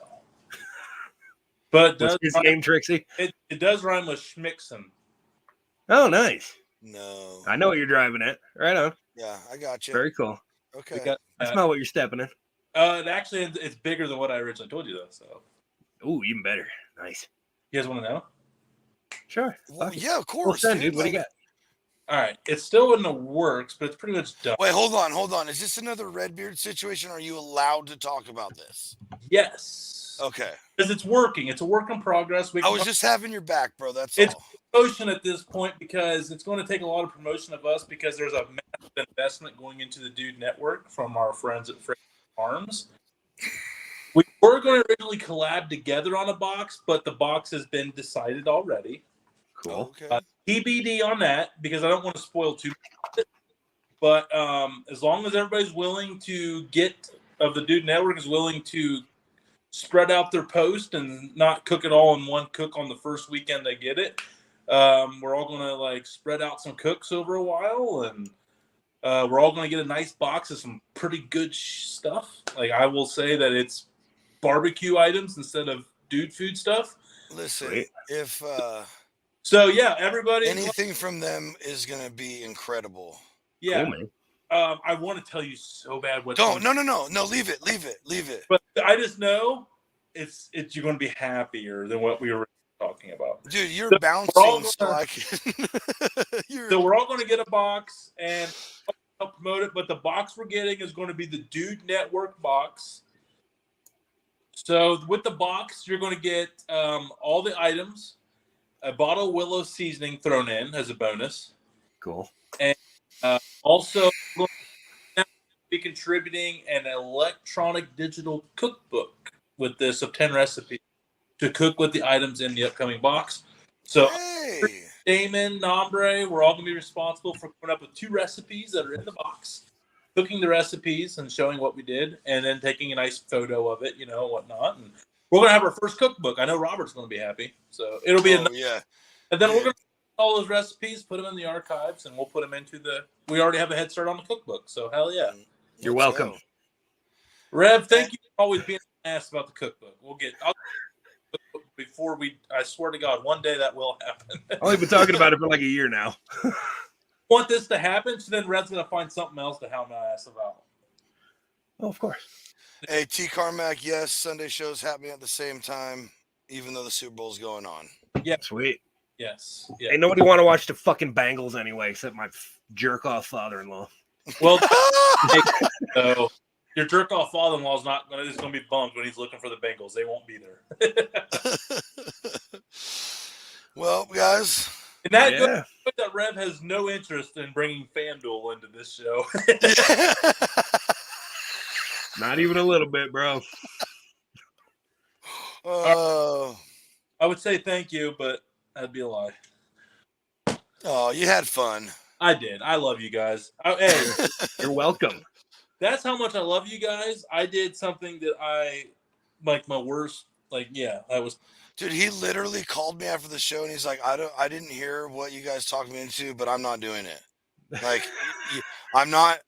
S3: But
S2: Was his name Trixie?
S3: it does rhyme with Schmixon.
S2: Oh, nice.
S1: No.
S2: I know what you're driving at. Right on.
S1: Yeah, I got you.
S2: Very cool.
S1: Okay.
S2: I smell what you're stepping in.
S3: It's bigger than what I originally told you, though. So
S2: Ooh, even better. Nice.
S3: you guys want to know?
S2: Sure.
S1: Well,
S2: Fuck it.
S1: yeah, of
S2: Well,
S1: course.
S2: send, dude. What do you
S1: like-
S2: got?
S3: All right, it's still in the works, but it's pretty much done.
S1: Wait, hold on. Is this another Redbeard situation? Are you allowed to talk about this?
S3: Yes,
S1: Okay.
S3: because it's working. It's a work in progress. We
S1: I was just having your back, bro. That's
S3: It's-
S1: all.
S3: promotion at this point because it's going to take a lot of promotion of us because there's a massive investment going into the Dude Network from our friends at Fraser Farms. We were going to originally collab together on a box, but the box has been decided already.
S2: Cool.
S1: Okay.
S3: TBD on that because I don't want to spoil too much. But as long as everybody's willing to the Dude Network is willing to spread out their post and not cook it all in one cook on the first weekend they get it. We're all gonna like spread out some cooks over a while, and we're all gonna get a nice box of some pretty good stuff. Like I will say that it's barbecue items instead of dude food stuff.
S1: Listen,
S2: Sweet.
S1: if
S3: So yeah, everybody.
S1: anything from them is gonna be incredible.
S3: Yeah,
S2: Cool, man.
S3: I want to tell you so bad what.
S1: Don't. No. Leave it.
S3: But I just know it's you're going to be happier than what we were talking about.
S1: Dude, you're
S3: So
S1: bouncing,
S3: we're all
S1: so
S3: gonna-
S1: I can. You're-
S3: So we're all going to get a box and help promote it. But the box we're getting is going to be the Dude Network box. So with the box, you're going to get all the items. a bottle of Willow seasoning thrown in as a bonus.
S2: Cool.
S3: Also, we'll be contributing an electronic digital cookbook with this of 10 recipes to cook with the items in the upcoming box. So,
S1: Hey.
S3: Damon, Nombre, we're all going to be responsible for coming up with 2 recipes that are in the box, cooking the recipes and showing what we did, and then taking a nice photo of it, whatnot. And we're going to have our first cookbook. I know Robert's going to be happy. So it'll be
S1: Yeah.
S3: And then we're going to all those recipes, put them in the archives, and we'll put them into we already have a head start on the cookbook. So hell yeah.
S2: You're welcome.
S1: go.
S3: Rev, thank you for always being asked about the cookbook. I swear to God, one day that will happen.
S2: I've only been talking about it for like a year now.
S3: Want this to happen, so then Rev's going to find something else to hound my ass about.
S2: Oh, of course.
S1: Hey, T. Carmack, yes, Sunday show's happening at the same time, even though the Super Bowl's going on.
S3: Yeah.
S2: Sweet.
S3: Yes. Yeah.
S2: Ain't nobody want to watch the fucking Bengals anyway, except my jerk off father-in-law.
S3: Well, so your jerk off father-in-law is not going to be bummed when he's looking for the Bengals. They won't be there.
S1: Well, guys.
S3: And that goes that Rev has no interest in bringing FanDuel into this show.
S2: Not even a little bit, bro.
S3: I would say thank you, but that'd be a lie.
S1: Oh, you had fun.
S3: I did. I love you guys. Hey,
S2: You're welcome.
S3: that's how much I love you guys. I did something that I like my worst. That was.
S1: Dude, he literally called me after the show and he's like, I didn't hear what you guys talked me into, but I'm not doing it. Like, I'm not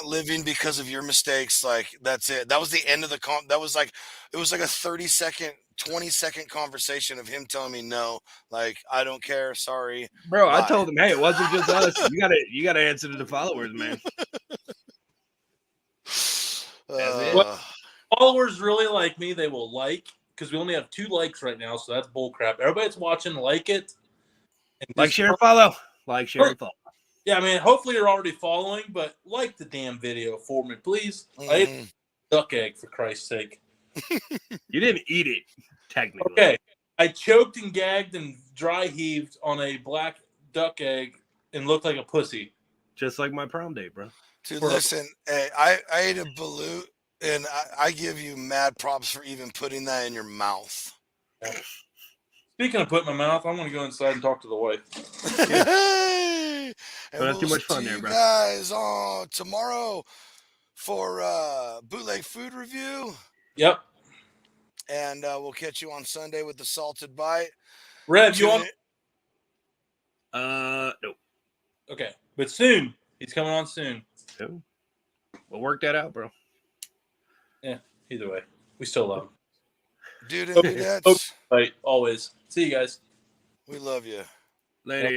S1: living because of your mistakes. Like, that's it. That was the end of the it was like a 30-second, 20-second conversation of him telling me no, like, I don't care. Sorry.
S2: Bro,
S1: Bye.
S2: I told him, hey, it wasn't just us. You gotta answer to the followers, man.
S3: Followers really like me. They will like, because we only have 2 likes right now, so that's bullcrap. Everybody that's watching, like it. And
S2: Like, share, and follow. Like, share, and follow.
S3: Yeah, I mean, hopefully you're already following, but like the damn video for me, please. I ate a duck egg, for Christ's sake.
S2: You didn't eat it, technically.
S3: Okay. I choked and gagged and dry heaved on a black duck egg and looked like a pussy.
S2: Just like my prom date, bro.
S1: Dude, listen, hey, I ate a balut, and I give you mad props for even putting that in your mouth.
S3: Speaking of putting my mouth, I'm going to go inside and talk to the wife.
S1: Hey! And
S2: Don't have too
S1: we'll
S2: much fun
S1: see
S2: there,
S1: you
S2: bro.
S1: guys tomorrow for bootleg food review.
S3: Yep.
S1: And we'll catch you on Sunday with the salted bite.
S3: Rev, you on?
S2: Nope.
S3: Okay. But soon. He's coming on soon.
S2: Cool. We'll work that out, bro.
S3: Yeah. Either way. We still love him.
S1: Dude and dudettes,
S3: Right. Always. See you guys.
S1: we love you.
S2: Later,